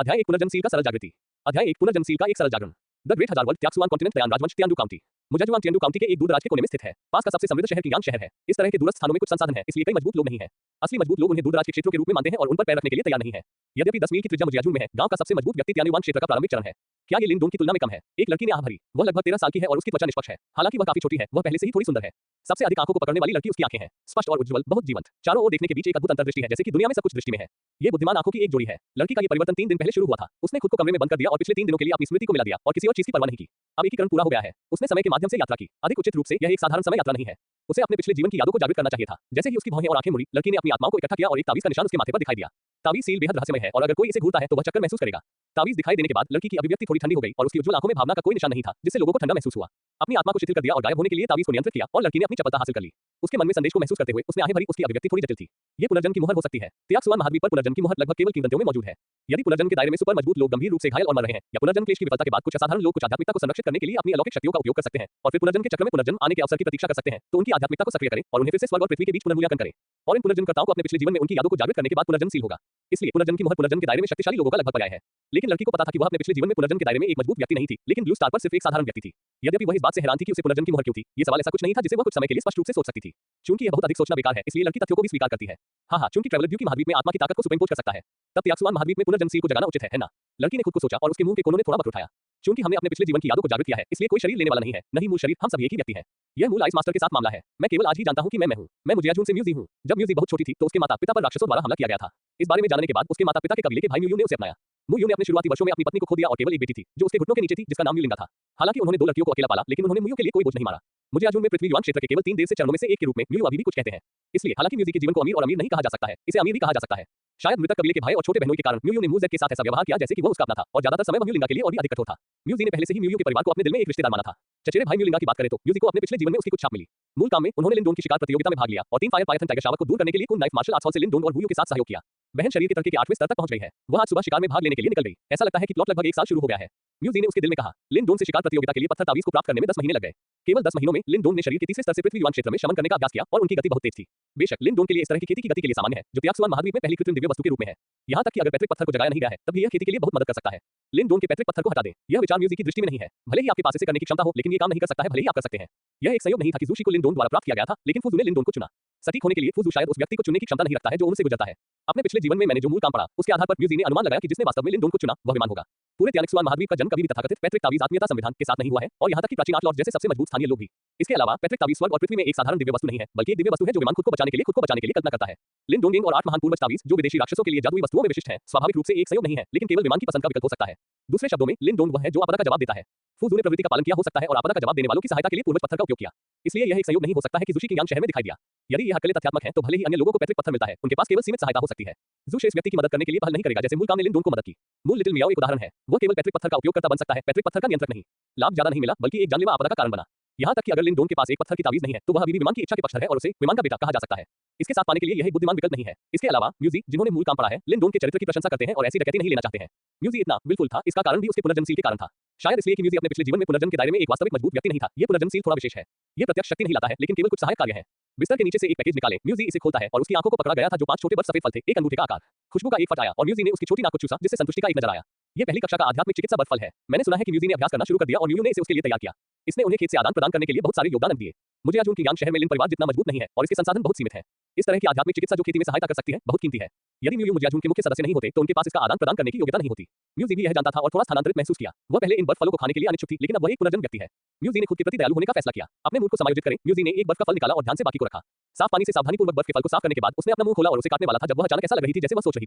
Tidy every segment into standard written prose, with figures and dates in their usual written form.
अध्याय 1 पुनर्जन्मशील का सरल जागृति। अध्याय 1 पुनर्जन्मशील का एक सरल जागरण। द ग्रेट हजार वर्ल्ड त्याक्सुआन कॉन्टिनेंट तयान राजवंश तियानडू काउंटी। मुजाजुआन तियानडू काउंटी के एक दूर दराज के कोने में स्थित है। पास का सबसे समृद्ध शहर कियांग शहर है। इस तरह के दूरस्थ स्थानों में कुछ संसाधन है, इसलिए कई मजबूत लोग नहीं है। असली मजबूत लोग उन्हें दूर दराज के क्षेत्रों के रूप में मानते हैं और उन पर पैर रखने के लिए तैयार नहीं है। यद्यपि 10 मील की त्रिज्या मुजियाजून में है, गांव का सबसे मजबूत व्यक्ति त्यानुवान क्षेत्र का प्रारंभिक चरण है। क्या ये लिनडोंग की तुलना में कम है? एक लड़की ने आह भरी। वह लगभग 13 साल की है और उसकी त्वचा निष्पक्ष है। हालांकि वह काफी छोटी है, वह पहले से ही थोड़ी सुंदर है। सबसे अधिक आंखों को पकड़ने वाली लड़की उसकी आंखें हैं, स्पष्ट और उज्ज्वल, बहुत जीवंत। चारों ओर देखने के बीच एक अद्भुत अंतर्दृष्टि है, जैसे कि दुनिया में सब कुछ दृष्टि में है। ये बुद्धिमान आंखों की एक जोड़ी है। लड़की का ये परिवर्तन 3 दिन पहले शुरू हुआ था। उसने खुद को कमरे में बंद कर दिया और पिछले 3 दिनों के लिए अपनी स्मृति को मिला दिया और किसी और चीज की परवाह नहीं की। अब एकीकरण पूरा हो गया है। उसने समय के माध्यम से यात्रा की। अधिक उचित रूप से यह एक साधारण समय यात्रा नहीं है। उसे अपने पिछले जीवन की यादों को जागृत करना चाहिए था। जैसे ही उसकी भौहें और आंखें मुड़ी, लड़की ने अपनी आत्माओं को इकट्ठा किया और एक तावीज का निशान उसके माथे पर दिखाई दिया। तावीज सील बेहद रहस्यमय है और अगर कोई इसे घूरता है तो वह चक्कर महसूस करेगा। तावीज दिखाई देने के बाद लड़की की अभिव्यक्ति थोड़ी ठंडी हो गई और उसकी उज्ज्वल आंखों में भावना का कोई निशान नहीं था, जिससे लोगों को ठंडा महसूस हुआ। अपनी आत्मा को शिथिल कर दिया और गायब होने के लिए तावीज को नियंत्रित किया और लड़की ने अपनी चपलता हासिल कर ली। उसके मन में संदेश को महसूस करते हुए उसने आहें भरी। उसकी अभिव्यक्ति थोड़ी जटिल थी। ये पुनर्जन्म की मुहर हो सकती है। त्याक्सुआन महाद्वीप पर पुनर्जन्म की मुहर लगभग केवल किंवदंतियों में मौजूद है। यदि पुनर्जन्म के दायरे में सुपर मजबूत लोग गंभीर रूप से घायल और मर रहे हैं, या पुनर्जन्म क्लेश की विफलता के बाद कुछ असाधारण लोग कुछ आध्यात्मिकता को संरक्षित करने के लिए अपनी अलौकिक शक्तियों का उपयोग कर सकते हैं और फिर पुनर्जन्म के चक्र में पुनर्जन्म आने के अवसर की प्रतीक्षा कर सकते हैं, तो उनकी आध्यात्मिकता को सक्रिय करें और उन्हें फिर से स्वर्ग और पृथ्वी के बीच पुनर्मूल्यांकन करें। और इन पुनर्जन्मकर्ताओं को अपने पिछले जीवन में उनकी यादों को जागृत करने के बाद पुनर्जन्मशील होगा। इसलिए पुनर्जन्म की मुहर पुनर्जन्म के दायरे में शक्तिशाली लोगों का लगभग पर्याय है। लेकिन लड़की को पता था कि वह अपने पिछले जीवन में पुनर्जन्म के दायरे में एक मजबूत व्यक्ति नहीं थी, लेकिन ब्लू स्टार पर सिर्फ एक साधारण व्यक्ति थी। यद्यपि वह इस बात से हैरान थी कि उसे पुनर्जन्म की मुहर क्यों थी, ये सवाल ऐसा कुछ नहीं था जिसे वह कुछ समय के लिए स्पष्ट रूप से सोच सकती थी। चूंकि यह बहुत अधिक सोचना बेकार है, इसलिए लड़की तथ्यों को भी स्वीकार करती है। हाँ, चूंकि ट्रैवलर ड्यू की महाद्वीप में आत्मा की ताकत को सुपरइम्पोज कर सकता है, तब त्याक्सुआन महाद्वीप में पुनर्जन्मशील को जगाना उचित है ना? लड़की ने खुद को सोचा और उसके मुंह के कोनों ने थोड़ा बकर उठाया। चूंकि हमने अपने पिछले जीवन की यादों को जागृत किया है, इसलिए कोई शरीर लेने वाला नहीं है, नहीं मूल शरीर, हम सब एक ही व्यक्ति हैं। यह मूल आइस मास्टर के साथ मामला है। मैं केवल आज ही जानता हूं कि मैं हूं। मैं मुजियाजून से म्यूजी हूं। जब म्यूजी बहुत छोटी थी तो उसके माता-पिता पर राक्षसों द्वारा हमला किया गया था। इस बारे में जानने के बाद उसके माता-पिता के कबीले के भाई म्यूयू ने उसे अपनाया। म्यूयू ने अपने शुरुआती वर्षों में अपनी पत्नी को खो दिया और केवल एक बेटी थी, जो उसके घुटनों के नीचे थी, जिसका नाम म्यूलिंगा था। हालांकि उन्होंने 2 लड़कियों को अकेला पाला, लेकिन उन्होंने म्यूयू के लिए कोई बोझ नहीं मारा। मुजियाजून में पृथ्वी युआन क्षेत्र के केवल 3 देव से चरणों में से एक के रूप में म्यूयू अभी भी कुछ कहते हैं। इसलिए हालांकि म्यूजी के जीवन को अमीर और अमीर नहीं कहा जा सकता है, इसे अमीर भी कहा जा सकता है। शायद मृतक कबीले के भाई और छोटे बहनों के कारण म्यूयू ने मूज़ के साथ ऐसा व्यवहार किया जैसे कि वो उसका अपना था और ज्यादातर समय वह म्यूलिंगा के लिए और भी अधिक कठोर था। म्यूजी ने पहले से ही म्यूयू के परिवार को अपने दिल में एक रिश्तेदार माना था। चचेरे भाई म्यूलिंगा की बात करें तो म्यूजी को अपने पिछले जीवन में उसकी कुछ छाप मिली। मूल काम में उन्होंने लिनडोंग की शिकार प्रतियोगिता में भाग लिया और 3 फायर पायथन टाइगर शावक को दूर करने के लिए कुन नाइफ मार्शल आर्ट्स हॉल से लिनडोंग और वुयू के साथ सहयोग किया। बहन शरीर के तड़के के 8वें स्तर तक पहुंच गई है। वह आज सुबह शिकार में भाग लेने के लिए निकल गई। ऐसा लगता है कि प्लॉट लगभग 1 साल शुरू हो गया है। म्यूजी ने उसके दिल में कहा। लिनडोंग से शिकार प्रतियोगिता के लिए पत्थर तावीज को प्राप्त करने में 10 महीने लग गए। केवल 10 महीनों में लिनडोंग ने शरीर के तीसरे स्तर से पृथ्वी युआन क्षेत्र में शमन करने का अभ्यास किया और उनकी गति बहुत तेज थी। बेशक लिनडोंग के लिए इस तरह की खेती की गति के लिए सामान्य है, जो त्याक्सुआन महाद्वीप में पहली कृत्रिम दिव्य वस्तु के रूप में है। यहाँ तक कि अगर पैतृक पत्थर को जगाया नहीं गया है, तब भी यह खेती के लिए बहुत मदद कर सकता है। लिनडोंग के पैतृक पत्थर को हटा दें। यह विचार म्यूजी की दृष्टि में नहीं है। भले ही आपके पास इसे करने की क्षमता हो, लेकिन ये काम नहीं कर सकता है, भले ही आप कर सकते हैं। यह एक संयोग नहीं था कि ज़ूशी को लिनडोंग द्वारा प्राप्त किया गया था, लेकिन फुज़ू ने लिनडोंग को चुना। सटीक होने के लिए फुज़ू शायद उस व्यक्ति को चुनने की क्षमता नहीं रखता है जो उनसे गुजरता है। अपने पिछले जीवन में मैंने जो मूल काम पढ़ा, उसके आधार पर म्यूजी ने अनुमान लगाया कि जिसने वास्तव में लिनडोंग को चुना वह विमान होगा। पूरे त्याक्सुआन महाद्वीप का जन्म कभी भी तथाकथित पैतृक तावीज आत्मीयता संविधान के साथ नहीं हुआ है और यहाँ तक कि प्राचीन आर्ट लॉर्ड जैसे सबसे मजबूत स्थानीय लोग भी। इसके अलावा पैतृक तावीज स्वर्ग और पृथ्वी में एक साधारण दिव्य वस्तु नहीं है, बल्कि एक दिव्य वस्तु है जो विमान खुद को बचाने के लिए कल्पना करता है। लिनडोंग और 8 महान पूर्वज तावीज जो विदेशी राक्षसों के लिए जादुई वस्तुओं में विशिष्ट हैं, स्वाभाविक रूप से एक संयोग नहीं है, लेकिन केवल विमान की पसंद का विकल्प हो सकता है। दूसरे शब्दों में लिनडोंग वह है जो आपदा का जवाब देता है। फुज़ू ने प्रवृत्ति का पालन किया हो सकता है और आपदा का जवाब देने वालों की सहायता के लिए पूर्वज पत्थर का उपयोग किया। इसलिए यह एक संयोग नहीं हो सकता है कि ज़ूशी कियांग शहर में दिखाई दिया। यदि यह अकेले तथ्यात्मक है तो भले ही अन्य लोगों को पैतृक पत्थर मिलता है, उनके पास केवल सीमित सहायता हो सकती है। ज़ू शेष व्यक्ति की मदद करने के लिए पहल नहीं करेगा जैसे मूल काम ने लिनडोंग को मदद की। मूल लिटिल मियाओ एक उदाहरण है। वह केवल पैतृक पत्थर का उपयोगकर्ता बन सकता है, पैतृक पत्थर का नियंत्रक नहीं। लाभ ज्यादा नहीं मिला, बल्कि एक जानलेवा आपदा का कारण बना। यहाँ तक कि अगर लिनडोंग के पास एक पत्थर की तावीज नहीं है, तो वह अभी भी विमान की इच्छा के पक्षधर है और उसे विमान का बेटा कहा जा सकता है। इसके साथ पाने के लिए यह एक बुद्धिमान विकल्प नहीं है। इसके अलावा म्यूजी, जिन्होंने मूल काम पढ़ा है, लिनडोंग के चरित्र की प्रशंसा करते हैं और ऐसी डकैती नहीं लेना चाहते हैं। म्यूजी इतना विलफुल था, इसका कारण भी उसके पुनर्जन्मशील के कारण था। शायद इसलिए कि म्यूजी अपने पिछले जीवन में पुनर्जन्म के दायरे में एक वास्तविक मजबूत व्यक्ति नहीं था। ये पुनर्जन्मशील थोड़ा विशेष है। ये प्रत्यक्ष शक्ति नहीं लाता है, लेकिन केवल कुछ सहायक कार्य है। बिस्तर के नीचे से एक पैकेज निकालें। म्यूजी इसे खोलता है और उसकी आंखों को पकड़ा गया था जो 5 छोटे बर्फ सफेद फल थे, एक अंगूठे का आकार। खुशबू का एक फट आया और म्यूजी ने उसकी छोटी नाक को चूसा, जिससे संतुष्टि का एक नजर आया। ये पहली कक्षा का आध्यात्मिक चिकित्सा बर्फ फल है। मैंने सुना है कि म्यूजी ने अभ्यास करना शुरू कर दिया और म्यूयू ने इसे उसके लिए तैयार किया। इसने उन्हें खेत से आदान प्रदान करने के लिए बहुत सारे योगदान दिए। मुझे आज उनकी यांग शहर में लिन परिवार जितना मजबूत नहीं है और इसके संसाधन बहुत सीमित हैं। इस तरह की आध्यात्मिक चिकित्सा जो खेती में सहायता कर सकती है, बहुत कीमती है। यदि म्यूयू मुजियाजून के मुख्य सदस्य नहीं होते तो उनके पास इसका आदान प्रदान करने की योग्यता नहीं होती। म्यूजी भी यह जानता था और थोड़ा स्थानांतरित महसूस किया। वह पहले इन बर्फ फलों को खाने के लिए अनिच्छुक थी, लेकिन अब वह एक पुनर्जन्म व्यक्ति है। म्यूजी ने खुद के प्रति दयालु होने का फैसला किया। अपने मूड को समायोजित करें। म्यूजी ने एक बर्फ का फल निकाला और ध्यान से बाकी को रखा। साफ पानी से सावधानीपूर्वक बर्फ के फल को साफ करने के बाद उसने अपना मुंह खोला और उसे काटने वाला था जब वह अचानक ऐसा लग रही थी जैसे वह सोच रही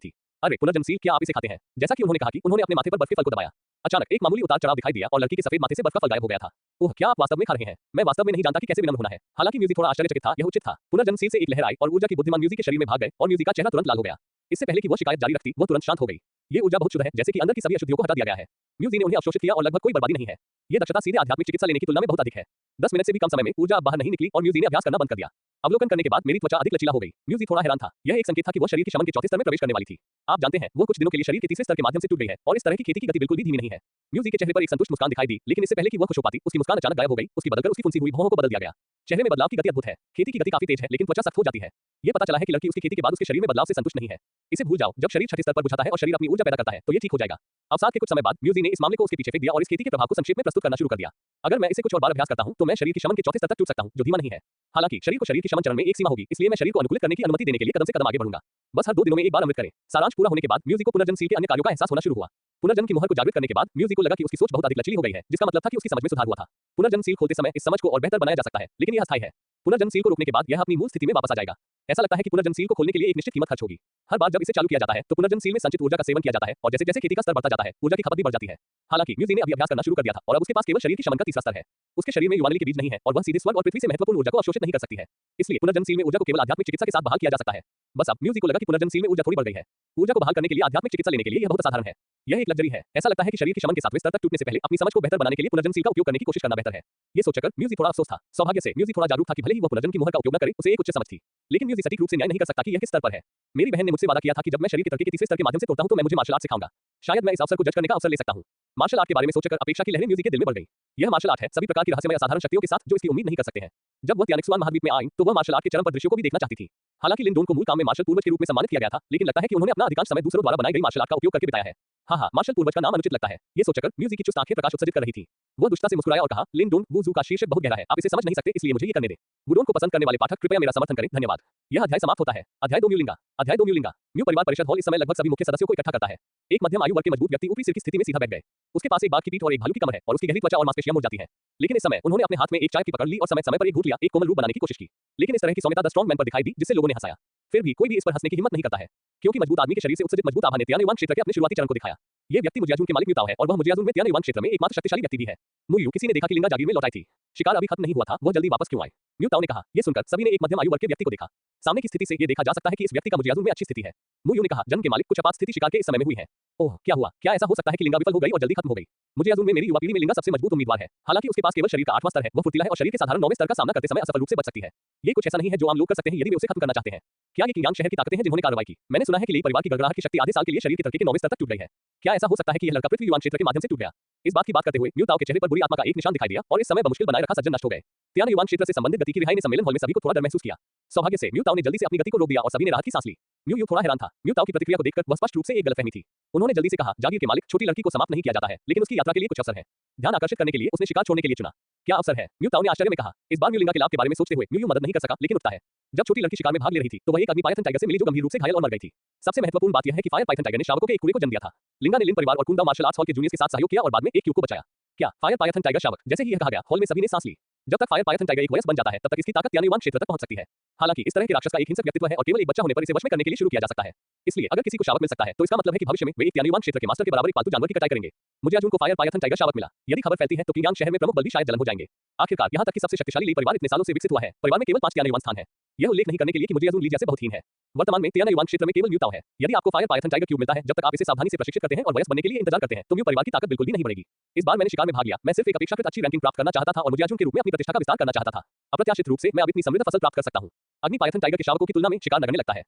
थी, अरे पुनर्जन्मशील, क्या आप इसे खाते हैं? जैसा कि उन्होंने कहा कि उन्होंने अपने माथे पर बर्फ के फल को दबाया। अचानक एक मामूली उतार चढ़ाव दिखाई दिया और लड़की के सफेद माथे से बर्फ का फल गायब हो गया था। ओह, क्या आप वास्तव में खा रहे हैं? मैं वास्तव में नहीं जानता कि कैसे विनम्र होना है। हालांकि म्यूजी थोड़ा आश्चर्यचकित था, यह उचित था। पुनर्जन्मशील से एक लहर आई और ऊर्जा की बुद्धिमान म्यूजी के शरीर में भाग गए और म्यूजी का चेहरा तुरंत लाल हो गया। इससे पहले कि वह शिकायत जारी रखती, वह तुरंत शांत हो गई। ये ऊर्जा बहुत शुद्ध है, जैसे कि अंदर की सभी अशुद्धियों को हटा दिया गया है। म्यूजी ने उन्हें अवशोषित किया और लगभग कोई बर्बादी नहीं है। ये दक्षता सीधे आध्यात्मिक चिकित्सा लेने की तुलना में बहुत अधिक है। 10 मिनट से भी कम समय में ऊर्जा बाहर नहीं निकली और म्यूजी ने अभ्यास करना बंद कर दिया। अवलोकन करने के बाद मेरी त्वचा अधिक लचीला हो गई। म्यूजी थोड़ा हैरान था। यह एक संकेत था कि वह शरीर के शमन के चौथे स्तर में प्रवेश करने वाली थी। आप जानते हैं, वो कुछ दिनों के लिए शरीर के तीसरे स्तर के माध्यम से टूट गई है और इस तरह की खेती की गति बिल्कुल भी धीमी नहीं है। म्यूजी के चेहरे पर एक संतुष्ट मुस्कान दिखाई दी, लेकिन इससे पहले कि वह खुश हो पाती, उसकी मुस्कान अचानक गायब हो गई। उसकी बदलकर उसकी फुंसी हुई भौहों को बदल दिया गया। चेहरे में बदलाव की गति अद्भुत है। खेती की गति काफी तेज है, लेकिन त्वचा सख्त हो जाती है। ये पता चला है कि लड़की उसकी खेती के बाद उसके शरीर में बदलाव से संतुष्ट नहीं है। इसे भूल जाओ। जब शरीर छठे स्तर पर बुझाता है और शरीर अपनी ऊर्जा पैदा करता है, तो ये ठीक हो जाएगा। अवसाद के कुछ समय बाद म्यूजी ने इस मामले को उसके पीछे फेंक दिया और इस खेती के प्रभाव को संक्षेप में प्रस्तुत करना शुरू कर दिया। अगर मैं इसे कुछ और बार अभ्यास करता हूं, तो मैं शरीर के शमन के चौथे स्तर तक टूट सकता हूं, जो धीमा नहीं है। हालांकि शरीर को शरीर के शमन चरण में एक सीमा होगी, इसलिए मैं शरीर को अनुकूलित करने की अनुमति देने के लिए कदम से कदम आगे बढ़ूंगा। बस हर 2 दिनों में एक बार अमृत करें। सारांश पूरा होने के बाद म्यूजी को पुनर्जन्मशील के अन्य कार्यों का एहसास होना शुरू हुआ। पुनर्जन्म की मुहर को जागृत करने के बाद म्यूजी को लगा कि उसकी सोच बहुत अधिक लचीली हो गई है, जिसका मतलब था कि उसकी समझ में सुधार हुआ था। पुनर्जन्मशील खोलते समय इस समझ को और बेहतर बनाया जा सकता है, लेकिन यह अस्थायी है। पुनर्जन्मशील को रोकने के बाद यह अपनी मूल स्थिति में वापस आ जाएगा। ऐसा लगता है कि पुनर्जन्मशील को खोलने के लिए एक निश्चित कीमत खर्च होगी। हर बार जब इसे चालू किया जाता है, तो पुनर्जन्मशील में संचित ऊर्जा का सेवन किया जाता है और जैसे जैसे खेती का स्तर बढ़ता जाता है, ऊर्जा की खपत भी बढ़ जाती है। हालांकि म्यूजी ने अभी अभ्यास करना शुरू कर दिया था और अब उसके पास केवल शरीर के शमन का तीसरा स्तर है। उसके शरीर में युवानली के बीज नहीं है और वह सीधे स्वर्ग और पृथ्वी से महत्वपूर्ण ऊर्जा को अवशोषित नहीं कर सकती है। इसलिए पुनर्जन्मशील में ऊर्जा को केवल आध्यात्मिक चिकित्सा के साथ बहाल किया जा सकता है। बस अब म्यूजी को लगा कि पुनर्जन्मशील में ऊर्जा थोड़ी बढ़ गई है। ऊर्जा को बहाल करने के लिए आध्यात्मिक चिकित्सा लेने के लिए यह बहुत असाधारण है। यह एक लग्जरी है। ऐसा लगता है कि शरीर के शमन के 7वें स्तर तक टूटने से पहले अपनी समझ को बेहतर बनाने के लिए पुनर्जन्मशील का उपयोग करने की कोशिश करना बेहतर है। ये सोचकर म्यूजी थोड़ा अफसोस था। सौभाग्य से म्यूजी थोड़ा जागरूक था कि भले ही वह पुनर्जन्म की मुहर का उपयोग न करे, उसे एक उच्च समझ थी। लेकिन म्यूजी सटीक रूप से न्याय नहीं कर सकता कि यह किस स्तर पर है। मेरी बहन ने मुझसे वादा किया था कि जब मैं शरीर के तर्क के तीसरे स्तर के माध्यम से तोड़ता हूं, तो मैं मुझे मार्शल आर्ट सिखाऊंगा। शायद मैं इस अवसर को जज करने का अवसर ले सकता हूं। मार्शल आर्ट के बारे में सोचकर अपेक्षा की लहरें म्यूजी के दिल में बढ़ गई। यह मार्शल आर्ट है, सभी प्रकार की रहस्यमय असाधारण शक्तियों के साथ जो इसकी उम्मीद नहीं कर सकते हैं। जब वह त्यानिक्सुआन महाद्वीप में आई, तो वह मार्शल आर्ट के चरम पर दृश्यों को भी देखना चाहती थी। हालांकि लिन डोन को मूल काम में मार्शल पूर्वज के रूप में सम्मानित किया गया था, लेकिन लगता है कि उन्होंने अपना अधिकांश समय दूसरों द्वारा बनाई गई मार्शल आर्ट का उपयोग करके बिताया है। हाँ, मार्शल पूर्वज का नाम अनुचित लगता है। ये सोचकर म्यूजी की चुस्त आंखें प्रकाश उत्सर्जित कर रही थी। वह दुष्टता से मुस्कुराया और कहा, लिन डोन, वुज़ू का शीर्षक बहुत गहरा है, आप इसे समझ नहीं सकते, इसलिए मुझे ये करने दें। वुडोन को पसंद करने वाले पाठक कृपया मेरा समर्थन करें, धन्यवाद। यह अध्याय समाप्त होता है। अध्याय 2 म्यूलिंगा। अध्याय 2 म्यूलिंगा। म्यू परिवार परिषद हॉल इस समय लगभग सभी मुख्य सदस्यों को इकट्ठा करता है। एक मध्यम आयु वर्ग के मजबूत व्यक्ति ऊपरी सिर की स्थिति में सीधा बैठ गए। उसके पास एक बाघ की पीठ और एक भालू की कमर है और उसकी गहरी त्वचा और मांसपेशियां मुड़ जाती हैं। लेकिन इस समय उन्होंने अपने हाथ में एक चाय की पकड़ ली और समय समय पर एक घूंट लिया, एक कोमल रूप बनाने की कोशिश की। लेकिन इस तरह की सौम्यता द स्ट्रॉन्ग मैन पर दिखाई दी, जिससे लोगों ने हंसाया। फिर भी कोई भी इस पर हंसने की हिम्मत नहीं करता है, क्योंकि मजबूत आदमी के शरीर से उत्सर्जित मजबूत आभा ने त्यानयुआन क्षेत्र के अपने शुरुआती चरण को दिखाया। ये व्यक्ति मुजियाजुन के मालिक म्यूताओ है और वह मुजियाजुन में त्यानयुआन क्षेत्र में एकमात्र शक्तिशाली व्यक्ति भी है। मुयू, किसी ने देखा कि लिंगा जागीर में लौटाई थी। शिकार अभी खत्म नहीं हुआ था, वह जल्दी वापस क्यों आए? म्यूताओ ने कहा। ये सुनकर सभी ने एक मध्यम आयु वर्ग के व्यक्ति को देखा। सामने की स्थिति से ये देखा जा सकता है कि इस व्यक्ति का मुजियाजुन में अच्छी स्थिति है। मुयू ने कहा, जन्म के मालिक, कुछ आपात स्थिति शिकार के इस समय में हुई है। ओह, क्या हुआ? क्या ऐसा हो सकता है कि लिंगा विफल हो गई और जल्दी खत्म हो गई? मुजियाजुन में मेरी युवा पीढ़ी में लिंगा सबसे मजबूत उम्मीदवार है। हालांकि उसके पास केवल शरीर का 8वां स्तर है, वह फुर्तीला है और शरीर के साधारण 9वें स्तर का सामना करते समय असफल रूप से बच सकती है। ये कुछ ऐसा नहीं है जो आम लोग कर सकते हैं यदि वे उसे खत्म करना चाहते हैं। क्या ये किंगांग शहर की ताकतें हैं जिन्होंने कार्रवाई की? मैंने सुना है कि ली परिवार की गड़गड़ाहट की शक्ति आधे साल के लिए शरीर के तर्क के 9वें स्तर तक टूट गई है। क्या ऐसा हो सकता है कि यह लड़का पृथ्वी युवान क्षेत्र के माध्यम से टूट गया? इस बात की बात करते हुए म्यूताओ के चेहरे पर बुरी आत्मा का एक निशान दिखाई दिया और इस समय बमुश्किल बनाए रखा सज्जन नष्ट हो गए। त्यानयुआन क्षेत्र से संबंधित गति की रिहाई ने सम्मेलन हॉल में सभी को थोड़ा डर महसूस किया। सौभाग्य से म्यूताओ ने जल्दी से अपनी गति को रोक दिया और सभी ने राहत की सांस ली। म्यू थोड़ा हैरान था। म्यूताओ की प्रतिक्रिया को देखकर वह स्पष्ट रूप से एक गलतफहमी थी। उन्होंने जल्दी से कहा, जागीर के मालिक, छोटी लड़की को समाप्त नहीं किया जाता है, लेकिन उसकी यात्रा के लिए कुछ अवसर है। ध्यान आकर्षित करने के लिए उसने शिकार छोड़ने के लिए चुना। क्या अवसर है? म्यूताओ ने आश्चर्य में कहा। इस बार म्यूलिंगा के लाभ के बारे में सोचते हुए म्यू मदद नहीं कर सका, लेकिन उठता है। जब छोटी लड़की शिकार में भाग ले रही थी, तो वह एक अग्नि पायथन टाइगर से मिली जो गंभीर रूप से घायल और मर गई थी। सबसे महत्वपूर्ण बात यह है कि फायर पायथन टाइगर ने शावकों के एक पूरे को जन्म दिया था। लिंगा ने लिन परिवार और कुंदा मार्शल आर्ट्स हॉल के जूनियर्स के साथ सहयोग किया और बाद में एक क्यूब को बचाया। क्या फायर पायथन टाइगर शावक? जैसे ही यह कहा गया, हॉल में सभी ने सांस ली। जब तक फायर पायथन टाइगर एक वयस्क बन जाता है, तब तक इसकी ताकत त्यानयुआन क्षेत्र तक पहुंच सकती है। हालांकि इस तरह के राक्षस का एक हिंसक व्यक्तित्व है और केवल एक बच्चा होने पर इसे वश में करने के लिए शुरू किया जा सकता है। इसलिए अगर किसी को शावक मिल सकता है, तो इसका मतलब है कि भविष्य में वे एक त्यानयुआन क्षेत्र के मास्टर के बराबर एक पालतू जानवर की कटाई करेंगे। मुजियाजुन को फायर पायथन टाइगर शावक मिला। यदि खबर फैलती है तो किंगांग शहर में प्रमुख बल भी शायद जलन हो जाएंगे। आखिरकार यहाँ तक कि सबसे शक्तिशाली ली परिवार इतने सालों से विकसित हुआ है, परिवार में केवल 5 त्यानयुआन स्थान है। यह उल्लेख नहीं करने के लिए कि मुजियाजुन ली जैसे बहुत हीन है। वर्तमान में त्यानयुआन क्षेत्र में केवल म्यूताओ है। यदि आपको फायर पायथन टाइगर क्यूब मिलता है, जब तक आप इसे सावधानी से प्रशिक्षित करते हैं और वयस्क बनने के लिए इंतजार करते हैं, तो म्यू परिवार की ताकत बिल्कुल भी नहीं बढ़ेगी। इस बार मैंने शिकार में भाग लिया। मैं सिर्फ एक अपेक्षाकृत अच्छी रैंकिंग प्राप्त करना चाहता था और मुजियाजुन के रूप में अपनी प्रतिष्ठा का विस्तार करना चाहता था। अप्रत्याशित रूप से मैं अब इतनी समृद्ध फसल प्राप्त कर सकता हूँ। अग्नि पायथन टाइगर के शावकों की तुलना में शिकार नगण्य लगता है।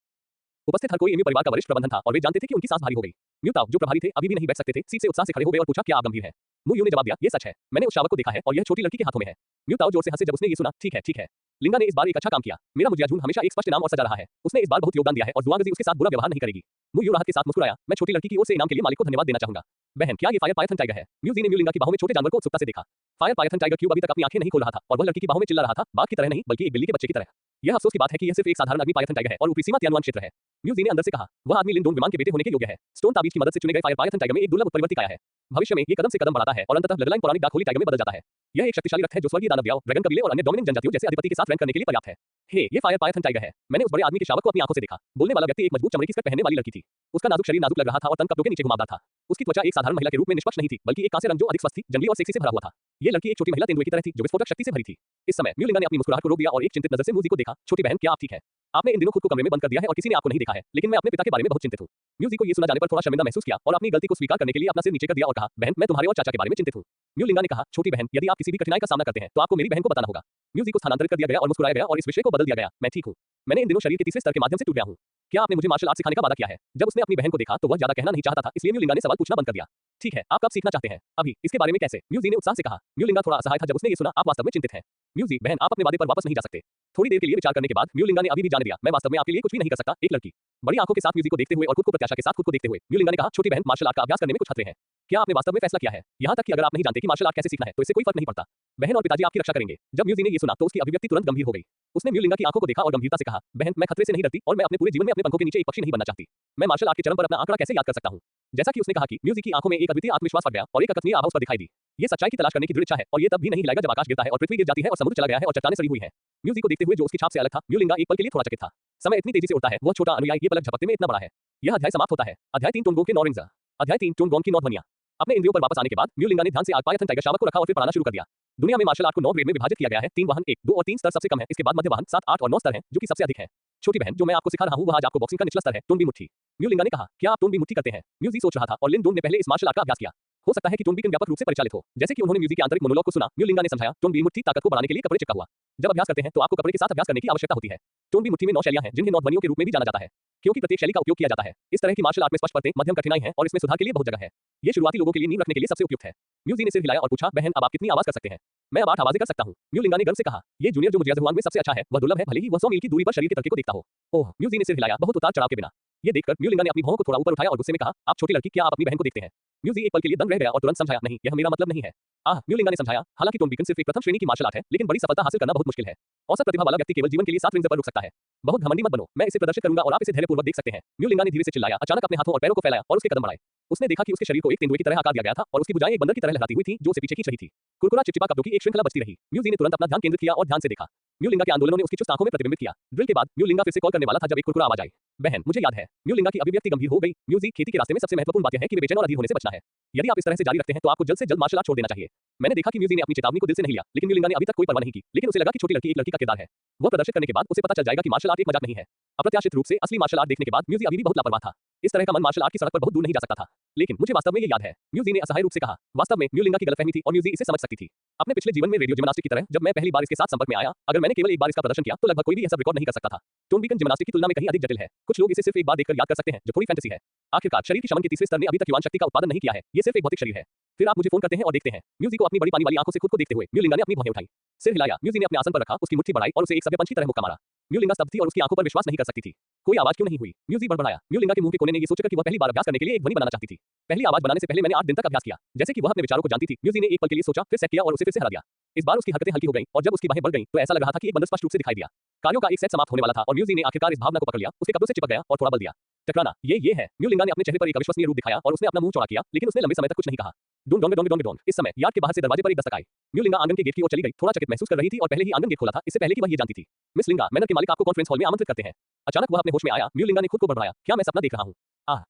उपस्थित हर कोई म्यू परिवार का वरिष्ठ प्रबंधन था और वे जानते थे कि उनकी सांस भारी हो गई। म्यूताओ, जो प्रभारी थे, अभी भी नहीं बैठ सकते थे, सीट से उत्साह से खड़े हो गए और पूछा, क्या आप गंभीर हैं? मुयू ने जवाब दिया, ये सच है। मैंने उस शावक को देखा है और यह छोटी लड़की के हाथों में है। म्यूताओ जोर से हंसे जब उसने ये सुना। ठीक है, ठीक है। लिंगा ने इस बार एक अच्छा काम किया। मेरा मुजियाजुन हमेशा एक स्पष्ट इनाम और सजा रहा है। उसने इस बार बहुत योगदान दिया है और जुआंगजी उसके साथ बुरा व्यवहार नहीं करेगी। मुयू राहत के साथ मुस्कुराया। मैं छोटी लड़की की ओर से इनाम के लिए मालिक को धन्यवाद देना चाहूंगा। बहन, क्या ये फायर पायथन टाइगर है? म्यूजी ने म्यूलिंगा की बाहों में छोटे जानवर को उत्सुकता से देखा। फायर पायथन टाइगर क्यूब अभी तक अपनी आंखें नहीं खोल रहा था और वह लड़की की बाहों में चिल्ला रहा था, बाघ की तरह नहीं बल्कि एक बिल्ली के बच्चे की तरह। यह अफसोस की बात है कि यह सिर्फ एक साधारण अग्नि पायथन टाइगर है और ऊपरी सीमा त्यानयुआन क्षेत्र है। म्यूजी ने अंदर से कहा, वह आदमी लिन डोंग विमान के बेटे होने के योग्य है। स्टोन ताबीज की मदद से चुने गए फायर पायथन टाइगर में एक दुर्लभ उत्परिवर्ती आया है। भविष्य में ये कदम से कदम बढ़ाता है और अंततः ब्लडलाइन पौराणिक डाक होली टाइगर में बदल जाता है। यह एक शक्तिशाली रक्त है जो स्वर्गीय दानव, ड्रैगन कबीले और अन्य डोमिनिक जनजातियों जैसे अधिपति के साथ रैंक करने के लिए पर्याप्त है। हे, ये फायर पायथन टाइगर है। मैंने उस बड़े आदमी के शावक को अपनी आंखों से देखा। बोलने वाला व्यक्ति एक मजबूत चमड़े की स्कर्ट पहनने वाली लड़की थी। उसका नाजुक शरीर नाजुक लग रहा था और तन कपड़ों के नीचे घुमावदार था। उसकी त्वचा एक साधारण महिला के रूप में निष्पक्ष नहीं थी, बल्कि एक कांस्य रंग जो अधिक स्वस्थ थी, जंगली और सेक्सी से भरा हुआ था। ये लड़की एक छोटी महिला तेंदुए की तरह थी जो विस्फोटक शक्ति से भरी थी। इस समय म्यूलिंगा ने अपनी मुस्कुराहट को रोक दिया और एक चिंतित नजर से म्यूजी को देखा। छोटी बहन, क्या आप ठीक है? आपने इन दिनों खुद को कमरे में बंद कर दिया है और किसी ने आपको नहीं देखा है, लेकिन मैं अपने पिता के बारे में बहुत चिंतित हूँ। म्यूजी को ये सुना जाने पर थोड़ा शर्मिंदा महसूस किया और अपनी गलती को स्वीकार करने के लिए अपना सिर नीचे कर दिया और कहा, बहन, मैं तुम्हारे और चाचा के बारे में चिंतित हूँ। म्यूलिंगा ने कहा, छोटी बहन, यदि आप किसी भी कठिनाई का सामना करते हैं, तो आपको मेरी बहन को बताना होगा। म्यूजिक को स्थानांतरित कर दिया गया और मुस्कुराया गया और इस विषय को बदल दिया गया। मैं ठीक हूँ। मैंने इन दिनों शरीर के तीसरे स्तर के माध्यम से टूट गया हूँ। क्या आपने मुझे मार्शल आर्ट सिखाने का वादा किया है? जब उसने अपनी बहन को देखा तो वह ज्यादा कहना नहीं चाहता था, इसलिए म्यूलिंगा ने सवाल पूछना बंद कर दिया। ठीक है, आप कब सीखना चाहते हैं? अभी। इसके बारे में कैसे? म्यूजी ने उत्साह से कहा। म्यूलिंगा थोड़ा असहाय था जब उसने ये सुना। आप वास्तव में चिंतित हैं। म्यूजी, बहन, आप अपने वादे पर वापस नहीं जा सकते। थोड़ी देर के लिए विचार करने के बाद म्यूलिंगा ने अभी भी जाने दिया, मैं वास्तव में आपके लिए कुछ भी नहीं कर सकता। एक लड़की बड़ी आंखों के साथ म्यूजी को देखते हुए और खुद को प्रत्याशा के साथ खुद को देखते हुए म्यूलिंगा ने कहा, छोटी बहन, मार्शल आर्ट का अभ्यास करने में कुछ खतरे हैं। क्या आपने वास्तव में फैसला किया है? यहाँ तक कि अगर आप नहीं जानते कि मार्शल आर्ट कैसे सीखना है तो इससे कोई फर्क नहीं पड़ता। बहन और पिताजी आपकी रक्षा करेंगे। जब म्यूजी ने ये सुना तो उसकी अभिव्यक्ति तुरंत गंभीर हो गई। उसने म्यूलिंगा की आंखों को देखा और गंभीरता से कहा, बहन, मैं खतरे से नहीं डरती और मैं अपने पूरे जीवन में अपने पंखों के नीचे एक पक्षी नहीं बनना चाहती। मैं मार्शल आर्ट के चरम पर अपना आंकड़ा कैसे याद कर सकता हूँ? जैसा कि उसने कहा कि म्यूजी की आंखों में एक अद्वितीय आत्मविश्वास फट गया और एक अकथनीय आभा उस पर दिखाई दी। ये सच्चाई की तलाश करने की दृढ़ इच्छा है और ये तब भी नहीं हिलाएगा जब आकाश गिरता है और पृथ्वी गिर जाती है और समुद्र चला गया है और चट्टानें सड़ी हुई हैं। म्यूजी को देखते हुए जो उसकी छाप से अलग था, म्यूलिंगा एक पल के लिए थोड़ा चकित था। समय इतनी तेजी से उड़ता है, वह छोटा अनुयायी ये पलक झपकते में इतना बड़ा है। यह अध्याय समाप्त होता है। अध्याय 3 टोनगोंग के 9 रिंग्स। अध्याय 3 टोनगोंग की 9 ध्वनियां। अपने इंद्रियों पर वापस आने के बाद म्यूलिंगा ने ध्यान से आगपायथन टाइगर शावक को रखा और फिर पढ़ाना शुरू कर दिया। दुनिया में मार्शल आर्ट को 9 ग्रेड में विभाजित किया गया है। 3 वाहन 1, 2 और 3 स्तर सबसे कम है। इसके बाद मध्य वाहन 7, 8 और 9 स्तर हैं, जो कि सबसे अधिक है। छोटी बहन, जो मैं आपको सिखा रहा हूँ वह आज आपको बॉक्सिंग का निचला स्तर है, टोनबी मुट्ठी। म्यूलिंगा ने कहा, क्या आप टोनबी मुट्ठी करते हैं? म्यूजी सोच रहा था और लिन डोंग ने पहले इस मार्शल आर्ट का अभ्यास किया। हो सकता है कि टोनबी व्यापक रूप से परिचालित हो। जैसे कि उन्होंने म्यूजी के आंतरिक मोनोलॉग को सुना, म्यूलिंगा ने समझाया, टोनबी मुट्ठी ताकत को बढ़ाने के लिए कपड़े चिपका हुआ। जब अभ्यास करते हैं तो आपको कपड़े के साथ अभ्यास करने की आवश्यकता होती है। टोनबी मुट्ठी में 9 शैलियां हैं जिन्हें 9 ध्वनियों के रूप में भी जाना जाता है, क्योंकि प्रत्येक शैली का उपयोग किया जाता है। इस तरह की मार्शल आर्ट में स्पष्ट परतें, मध्यम कठिनाई है और इसमें सुधार के लिए बहुत जगह है। ये शुरुआती लोगों के लिए नींव रखने के लिए सबसे उपयुक्त है। म्यूजी ने सिर हिलाया और पूछा, बहन, अब आप कितनी आवाज कर सकते हैं? मैं अब 8 आवाजें कर सकता हूँ। म्यूलिंगा ने गर्व से कहा, ये जूनियर जो मुझे जुआन में सबसे अच्छा है, वह दुर्लभ है, भले ही वह 100 मील की दूरी पर शरीर के तड़के को देखता हो। ओह, म्यूजी ने सिर हिलाया, बहुत उतार चढ़ाव के बिना। ये देखकर म्यूलिंगा ने अपनी भौं को थोड़ा ऊपर उठाया और गुस्से में कहा, आप छोटी लड़की, क्या आप अपनी बहन को देखते हैं? म्यूजी एक पल के लिए दंग रह गया और तुरंत समझाया, नहीं, यह मेरा मतलब नहीं है। म्यूलिंगा ने समझाया, हालांकि टोनबीकन सिर्फ एक प्रथम श्रेणी की मार्शल आर्ट है, लेकिन बड़ी सफलता हासिल करना बहुत मुश्किल है। औसत प्रतिभा वाला व्यक्ति केवल जीवन के लिए 7 रिंग्स पर रुक सकता है। बहुत घमंडी मत बनो, मैं इसे प्रदर्शित करूंगा और आप इसे धैर्यपूर्वक देख सकते हैं। म्यूलिंगा ने धीरे से चिल्लाया, अचानक अपने हाथों और पैरों को फैलाया और उसके कदम बढ़ाए। उसने देखा कि उसके शरीर को एक तेंदुए की तरह आकार दिया गया था और उसकी भुजाएं एक बंदर की तरह लहराती हुई थीं, जो उसे पीछे खींच रही थी। कुरकुरा चिपचिपा कपड़ों की एक श्रृंखला बचती रही। म्यूजी ने तुरंत अपना ध्यान केंद्रित किया और ध्यान से देखा। म्यूलिंगा के आंदोलनों ने उसकी चुस्त आंखों में प्रतिबिंबित किया। ड्रिल के बाद म्यूलिंगा फिर से कॉल करने वाला था जब एक कुरकुरा आवाज आई, बहन, मुझे याद है। म्यूलिंगा की अभिव्यक्ति गंभीर हो गई। म्यूजी, खेती के रास्ते में सबसे महत्वपूर्ण बात यह है कि वे बेचैन और अधीर होने से बचना है। यदि आप इस तरह से जारी रखते हैं तो आपको जल्द से जल्द मार्शल आर्ट छोड़ देना चाहिए। मैंने देखा कि म्यूजी ने अपनी चेतावनी को दिल से नहीं लिया, लेकिन म्यूलिंगा ने अभी तक कोई परवाह नहीं की। लेकिन उसे लगा कि छोटी लड़की एक लड़की का किरदार है। वह प्रदर्शित करने के बाद उसे पता चल जाएगा कि मार्शल आर्ट एक मजाक नहीं है। अप्रत्याशित रूप से असली मार्शल आर्ट देखने के बाद म्यूजी अभी भी बहुत लापरवाह था। इस तरह का मन मार्शल आर्ट की सड़क पर बहुत दूर नहीं जा सकता था। लेकिन मुझे वास्तव में ये याद है, म्यूजी ने असहाय रूप से कहा। वास्तव में म्यूलिंगा की गलतफहमी थी और म्यूजी इसे समझ सकती थी। अपने पिछले जीवन में रेडियो जिम्नास्टिक की तरह जब मैं पहली बार इसके साथ संपर्क में आया, अगर मैंने केवल एक बार इसका प्रदर्शन किया तो लगभग कोई भी यह सब रिकॉर्ड नहीं कर सकता था। टोनबीकन जिम्नास्टिक की तुलना में कहीं अधिक जटिल है। कुछ लोग इसे सिर्फ एक बार देखकर याद कर सकते हैं, जो थोड़ी फैंटेसी है। आखिरकार शरीर की शमन के तीसरे स्तर ने अभी तक युवान शक्ति का उत्पादन नहीं किया है। ये सिर्फ एक भौतिक शरीर है। फिर आप मुझे फोन करते हैं और देखते हैं। म्यूजी को अपनी बड़ी पानी वाली आंखों से खुद को देखते हुए म्यूलिंगा ने अपनी भौहें उठाई। सिर हिलाया। म्यूजी ने अपने आसन पर रखा, उसकी मुट्ठी बढ़ाई और उसे एक सभ्य पंच की तरह मुक्का मारा। म्यूलिंगा स्तब्ध थी और उसकी आंखों पर विश्वास नहीं कर सकती थी। कोई आवाज क्यों नहीं हुई? म्यूजी बड़बड़ाया। म्यूलिंगा के मुंह के कोने ने ये सोचकर कि वह पहली बार अभ्यास करने के लिए एक ध्वनि बनाना चाहती थी। पहली आवाज बनाने से पहले मैंने 8 दिन तक अभ्यास किया। जैसे कि वह अपने विचारों को जानती थी, म्यूजी ने एक पल के लिए सोचा, फिर सेट किया और उसे फिर से हरा दिया। इस बार उसकी हरकतें हल्की हो गईं और जब उसकी बाहें बढ़ गईं तो ऐसा लग रहा था कि एक बंदर स्पष्ट रूप से दिखाई दिया। कार्यों का एक सेट समाप्त होने वाला था और म्यूजी ने आखिरकार इस भावना को पकड़ लिया। उसके कपड़ों से चिपक गया और थोड़ा बल दिया। टकराना, ये है। म्यूलिंगा ने अपने चेहरे पर एक अविश्वसनीय रूप दिखाया और उसने अपना मुंह चौड़ा किया, लेकिन उसने लंबे समय तक कुछ नहीं कहा। Dong Dong Dong Dong Dong. इस समय यार्ड के बाहर से दरवाजे पर एक दस्तक आई। म्यूलिंगा आंगन के गेट की ओर चली गई, थोड़ा चकित महसूस कर रही थी और पहले ही आंगन गेट खोला था, इससे पहले कि वह ये जानती थी। मिस लिंगा, मैनर के मालिक आपको कॉन्फ्रेंस हॉल में आमंत्रित करते हैं। अचानक वह अपने होश में आया। म्यूलिंगा ने खुद को बड़बड़ाया, क्या मैं सपना देख रहा हूँ?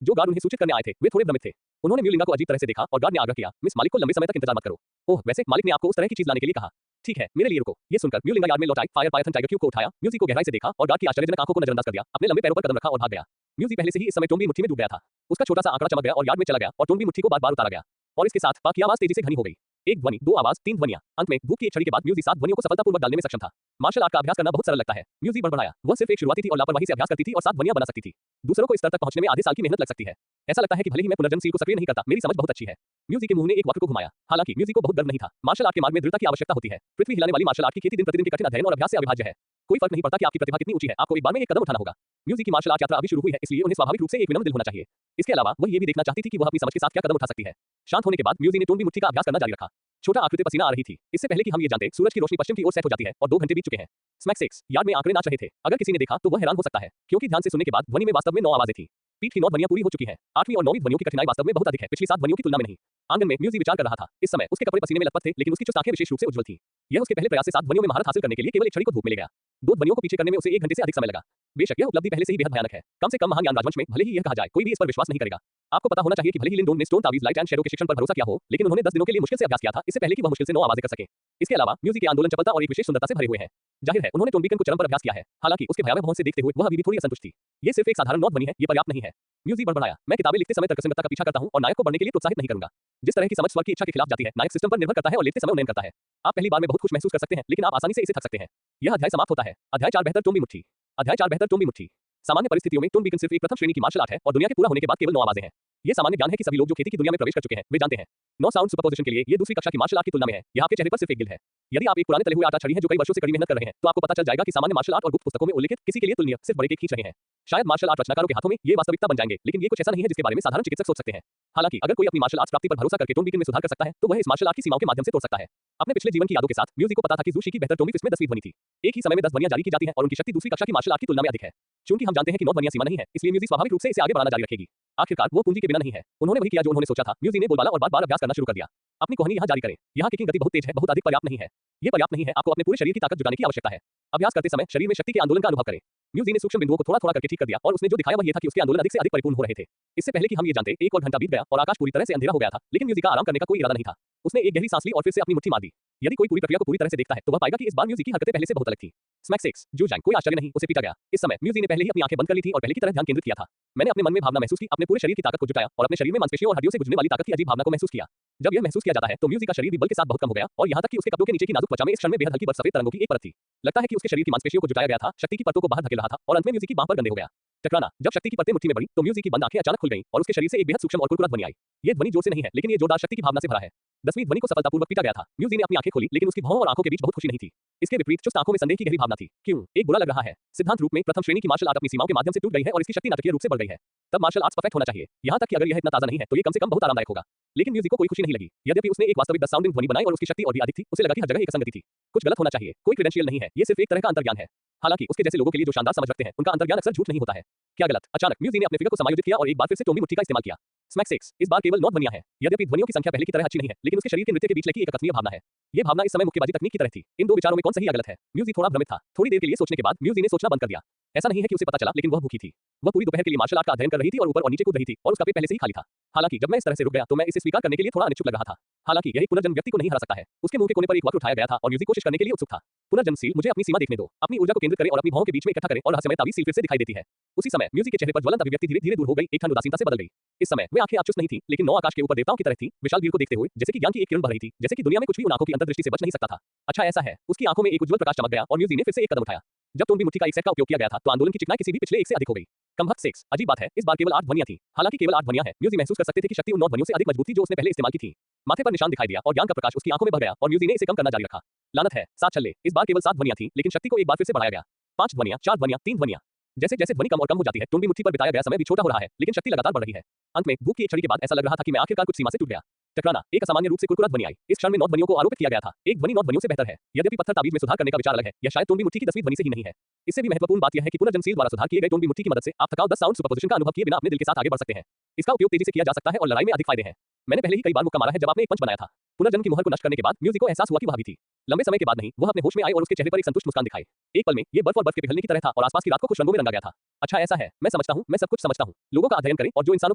जो गार्ड उन्हें सूचित करने आए थे वे थोड़े भ्रमित थे। उन्होंने म्यूलिंगा को अजीब तरह से देखा और गार्ड ने आग्रह किया, मिस मालिक को लंबे समय तक इंतजार मत करो। ओह, वैसे मालिक ने आपको उस तरह की चीज लाने के लिए कहा? ठीक है, मेरे लिए रुको। ये सुनकर म्यूलिंगा यार्ड में लौट आई, फायर पायथन टाइगर क्यूब को उठाया, म्यूजी को गहराई से देखा और गार्ड की आश्चर्यजनक आंखों को नजरअंदाज कर दिया, अपने लंबे पैरों पर कदम रखा और भाग गया। म्यूजी पहले से ही इस समय टोनबी मुट्ठी में डूब गया था। उसका छोटा सा आंकड़ा चमक गया और यार्ड में चला गया और टोनबी मुट्ठी को बार-बार उतारा गया। और इसके साथ पा की आवाज तेजी से घनी हो गई। एक ध्वनि, 2 आवाज, 3 ध्वनियां। अंत में भूख की एक छड़ी के बाद म्यूजी 7 ध्वनियों को सफलतापूर्वक डालने में सक्षम था। मार्शल आर्ट का अभ्यास करना बहुत सरल लगता है। म्यूजी बड़बड़ाया। वह सिर्फ एक शुरुआती थी और लापरवाही से अभ्यास करती थी और 7 ध्वनियां बना सकती थी। दूसरों को इस स्तर तक पहुंचने में आधे साल की मेहनत लग सकती है। ऐसा लगता है कि भले ही मैं पुनर्जन्म सील को सक्रिय नहीं करता, मेरी समझ बहुत अच्छी है। म्यूजी के मुंह ने एक वक्र को घुमाया। हालांकि म्यूजी को बहुत गर्व नहीं था। मार्शल आर्ट के मार्ग में दृढ़ता की आवश्यकता होती है। पृथ्वी हिलाने वाली मार्शल आर्ट की खेती दिन प्रतिदिन के कठिन अध्ययन और अभ्यास से अविभाज्य है। कोई फर्क नहीं पड़ता कि आपकी प्रतिभा कितनी ऊंची है, आपको एक बार में एक कदम उठाना होगा। म्यूजी की मार्शल आर्ट यात्रा अभी शुरू हुई है, इसलिए उन्हें स्वाभाविक रूप से एक विनम्र दिल होना चाहिए। इसके अलावा वह ये भी देखना चाहती थी कि वह अपनी समझ के साथ क्या कदम उठा सकती है। शांत होने के बाद म्यूजी ने टोनबी मुट्ठी का अभ्यास करना जारी रखा। छोटा आकृति पसीना आ रही थी। इससे पहले कि हम ये जानते, सूरज की रोशनी पश्चिम की ओर सेट हो जाती है और 2 घंटे बीत चुके हैं। स्मैक 6 यार्ड में आंकड़े नाच रहे थे। अगर किसी ने देखा तो वह हैरान हो सकता है, क्योंकि ध्यान से सुनने के बाद ध्वनि में वास्तव में 9 आवाजें थी। पीठ की 9 ध्वनियां पूरी हो चुकी हैं। 8वीं और 9वीं ध्वनियों की कठिनाई वास्तव में बहुत अधिक है, पिछली 7 ध्वनियों की तुलना में नहीं। आंगन में म्यूजी विचार कर रहा था। इस समय उसके कपड़े पसीने में लथपथ थे, लेकिन उसकी चुस्त आंखें विशेष रूप से उज्जवल थी। यह उसके पहले प्रयास से 7 ध्वनियों में महारत हासिल करने के लिए केवल एक छड़ी को धूप में ले गया। 2 ध्वनियों को पीछे करने में उसे 1 घंटे से अधिक समय लगा। बेशक यह उपलब्धि पहले से ही बेहद भयानक है। कम से कम महान यान राजवंश में भले ही यह कहा जाए, कोई भी इस पर विश्वास नहीं करेगा। आपको पता होना चाहिए कि भले ही लिन डोंग ने स्टोन तावीज लाइट एंड शैडो के शिक्षण पर भरोसा किया हो, लेकिन उन्होंने 10 दिनों के लिए मुश्किल से अभ्यास किया था, इससे पहले कि वह मुश्किल से 9 आवाजें कर सके। इसके अलावा म्यूजी के आंदोलन चपलता और एक विशेष सुंदरता से भरे हुए हैं। जाहिर है उन्होंने टोनबीकन को चरम पर अभ्यास किया है। हालांकि उसके भयावह भवन से देखते हुए वह अभी भी थोड़ी असंतुष्ट थी। ये सिर्फ एक साधारण 9 ध्वनि है, ये पर्याप्त नहीं है। म्यूजी बड़बड़ाया। मैं किताबें लिखते समय तर्कसंगतता का पीछा करता हूं और नायक को बढ़ने के लिए प्रोत्साहित नहीं करूंगा। जिस तरह की समझ स्वर की इच्छा के खिलाफ जाती है, नायक सिस्टम पर निर्भर करता है और लेते समय उन्नयन करता है। आप पहली बार में बहुत खुश महसूस कर सकते हैं, लेकिन आप आसानी से इसे थक सकते हैं। यह अध्याय समाप्त होता है। अध्याय 4 बेहतर टोम्बी मुट्ठी। अध्याय 4 बेहतर टोम्बी मुट्ठी। सामान्य परिस्थितियों में टोन बीकन सिर्फ एक प्रथम श्रेणी की मार्शल आर्ट है और दुनिया के पूरा होने के बाद केवल 9 आवाजें हैं। ये सामान्य ज्ञान है कि सभी लोग जो खेती की दुनिया में प्रवेश कर चुके हैं, वे जानते हैं। 9 साउंड सुपरपोजिशन के लिए ये दूसरी कक्षा की मार्शल आर्ट की तुलना में है। यह आपके चेहरे पर सिर्फ एक गिल्ड है। यदि आप एक पुराने तले हुए आटा छड़ी हैं जो कई वर्षों से कड़ी मेहनत कर रहे हैं, तो आपको पता चल जाएगा कि सामान्य मार्शल आर्ट और गुप्त पुस्तकों में उल्लिखित किसी के लिए तुलनीय सिर्फ बड़े केक खींच रहे हैं। शायद मार्शल आर्ट रचनाकारों के हाथों में ये वास्तविकता बन जाएंगे, लेकिन ये कुछ ऐसा नहीं है जिसके बारे में साधारण चिकित्सक सोच सकते हैं। हालांकि अगर कोई अपनी मार्शल आर्ट्स प्राप्ति पर भरोसा करके टोन बीकन में सुधार कर सकता है, तो वह इस मार्शल आर्ट की सीमाओं के माध्यम से तोड़ सकता है। अपने पिछले जीवन की यादों के साथ म्यूजिक को पता था कि ज़ू शी की बेहतर टोम्बी फिस्ट में 10वीं ध्वनि थी। एक ही समय में 10 ध्वनियां जारी की जाती हैं और उनकी शक्ति दूसरी कक्षा की मार्शल आर्ट की तुलना में अधिक है। चूंकि हम जानते हैं कि 9 ध्वनियां सीमा नहीं है, इसलिए म्यूजिक स्वाभाविक रूप से इसे आगे बढ़ाना जारी रखेगी। आखिरकार वो पूंजी के बिना नहीं है। उन्होंने वही किया जो उन्होंने सोचा था। म्यूजिक ने बोलबाला और बार-बार अभ्यास करना शुरू कर दिया। अपनी कोहनी यहाँ जारी करें। यहाँ किकिंग गति बहुत तेज है, बहुत अधिक पर्याप्त नहीं है। ये पर्याप्त नहीं है, आपको अपने पूरे शरीर की ताकत जुटाने की आवश्यकता है। अभ्यास करते समय शरीर में शक्ति के आंदोलन का अनुभव करें। म्यूजिक ने सूक्ष्म बिंदुओं को थोड़ा-थोड़ा करके ठीक कर दिया और उसने जो दिखाया वह ये था कि उसके आंदोलन अधिक से अधिक परिपूर्ण हो रहे थे। इससे पहले कि हम ये जानते, एक और घंटा बीत गया और आकाश पूरी तरह से अंधेरा हो गया था, लेकिन म्यूजिक का आराम करने का कोई इरादा नहीं था। उसने एक गहरी सांस ली और फिर से अपनी मुट्ठी मार दी। यदि कोई पूरी प्रक्रिया को पूरी तरह से देखता है, तो वह पाएगा कि इस बार म्यूजिक की हरकतें पहले से बहुत अलग थी। स्मैक 6 जू जैंग, कोई आश्चर्य नहीं, उसे पीटा गया। इस समय म्यूजिक ने पहले ही अपनी आंखें बंद कर ली थी और पहले की तरह ध्यान केंद्रित किया था। मैंने अपने मन में भावना महसूस की, अपने पूरे शरीर की ताकत को जुटाया और अपने शरीर में मांसपेशियों और हड्डियों से गुजरने वाली ताकत की अजीब भावना को महसूस किया। जब यह महसूस किया जाता है, तो म्यूजिक का शरीर भी बल के साथ बहुत कम हो गया और यहाँ तक कि उसके कपड़ों के नीचे की नाजुक त्वचा में इस क्षण में बेहद हल्की बर्फ सफेद तरंगों की एक परत थी। लगता है कि उसके शरीर की मांसपेशियों को जुटाया गया था, शक्ति की परतों को बाहर धकेल रहा था और अंत में म्यूजिक की बांह पर गंदे हो गया। टकराना। जब शक्ति की परतें मुट्ठी में बढ़ी, तो म्यूजिक की बंद आंखें अचानक खुल गईं और उसके शरीर से एक बेहद सूक्ष्म और कुरकुरा ध्वनि आई। ये ध्वनि जोर से नहीं है, लेकिन ये जोरदार शक्ति की भावना से भरा है। 10वीं ध्वनि को सफलतापूर्वक पीटा गया था। म्यूजिक ने अपनी आंखें खोली, लेकिन उसकी भौं और आंखों के बीच बहुत खुशी नहीं थी। इसके विपरीत चुस्त आंखों में संदेह की गहरी भावना थी। क्यों? एक बुरा लग रहा है। सिद्धांत रूप में प्रथम श्रेणी की मार्शल आर्ट अपनी सीमाओं के माध्यम से टूट गई है और इसकी शक्ति नाटकीय रूप से बढ़ गई है। तब मार्शल आर्ट्स परफेक्ट होना चाहिए। यहाँ तक कि अगर यह इतना ताज़ा नहीं है, तो ये कम से कम बहुत आरामदायक होगा। लेकिन म्यूजिक को कोई खुशी नहीं लगी। यद्यपि उसने एक वास्तविक 10 साउंडिंग ध्वनि बनाई और उसकी शक्ति और भी अधिक थी, उसे लगा कि हर जगह एक असंगति थी। कुछ गलत होना चाहिए। कोई क्रेडेंशियल नहीं है, ये सिर्फ एक तरह का अंतर्ज्ञान है। हालांकि उसके जैसे लोगों के लिए जो शानदार समझ रखते हैं, उनका अंतर्ज्ञान अक्सर झूठ नहीं होता है। क्या गलत? अचानक म्यूजिक ने अपने फिगर को समायोजित किया और एक बार फिर से टोम्बी मुट्ठी का इस्तेमाल किया। स्मैक 6 इस बार केवल 9 ध्वनियां हैं। यद्यपि ध्वनियों की संख्या पहले की तरह अच्छी नहीं है, लेकिन उसके शरीर के नृत्य के बीच लगी एक अकथनीय भावना है। ये भावना इस समय मुक्केबाजी तकनीक की तरह थी। इन दो विचारों में कौन सही या गलत है? म्यूजिक थोड़ा भ्रमित था। थोड़ी देर के लिए सोचने के बाद म्यूजिक ने सोचना बंद कर दिया। ऐसा नहीं है कि उसे पता चला, लेकिन वह भूखी थी। वह पूरी दोपहर के लिए मार्शल आर्ट का अध्ययन कर रही थी और ऊपर और नीचे कूद रही थी और उसका पेट पहले से ही खाली था। हालांकि जब मैं इस तरह से रुक गया, तो मैं इसे स्वीकार करने के लिए थोड़ा अनिच्छुक लग रहा था। हालांकि यह एक पुनर्जन्म व्यक्ति को नहीं हरा सकता है। उसके मुंह के कोने पर एक वक्र उठाया गया था और म्यूजिक कोशिश करने के लिए उत्सुक था। पुनर्जन्मशील, मुझे अपनी सीमा देखने दो। अपनी ऊर्जा को केंद्रित करें और अपनी भौं के बीच में इकट्ठा करें और रहस्यमय ताबीज सील फिर से दिखाई देती है। उसी समय म्यूजिक के चेहरे पर ज्वलंत अभिव्यक्ति धीरे-धीरे दूर हो गई, एक ठंड उदासीनता से बदल गई। इस समय वे आंखें आचुस्त नहीं थी, लेकिन 9 आकाश के ऊपर देवताओं की तरह थी, विशाल भीड़ को देखते हुए, जैसे कि ज्ञान की एक किरण बह रही थी, जैसे कि दुनिया में कुछ भी उन आंखों की अंतर्दृष्टि से बच नहीं सकता था। अच्छा ऐसा है। उसकी आंखों में एक उज्ज्वल प्रकाश चमक गया और म्यूजिक ने फिर से एक कदम उठाया। जब टोम्बी मुट्ठी का एक सेट का उपयोग किया गया था, तो आंदोलन की चिकनाई किसी भी पिछले एक से अधिक हो गई। कमबख्त 6 अजीब बात है, इस बार केवल 8 ध्वनियां थी। हालांकि केवल 8 ध्वनियां हैं, म्यूजिक महसूस कर सकते थे कि शक्ति उन 9 ध्वनियों से अधिक मजबूत थी जो उसने पहले इस्तेमाल की थी। माथे पर निशान दिखाई दिया और ज्ञान का प्रकाश उसकी आंखों में बह गया और म्यूजिक ने इसे कम करना जारी रखा। लानत है, 7 चल ले। इस बार केवल 7 ध्वनियां थी, लेकिन शक्ति को एक बार फिर से बढ़ाया गया। 5 ध्वनियां, 4 ध्वनियां, 3 ध्वनियां। जैसे-जैसे ध्वनि कम और कम हो जाती है, टोम्बी मुट्ठी पर बिताया गया समय भी छोटा हो रहा है, लेकिन शक्ति लगातार बढ़ रही है। अंत में भूख की एक छड़ी के बाद ऐसा लग रहा था कि मैं आखिरकार कुछ सीमा से टूट गया। टकराना। एक असामान्य रूप से कुरकुरा ध्वनि आई। इस क्षण में 9 ध्वनियों को आरोपित किया गया था। एक ध्वनि 9 ध्वनियों से बेहतर है। यद्यपि पत्थर ताबीज में सुधार करने का विचार अलग है, यह शायद टोम्बी मुट्ठी की 10वीं ध्वनि से ही नहीं है। इससे भी महत्वपूर्ण बात यह है कि पुनर्जन्मशील द्वारा सुधार किए गए टोम्बी मुट्ठी की मदद से आप थकाऊ 10 साउंड सुपरपोजिशन का अनुभव किए बिना अपने दिल के साथ आगे बढ़ सकते हैं। इसका उपयोग तेजी से किया जा सकता है और लड़ाई में अधिक फायदे हैं। मैंने पहले ही कई बार मुक्का मारा है जब आपने एक पंच बनाया था। पुनर्जन्म की मोहर को नष्ट करने के बाद म्यूजिक को एहसास हुआ कि वह हावी थी। लंबे समय के बाद नहीं, वह अपने होश में आई और उसके चेहरे पर एक संतुष्ट मुस्कान दिखाई। एक पल में ये बर्फ और बर्फ के पिघलने की तरह था और आसपास की रात को खुश रंगों में रंगा गया था। अच्छा ऐसा है, मैं समझता हूँ, मैं सब कुछ समझता हूँ। लोगों का अध्ययन करें और जो इंसानों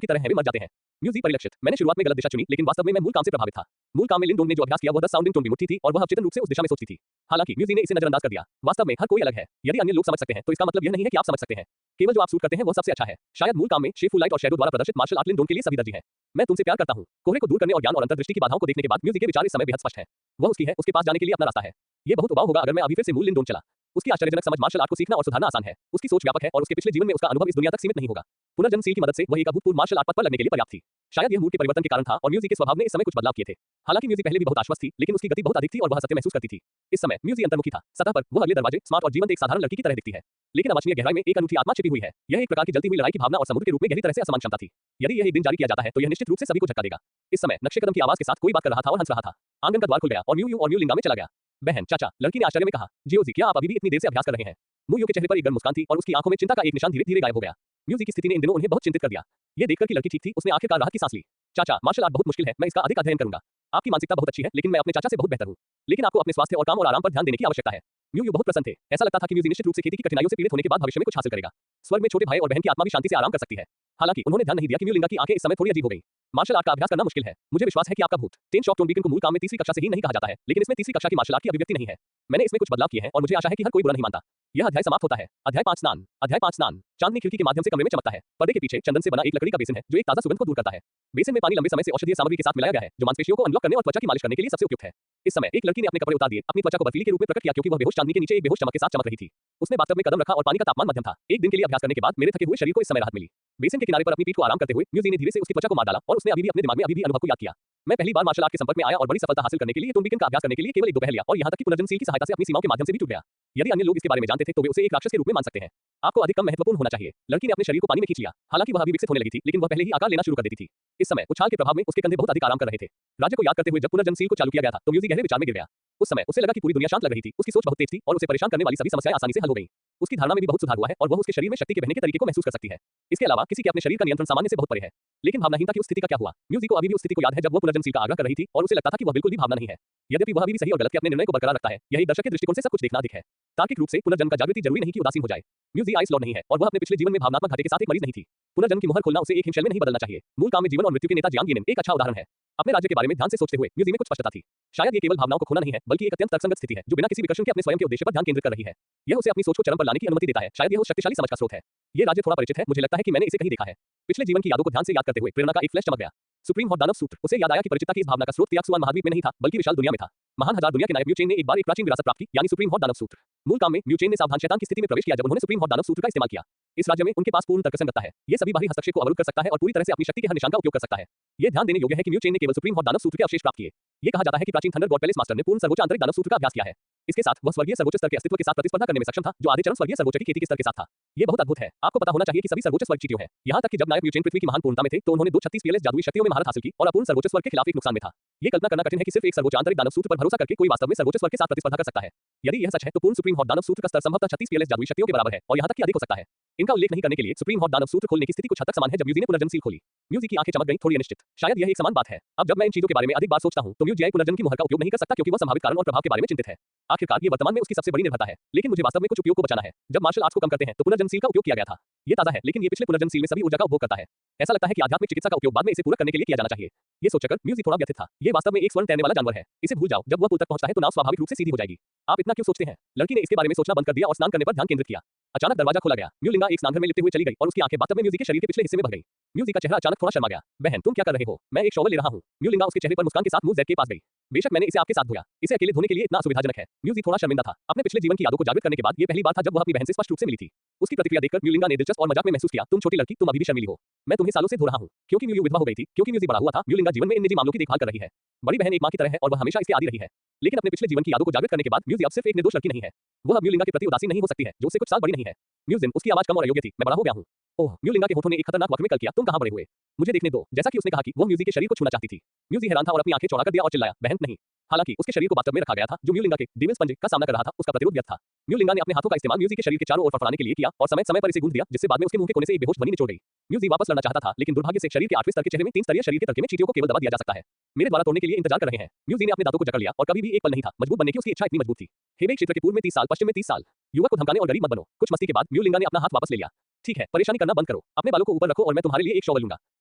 की तरह हैं वे मर जाते हैं। म्यूजिक परिलक्षित। मैंने शुरुआत में गलत दिशा चुनी, लेकिन वास्तव में मैं मूल काम से प्रभावित था। मूल काम में लिन डोंग ने जो अभ्यास किया वह 10 साउंडिंग टोम्बी मुट्ठी थी और वह अवचेतन रूप से उस दिशा में सोचती थी। हालांकि म्यूजिक ने इसे नजरअंदाज कर दिया। वास्तव में हर कोई अलग है। यदि अन्य लोग समझ सकते हैं, तो इसका मतलब यह नहीं है कि आप समझ सकते हैं। केवल जो आप सूट करते हैं वह सबसे अच्छा है। शायद मूल काम में शेफुल लाइट और शैडो द्वारा प्रदर्शित मार्शल आर्ट लिन डोंग के लिए सभी दर्जी है। मैं तुमसे प्यार करता हूँ। कोहरे को दूर करने और ज्ञान और अंतर्दृष्टि की बाधाओं को देखने के बाद म्यूजिक के विचार इस समय बेहद स्पष्ट है। वह उसकी है, उसके पास जाने के लिए अपना रास्ता है। ये बहुत उबाऊ होगा अगर मैं अभी फिर से मूल लिन डोंग चला। उसकी आश्चर्यजनक समझ मार्शल आर्ट को सीखना और सुधारना आसान है। उसकी सोच व्यापक है और उसके पिछले जीवन में उसका अनुभव इस दुनिया तक सीमित नहीं होगा। पुनर्जन्मशील की मदद से वह एक अभूतपूर्व मार्शल आर्ट पथ पर लगने के लिए पर्याप्त थी। शायद यह मूड के परिवर्तन के कारण था और म्यूजिक के स्वभाव ने इस समय कुछ बदलाव किए थे। हालांकि म्यूजिक पहले भी बहुत आश्वस्त थी, लेकिन उसकी गति बहुत अधिक थी और वह सत्य महसूस करती थी। इस समय म्यूजिक अंतर्मुखी था। सतह पर वह अगले दरवाजे, स्मार्ट और जीवंत एक साधारण लड़की की तरह दिखती है, लेकिन अवांछनीय गहराई में एक अनूठी आत्मा छिपी हुई है। यह एक प्रकार की जलती हुई लड़ाई की भावना और समुद्र के रूप में गहरी तरह से असमान क्षमता थी। यदि यह एक दिन जारी किया जाता है, तो यह निश्चित रूप से सभी को झटका देगा। इस समय नक्शे कदम की आवाज के साथ कोई बात कर रहा था और हंस रहा था। आंगन का द्वार खुल गया और म्यू लिंगा में चला गया। बहन, चाचा, लड़की ने आश्चर्य में कहा। जियोजी, क्या आप अभी भी इतनी देर से अभ्यास कर रहे हैं? मुयू के चेहरे पर एक गर्म मुस्कान थी और उसकी आंखों में चिंता का एक निशान धीरे-धीरे गायब हो गया। म्यूजिक की स्थिति ने इन दिनों उन्हें बहुत चिंतित कर दिया। ये देखकर कि लड़की ठीक थी, उसने आखिरकार राहत की सांस ली। चाचा, मार्शल आर्ट बहुत मुश्किल है, मैं इसका अधिक अध्ययन करूंगा। आपकी मानसिकता बहुत अच्छी है, लेकिन मैं अपने चाचा से बहुत बेहतर हूँ। लेकिन आपको अपने स्वास्थ्य और काम और आराम पर ध्यान देने की आवश्यकता है। म्यू बहुत प्रसन्न थे। ऐसा लगता था कि म्यूजिक निश्चित रूप से खेती की कठिनाइयों से पीड़ित होने के बाद भविष्य में कुछ हासिल करेगा। स्वर्ग में छोटे भाई और बहन की आत्मा भी शांति से आराम कर सकती है। हालांकि उन्होंने ध्यान नहीं दिया कि म्यूलिंगा की आंखें इस समय थोड़ी अजीब हो गई। मार्शल आर्ट का अभ्यास करना मुश्किल है। मुझे विश्वास है कि आपका भूत टेन शॉक टोनबीकन को मूल काम में तीसरी कक्षा से ही नहीं कहा जाता है, लेकिन इसमें तीसरी कक्षा की मार्शल आर्ट की अभिव्यक्ति नहीं है। मैंने इसमें कुछ बदलाव किए हैं और मुझे आशा है कि हर कोई बुरा नहीं मानता। यह अध्याय समाप्त होता है। अध्याय 5 स्नान। अध्याय 5 स्नान। चांदनी खिड़की के माध्यम से कमरे में चमकता है। पर्दे के पीछे चंदन से बना एक लकड़ी का बेसिन है जो एक ताजा सुगंध को दूर करता है। बेसिन में पानी लंबे समय से औषधीय सामग्री के साथ मिलाया गया है जो मांसपेशियों को अनलॉक करने और त्वचा की मालिश करने के लिए सबसे उपयुक्त है। इस समय एक लड़की ने अपने कपड़े उतार दिए, अपनी त्वचा को बर्फीली के रूप में प्रकट किया क्योंकि वह बेहोश चांदनी के नीचे एक बेहोश चमक के साथ चमक रही थी। उसने बाथटब में कदम रखा और पानी का तापमान मध्यम था। एक दिन के लिए अभ्यास करने के बाद मेरे थके हुए शरीर को इस समय राहत मिली। बेसिन के किनारे पर अपनी पीठ को आराम करते हुए म्यूजी ने धीरे से उसकी त्वचा को मार डाला और उसने अभी भी अपने दिमाग में अभी भी अनुभव को याद किया। मैं पहली बार मार्शल आर्ट के संपर्क में आया और बड़ी सफलता हासिल करने के लिए टोनबीकन का अभ्यास करने के लिए केवल एक दोपहर लिया और यहां तक कि पुनर्जन्मशील की सहायता से अपनी सीमाओं के माध्यम से भी टूट गया। यदि अन्य लोग इसके बारे में जानते थे तो वे उसे एक राक्षस के रूप में मान सकते हैं। आपको अधिक कम महत्वपूर्ण होना चाहिए। लड़की ने अपने शरीर को पानी में खींच लिया। हालांकि वह अभी विकसित होने लगी थी, लेकिन वह पहले ही आकार लेना शुरू कर देती थी। इस समय उछाल के प्रभाव में उसके कंधे बहुत अधिक आराम कर रहे थे। राज्य को याद करते हुए जब पुनर्जन्मशील को चालू किया गया था तो म्यूजी गहरे विचार में गिर गया। उस समय उसे लगा कि पूरी दुनिया शांत लग रही थी। उसकी सोच बहुत तेज थी और उसे परेशान करने वाली सभी समस्याएं आसानी से हल हो गई। उसकी धारणा में भी बहुत सुधार हुआ है और वह उसके शरीर में शक्ति के बहने के तरीके को महसूस कर सकती है। इसके अलावा किसी के अपने शरीर का नियंत्रण सामान्य से बहुत परे है। लेकिन भावनाहीनता की उस स्थिति का क्या हुआ? म्यूजी को अभी भी उस स्थिति को याद है जब वह पुनर्जन्मशील का आग्रह कर रही थी और उसे लगता था कि वह बिल्कुल भी भावना नहीं है। यद्यपि वह अभी भी सही और गलत के अपने निर्णय को बरकरार रखता है, यही दर्शक के दृष्टिकोण से सब कुछ देखना अधिक है। तार्किक रूप से पुनर्जन्म का जागृति जरूरी नहीं कि उदासीन हो जाए। म्यूजी आइस लॉर्ड नहीं है और वह अपने पिछले जीवन में भावनात्मक घाटे के साथ एक मरीज नहीं थी। पुनर्जन्म की मुहर खोलना उसे एक हिमशैल में नहीं बदलना चाहिए। मूल काम में जीवन और मृत्यु के नेता जियांग येनिन एक अच्छा उदाहरण है। अपने राज्य के बारे में ध्यान से सोचते हुए म्यूजी में कुछ स्पष्टता थी। शायद ये केवल भावनाओं को खोना नहीं है, बल्कि एक अत्यंत तर्कसंगत स्थिति है जो बिना किसी विकर्षण के अपने स्वयं के उद्देश्य पर ध्यान केंद्रित कर रही है। यह उसे अपनी सोच को चरम पर लाने की अनुमति देता है। शायद यह उस शक्तिशाली समझ का स्रोत है। ये राज्य थोड़ा परिचित है, मुझे लगता है कि मैंने इसे कहीं देखा है। पिछले जीवन की यादों को ध्यान से याद करते हुए प्रेरणा का एक फ्लैश चमक गया। सुप्रीम हॉट दानव सूत्र। उसे याद आया कि परिचितता की इस भावना का स्रोत तियाक्सुआन महाद्वीप में नहीं था, बल्कि विशाल दुनिया में था। महान हजार दुनिया के नायक म्यू चेन ने एक बार एक प्राचीन विरासत प्राप्त की, यानी सुप्रीम हॉट दानव सूत्र। मूल काम में म्यू चेन ने सावधान शैतान की स्थिति में प्रवेश किया जब उन्होंने सुप्रीम हॉट दानव सूत्र का इस्तेमाल किया। इस राज्य में उनके पास पूर्ण तर्कसंगतता है। ये सभी बाहरी हस्तक्षेप को अवरुद्ध कर सकता है और पूरी तरह से अपनी शक्ति के हर निशान का उपयोग कर सकता है। ये ध्यान देने योग्य है कि म्यू चेन ने केवल सुप्रीम हॉट दानव सूत्र के अवशेष प्राप्त किए। ये कहा जाता है कि प्राचीन थंडर गॉड पैलेस मास्टर ने पूर्ण सर्वोच्च आंतरिक दानव सूत्र का अभ्यास किया है। इसके साथ वह स्वर्गीय सर्वोच्च स्तर के अस्तित्व के साथ प्रतिस्पर्धा करने में सक्षम था, जो आधे चरम स्वर्गीय सर्वोच्च की खेती के स्तर के साथ था। ये बहुत अद्भुत है। आपको पता होना चाहिए कि सभी सर्वोच्च स्वर्ग चीटियों हैं। यहाँ तक कि जब नायक म्यू चेन पृथ्वी की महान पूर्णता में थे तो उन्होंने 236 पीएलएस जादुई शक्तियों में महारत हासिल की और अपूर्ण सर्वोच्च स्वर्ग के खिलाफ एक नुकसान में था। ये कल्पना करना कठिन है कि सिर्फ एक सर्वोच्च आंतरिक दानव सूत्र पर भरोसा करके कोई वास्तव में सर्वोच्च स्वर्ग के साथ प्रतिस्पर्धा कर सकता है। यदि यह सच है तो पूर्ण सुप्रीम हॉट दानव सूत्र का स्तर संभवतः 36 पीएलएस जादुई शक्तियों के बराबर है और यहाँ तक कि अधिक हो सकता है। इनका उल्लेख नहीं करने के लिए सुप्रीम हॉट दानव सूत्र खोलने की स्थिति कुछ हद तक समान है जब म्यूजी ने पुनर्जन्म सील खोली। म्यूजी की आंखें चमक गईं, थोड़ी अनिश्चित। शायद यह एक समान बात है। अब जब मैं इन चीजों के बारे में अधिक बार सोचता हूं तो म्यूजी पुनर्जन्म की मुहर का उपयोग नहीं कर सकता क्योंकि वह संभावित कारण और प्रभाव के बारे में चिंतित है। आखिरकार ये वर्तमान में उसकी सबसे बड़ी निर्भरता है, लेकिन मुझे वास्तव में कुछ उपयोग को बचाना है। जब मार्शल आर्ट्स को कम करते हैं तो पुनर्जन्मशील का उपयोग किया गया था। ये ताजा है, लेकिन ये पिछले पुनर्जन्मशील में सभी ऊर्जा का उपभोग करता है। ऐसा लगता है कि आध्यात्मिक चिकित्सा का उपयोग बाद में इसे पूरा करने के लिए किया जाना चाहिए। ये सोचकर म्यूजी थोड़ा व्यथित था। ये वास्तव में एक स्वर्ण तैरने वाला जानवर है। इसे भूल जाओ। जब वह पुल तक पहुंचता है तो नाव स्वाभाविक रूप से सीधी हो जाएगी। आप इतना क्यों सोचते हैं? लड़की ने इसके बारे में सोचना बंद कर दिया और स्नान करने पर ध्यान केंद्रित किया। अचानक दरवाजा खोला गया। म्यूलिंगा एक स्नानघर में लिपटे हुए चली गई और उसकी आंखें बाथटब में म्यूजी के शरीर के पिछले हिस्से में भर गई। म्यूजी का चेहरा अचानक थोड़ा शर्मा गया। बहन, तुम क्या कर रहे हो? मैं एक शॉवर ले रहा हूँ। म्यूलिंगा उसके चेहरे पर मुस्कान के साथ मुंह जेड के पास गई। बेशक मैंने इसे आपके साथ धोया। इसे अकेले धोने के लिए इतना असुविधाजनक है। म्यूजी थोड़ा शर्मिंदा था। अपने पिछले जीवन की यादों को जागृत करने के बाद ये पहली बार था जब वह अपनी बहन से स्पष्ट रूप से मिली थी। उसकी प्रतिक्रिया देखकर म्यूलिंगा ने दिलचस्प और मजाक में महसूस किया, तुम छोटी लड़की, तुम अभी भी शर्मीली हो। मैं तुम्हें सालों से धो रहा हूँ। क्योंकि म्यू विधवा हो गई थी, क्योंकि म्यूजी बड़ा हुआ था, म्यूलिंगा जीवन में इन निजी मामलों की देखभाल कर रही है। बड़ी बहन एक मां की तरह है और वह हमेशा इसके आदी रही है। लेकिन अपने पिछले जीवन की यादों को जागृत करने के बाद म्यूजी अब सिर्फ एक निर्दोष लड़की नहीं है। वह अब म्यूलिंगा के प्रति उदासीन नहीं हो सकती है, जो उससे कुछ साल बड़ी नहीं है। म्यूजिन, उसकी आवाज कम और अयोग्य थी। मैं बड़ा हो गया हूँ। ओह, म्यूलिंगा के होठों ने एक खतरनाक वक्र में कल किया, तुम कहां बड़े हुए? मुझे देखने दो। जैसा कि उसने कहा कि वह म्यूजी के शरीर को छूना चाहती थी। म्यूजी हैरान था और अपनी आंखें चौड़ा कर दिया और चिल्लाया, बहन नहीं। हालांकि उसके शरीर को बाथटब में रखा गया था जो म्यूलिंगा के डेविल स्पंज का सामना कर रहा था, उसका प्रतिरोध व्यर्थ था। म्यूलिंगा ने अपने हाथों का इस्तेमाल म्यूजी के शरीर के चारों ओर फड़फड़ाने के लिए किया और समय समय पर इसे गूंथ दिया, जिससे बाद में उसके मुंह के कोने से एक बेहोश ध्वनि निचोड़ गई। म्यूजी वापस लड़ना चाहता था, लेकिन दुर्भाग्य से शरीर के 8वें स्तर के चेहरे में 3 स्तरीय शरीर के तड़के में चींटियों को केवल दबा दिया जा सकता है। मेरे द्वारा तोड़ने के लिए इंतजार कर रहे हैं। म्यूजी ने अपने दांतों को जकड़ लिया और कभी भी एक पल नहीं था मजबूत बनने की उसकी इच्छा इतनी मजबूत थी। हेबे क्षेत्र के पूर्व में 30 साल, पश्चिम में 30 साल। युवक को धमकाने और गरीब मत बनो। कुछ मस्ती के बाद म्यूलिंगा ने अपना हाथ वापस ले लिया। ठीक है, परेशानी करना बंद करो। अपने बालों को ऊपर रखो और मैं तुम्हारे लिए एक शॉवर लूंगा।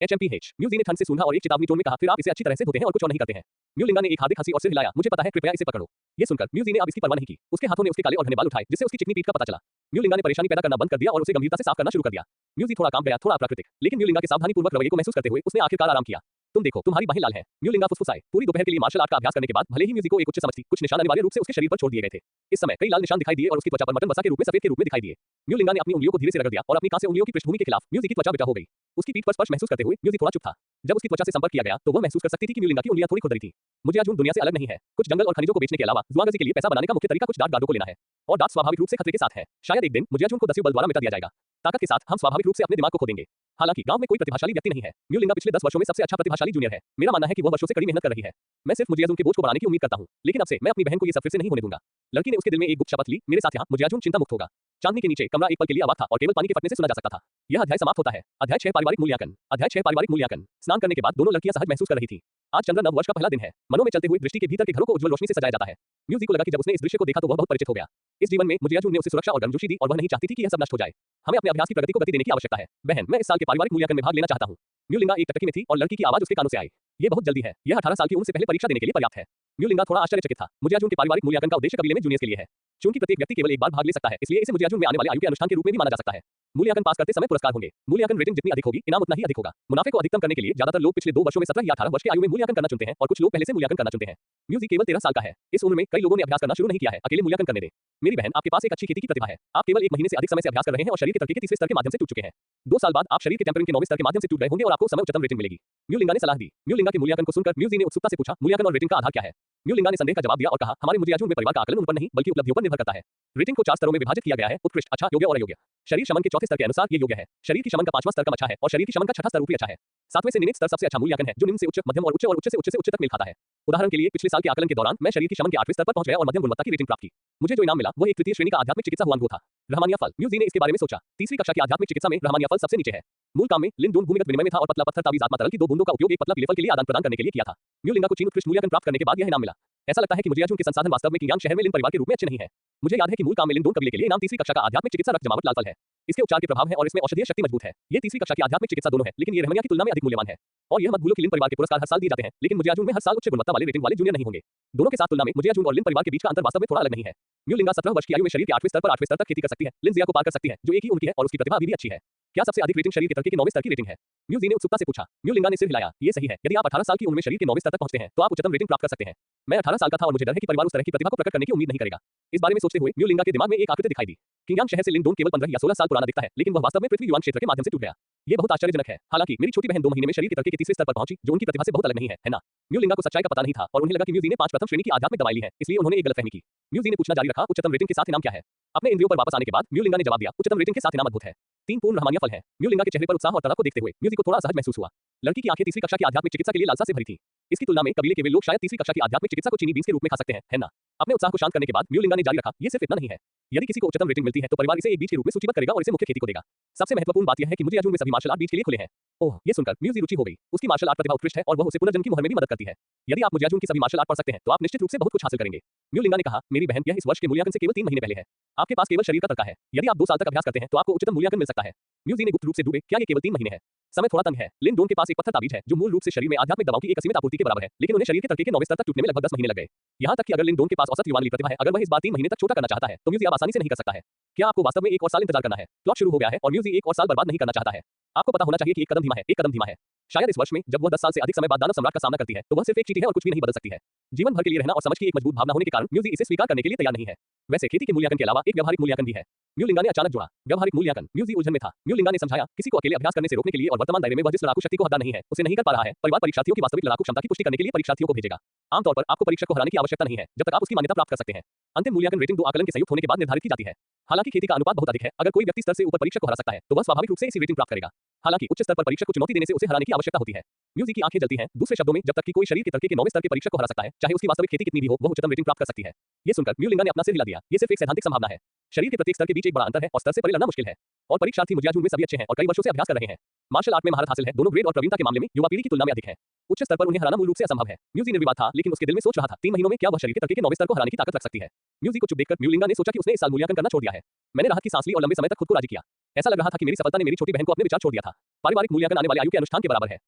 HMPH। म्यूजी ने ठंड से सूंघा और एक चेतावनी टोन में कहा, फिर आप इसे अच्छी तरह से धोते हैं और कुछ और नहीं करते हैं। म्यूलिंगा ने एक हार्दिक हंसी और सिर हिलाया, मुझे पता है, कृपया इसे पकड़ो। ये सुनकर म्यूजी ने अब इसकी परवाह नहीं की। उसके हाथों ने उसके काले और घने बाल उठाए, जिससे उसकी चिकनी पीठ का पता चला। म्यूलिंगा ने परेशानी पैदा करना बंद कर दिया और उसे गंभीरता से साफ करना शुरू कर दिया। म्यूजी थोड़ा कांप गया, थोड़ा अप्राकृतिक, लेकिन म्यूलिंगा के सावधानीपूर्वक रवैये को महसूस करते हुए उसने आखिरकार आराम किया। तुम देखो, तुम्हारी बाहें लाल हैं। म्यूलिंगा फुसफुसाए। पूरी दोपहर के लिए मार्शल आर्ट का अभ्यास करने के बाद भले ही म्यूजी को एक उच्च समझ थी, कुछ निशान अनिवार्य रूप से उसके शरीर पर छोड़ दिए गए थे। इस समय कई लाल निशान दिखाई दिए और उसकी त्वचा पर मटन वसा के रूप में सफेद के रूप में दिखाई दिए। म्यूलिंगा ने अपनी उंगलियों को धीरे से रगड़ दिया और अपनी कांसे से उंगलियों की पृष्ठभूमि के खिलाफ म्यूजी की त्वचा बिटा हो गई। उसकी पीठ पर स्पर्श महसूस करते हुए म्यूजी थोड़ा चुप था। जब उसकी त्वचा से संपर्क किया गया तो वह महसूस कर सकती थी कि म्यूलिंगा की उंगलियां थोड़ी खुरदरी थी। मुझे आज दुनिया से अलग नहीं है। कुछ जंगल और खनिजों को बेचने के अलावा जुआंगजी के लिए पैसा बनाने का मुख्य तरीका कुछ डार्क गार्डों को लेना है। और डार्क स्वाभाविक रूप से खतरे के साथ है। शायद एक दिन मुझे को दस्यु बल द्वारा मिटा दिया जाएगा। ताकत के साथ हम स्वाभाविक रूप से अपने दिमाग को खो देंगे। हालांकि गांव में कोई प्रतिभाशाली व्यक्ति नहीं है। म्यूलिंगा पिछले 10 वर्षों में सबसे अच्छा प्रतिभाशाली जूनियर है। मेरा मानना है कि वह वर्षों से कड़ी मेहनत कर रही है। मैं सिर्फ मुझे के बोझ को बढ़ाने की उम्मीद करता हूं, लेकिन अब से मैं अपनी बहन को ये सब फिर से नहीं होने दूंगा। लड़की ने उसके दिल में एक गुप्त शपथ ली, मेरे साथ यहाँ मुझे चिंता मुक्त होगा। चांदनी के नीचे कमरा एक पल के लिए आवाज था और केवल पानी के फटने से सुना जा सकता था। यह अध्याय समाप्त होता है। अध्याय 6 पारिवारिक मूल्यांकन। अध्याय 6 पारिवारिक मूल्यांकन। स्नान करने के बाद दोनों लड़कियां सहज महसूस कर रही थी। आज चंद्र नव वर्ष का पहला दिन है। मनो में चलते हुए दृष्टि के भीतर के घरों को उज्जवल रोशनी से सजाया जाता है। म्यूजी को लगा कि जब उसने इस दृश्य को देखा तो वह बहुत परिचित हो गया। इस जीवन में मुजियाजुन ने उसे सुरक्षा और गर्मजोशी दी और वह नहीं चाहती थी कि यह सब नष्ट हो जाए। हमें अपने अभ्यास की प्रगति को गति देने की आवश्यकता है। बहन, मैं इस साल के पारिवारिक मूल्यांकन में भाग लेना चाहता हूँ। म्यूलिंगा एक टकटकी में थी और लड़की की आवाज उसके कानों से आई। ये बहुत जल्दी है। यह 18 साल की उम्र से पहले परीक्षा देने के लिए पर्याप्त है। म्यूलिंगा थोड़ा आश्चर्यचकित था। मुजियाजुन के पारिवारिक मूल्यांकन का उद्देश्य कबीले में जूनियर्स के लिए है। चूंकि प्रत्येक व्यक्ति केवल एक बार भाग ले सकता है, इसलिए इसे मुजियाजुन में आने वाले आयु के अनुष्ठान के रूप में भी माना जा सकता है। मूल्यांकन पास करते समय पुरस्कार होंगे। मूल्यांकन रेटिंग जितनी अधिक होगी, इनाम उतना ही अधिक होगा। मुनाफे को अधिकतम करने के लिए ज्यादातर लोग पिछले 2 वर्षों में 17 या 18 वर्ष की आयु में मूल्यांकन करना चुनते हैं और कुछ लोग पहले से मूल्यांकन करना चुनते हैं। म्यूजिक केवल 13 साल का है। इस उम्र में कई लोगों ने अभ्यास करना शुरू नहीं किया है। अकेले मूल्यांकन करने दें। मेरी बहन, आपके पास एक अच्छी खेती की प्रतिभा है। आप केवल 1 महीने से अधिक समय से अभ्यास कर रहे हैं और शरीर के तरक्की के तीसरे स्तर के माध्यम से टूट चुके हैं। 2 साल बाद आप शरीर के टेम्परिंग के 9वें स्तर के माध्यम से टूट गए होंगे और आपको समय उच्चतम रेटिंग मिलेगी। म्यूलिंगा ने सलाह दी। म्यूलिंगा के मूल्यांकन को सुनकर म्यूजी ने उत्सुकता से पूछा, मूल्यांकन और रेटिंग का आधार क्या है? म्यूलिंगा ने संदेह का जवाब दिया और कहा, हमारे मुजियाजुन में परिवार का आकलन उन पर नहीं बल्कि उपलब्धियों पर निर्भर करता है। रेटिंग को 4 स्तरों में विभाजित किया गया है: उत्कृष्ट, अच्छा, योग्य और अयोग्य। शरीर शमन के चौथे स्तर के अनुसार ये योग्य है। शरीर की शमन का 5वां स्तर कम अच्छा है और शरीर की शमन का 6ठा स्तर ऊपरी अच्छा है। 7वें से निम्न स्तर सबसे अच्छा मूल्यांकन है, जो निम्न से उच्च, मध्यम और उच्च से उच्च तक मेल खाता है। उदाहरण के लिए, पिछले साल के आकलन के दौरान मैं शरीर की शमन के 8वें स्तर पर पहुंच गया और मध्यम गुणवत्ता की रेटिंग प्राप्त की। मुझे जो इनाम मिला वह एक तृतीय श्रेणी का आध्यात्मिक चिकित्सा हुआनगो था। रहमानिया फल। म्यूजी ने इसके बारे में सोचा। तीसरी कक्षा की आध्यात्मिक चिकित्सा में रहमानिया फल सबसे नीचे है। मूल काम में लिन दोन भूमिगत विनिमय में था और पतला पत्थर तावीज आत्मा तरल की 2 बूंदों का उपयोग एक पतला पीले फल के लिए आदान प्रदान करने के लिए किया था। म्यूलिंगा को चीन उत्कृष्ट मूल्यांकन प्राप्त करने के बाद यह इनाम मिला। ऐसा लगता है कि मुजियाजुन के संसाधन वास्तव में किंगयांग शहर में लिन परिवार के रूप में अच्छे नहीं है। मुझे याद है कि मूल काम में लिन दोन कबीले के लिए इनाम तीसरी कक्षा का आध्यात्मिक चिकित्सा रक्त जमावट लाल फल है। इसके उपचार के प्रभाव है और इसमें औषधीय शक्ति मजबूत है। ये तीसरी कक्षा की आध्यात्मिक चिकित्सा दोनों है, लेकिन ये रहमानिया की तुलना में अधिक मूल्यवान है। और यह मत भूलो कि लिन परिवार के पुरस्कार हर साल दिए जाते हैं, लेकिन मुजियाजुन में हर साल उच्च गुणवत्ता वाले रेटिंग वाले जूनियर नहीं होंगे। दोनों के साथ तुलना में मुजियाजुन और लिन परिवार के बीच का अंतर वास्तव में थोड़ा अलग नहीं है। म्यूलिंगा 17 वर्ष की आयु में शरीर के 8वें स्तर पर 8वें स्तर तक खेती कर सकती है। लिन जिया को पार कर सकती है, जो एक ही उम्र की है और उसकी प्रतिभा अभी भी अच्छी है। क्या सबसे अधिक रेटिंग शरीर के तरक्की के 9वें स्तर की रेटिंग है? म्यूजी ने उत्सुकता से पूछा। म्यूलिंगा ने सिर हिलाया। ये सही है। यदि आप 18 साल की उम्र में शरीर के 9वें स्तर तक पहुंचते हैं, तो आप उच्चतम रेटिंग प्राप्त कर सकते हैं। मैं 18 साल का था और मुझे डर है कि परिवार उस तरह की प्रतिभा को प्रकट करने की उम्मीद नहीं करेगा। इस बारे में सोचते हुए म्यूलिंगा के दिमाग में एक आकृति दिखाई दी। किंगयांग शहर से लिन दोन केवल 15 या 16 साल पुराना दिखता है, लेकिन वह वास्तव में पृथ्वी युवान क्षेत्र के माध्यम से टूट गया। ये बहुत आश्चर्यजनक है। हालांकि मेरी छोटी बहन 2 महीने में शरीर के तरक्की के तीसरे स्तर पर पहुंची, जो उनकी प्रतिभा से बहुत अलग नहीं है ना? म्यूलिंगा को सच्चाई का पता नहीं था और उन्हें लगा कि म्यूजी ने 5 प्रथम श्रेणी की आध्यात्मिक दवाई ली है, इसलिए उन्होंने एक गलतफहमी की। म्यूजी ने पूछना जारी रखा, उच्चतम रेटिंग के साथ इनाम क्या है? अपने इंद्रियों पर वापस आने के बाद म्यूलिंगा ने जवाब दिया, उच्चतम रेटिंग के साथ इनाम अद्भुत है। 3 पूर्ण रहमानिया फल है। म्यूलिंगा के चेहरे पर उत्साह और तड़प को देखते हुए म्यूजी को थोड़ा असहज महसूस हुआ। लड़की की आंखें तीसरी कक्षा की आध्यात्मिक चिकित्सा के लिए लालसा से भरी थी। इसकी तुलना में कबीले के वे लोग शायद तीसरी कक्षा की आध्यात्मिक चिकित्सा को चीनी बीन्स के रूप में खा सकते हैं, है ना? अपने उत्साह को शांत करने के बाद म्यूलिंगा ने जारी रखा, ये सिर्फ इतना नहीं है। यदि किसी को उच्चतम रेटिंग मिलती है तो परिवार इसे एक बीज के रूप में सूचीबद्ध करेगा और इसे मुख्य खेती को देगा। सबसे महत्वपूर्ण बात यह है कि मुजियाजुन में सभी मार्शल आर्ट बीज के लिए खुले हैं। ओह, ये सुनकर म्यूजी रुचि हो गई। उसकी मार्शल आर्ट प्रतिभा उत्कृष्ट है और वह उसे पुनर्जन्म की मुहिम में भी मदद करती है। यदि आप मुजियाजुन की सभी मार्शल आर्ट पढ़ सकते हैं, तो आप निश्चित रूप से बहुत कुछ हासिल करेंगे। म्यूलिंगा ने कहा, मेरी बहन, यह इस वर्ष के मूल्यांकन से केवल 3 महीने पहले है। आपके पास केवल शरीर का तर्क है। यदि आप 2 साल तक अभ्यास करते हैं, तो आपको उच्चतम मूल्यांकन मिल सकता है। म्यूजी ने गुप्त रूप से डूबे, क्या ये केवल 3 महीने है? समय थोड़ा तंग है। लिन दोन के पास एक पत्थर ताबीज है, जो मूल रूप से शरीर में आध्यात्मिक दवाओं की एक असीमित आपूर्ति के बराबर है, लेकिन उन्हें शरीर के तरक्की के 9वें स्तर तक टूटने में लगभग 10 महीने लग गए। यहाँ तक कि अगर लिन दोन के पास औसत युवान प्रतिभा है, अगर वह इस बार 3 महीने तक छोटा करना चाहता है, तो म्यूजी अब आसानी से नहीं कर सकता है। क्या आपको वास्तव में 1 और साल इंतजार करना है? प्लॉट शुरू हो गया है और म्यूजी 1 और साल बर्बाद नहीं करना चाहता है। आपको पता होना चाहिए कि एक कदम धीमा है। शायद इस वर्ष में जब वह 10 साल से अधिक समय बाद दानव सम्राट का सामना करती है, तो वह सिर्फ एक चींटी है और कुछ भी नहीं बदल सकती है। जीवन भर के लिए रहना और समझ की एक मजबूत भावना होने के कारण म्यूजी इसे स्वीकार करने के लिए तैयार नहीं है। वैसे खेती के मूल्यांकन के अलावा एक व्यावहारिक मूल्यांकन भी है। म्यूलिंगा ने अचानक जोड़ा, व्यावहारिक मूल्यांकन। म्यूजी उलझन में था। म्यूलिंगा ने समझाया, किसी को अकेले अभ्यास करने से रोकने के लिए और वर्तमान दायरे में वह जिस लड़ाकू शक्ति को हटा नहीं है, उसे नहीं कर पा रहा है। परिवार परीक्षार्थियों की वास्तविक लड़ाकू क्षमता की पुष्टि करने के लिए परीक्षार्थियों को भेजेगा। आमतौर पर आपको परीक्षक को हराने की आवश्यकता नहीं है, जब तक आप उसकी मान्यता प्राप्त कर सकते हैं। अंतिम मूल्यांकन रेटिंग 2 आकलन के संयुक्त होने के बाद निर्धारित की जाती है। हालांकि खेती का अनुपात बहुत अधिक है। अगर कोई व्यक्ति स्तर से ऊपर परीक्षक को हरा सकता है, तो वह स्वाभाविक रूप से इसी रेटिंग प्राप्त करेगा। हालांकि उच्च स्तर पर परीक्षक को चुनौती देने से उसे हराने की आवश्यकता होती है। म्यूजी की आंखें जलती हैं। दूसरे शब्दों में, जब तक कि कोई शरीर के तरक्की के 9वें स्तर के परीक्षक को हरा सकता है, चाहे उसकी वास्तविक खेती कितनी भी हो, वह उच्चतम रेटिंग प्राप्त कर सकती है। ये सुनकर म्यूलिंगा ने अपना सिर हिला दिया। ये सिर्फ एक सैद्धांतिक संभावना है। शरीर के प्रत्येक स्तर के बीच एक बड़ा अंतर है और स्तर से परे लड़ना मुश्किल है। और परीक्षार्थी मुजियाजुन में सभी अच्छे हैं और कई वर्षों से अभ्यास कर रहे हैं। मार्शल आर्ट में महारत हासिल है। दोनों ग्रेड और प्रवीणता के मामले में युवा पीढ़ी की तुलना में अधिक है। उच्च स्तर पर उन्हें हराना मूल रूप से असंभव है। म्यूजी निर्विवाद था, लेकिन उसके दिल में सोच रहा था, 3 महीनों में क्या वह शरीर के तरक्की के 9वें स्तर को हराने की ताकत रख सकती है? म्यूजी को चुप देखकर म्यूलिंगा ने सोचा कि उसने इस साल मूल्यांकन करना छोड़ दिया है। मैंने राहत की सांस ली और लंबे समय तक खुद को राजी किया। ऐसा लग रहा था कि मेरी सफलता ने मेरी छोटी बहन को अपने विचार छोड़ दिया था। पारिवारिक मूल्यांकन आने वाले आयु के अनुष्ठान के बराबर है।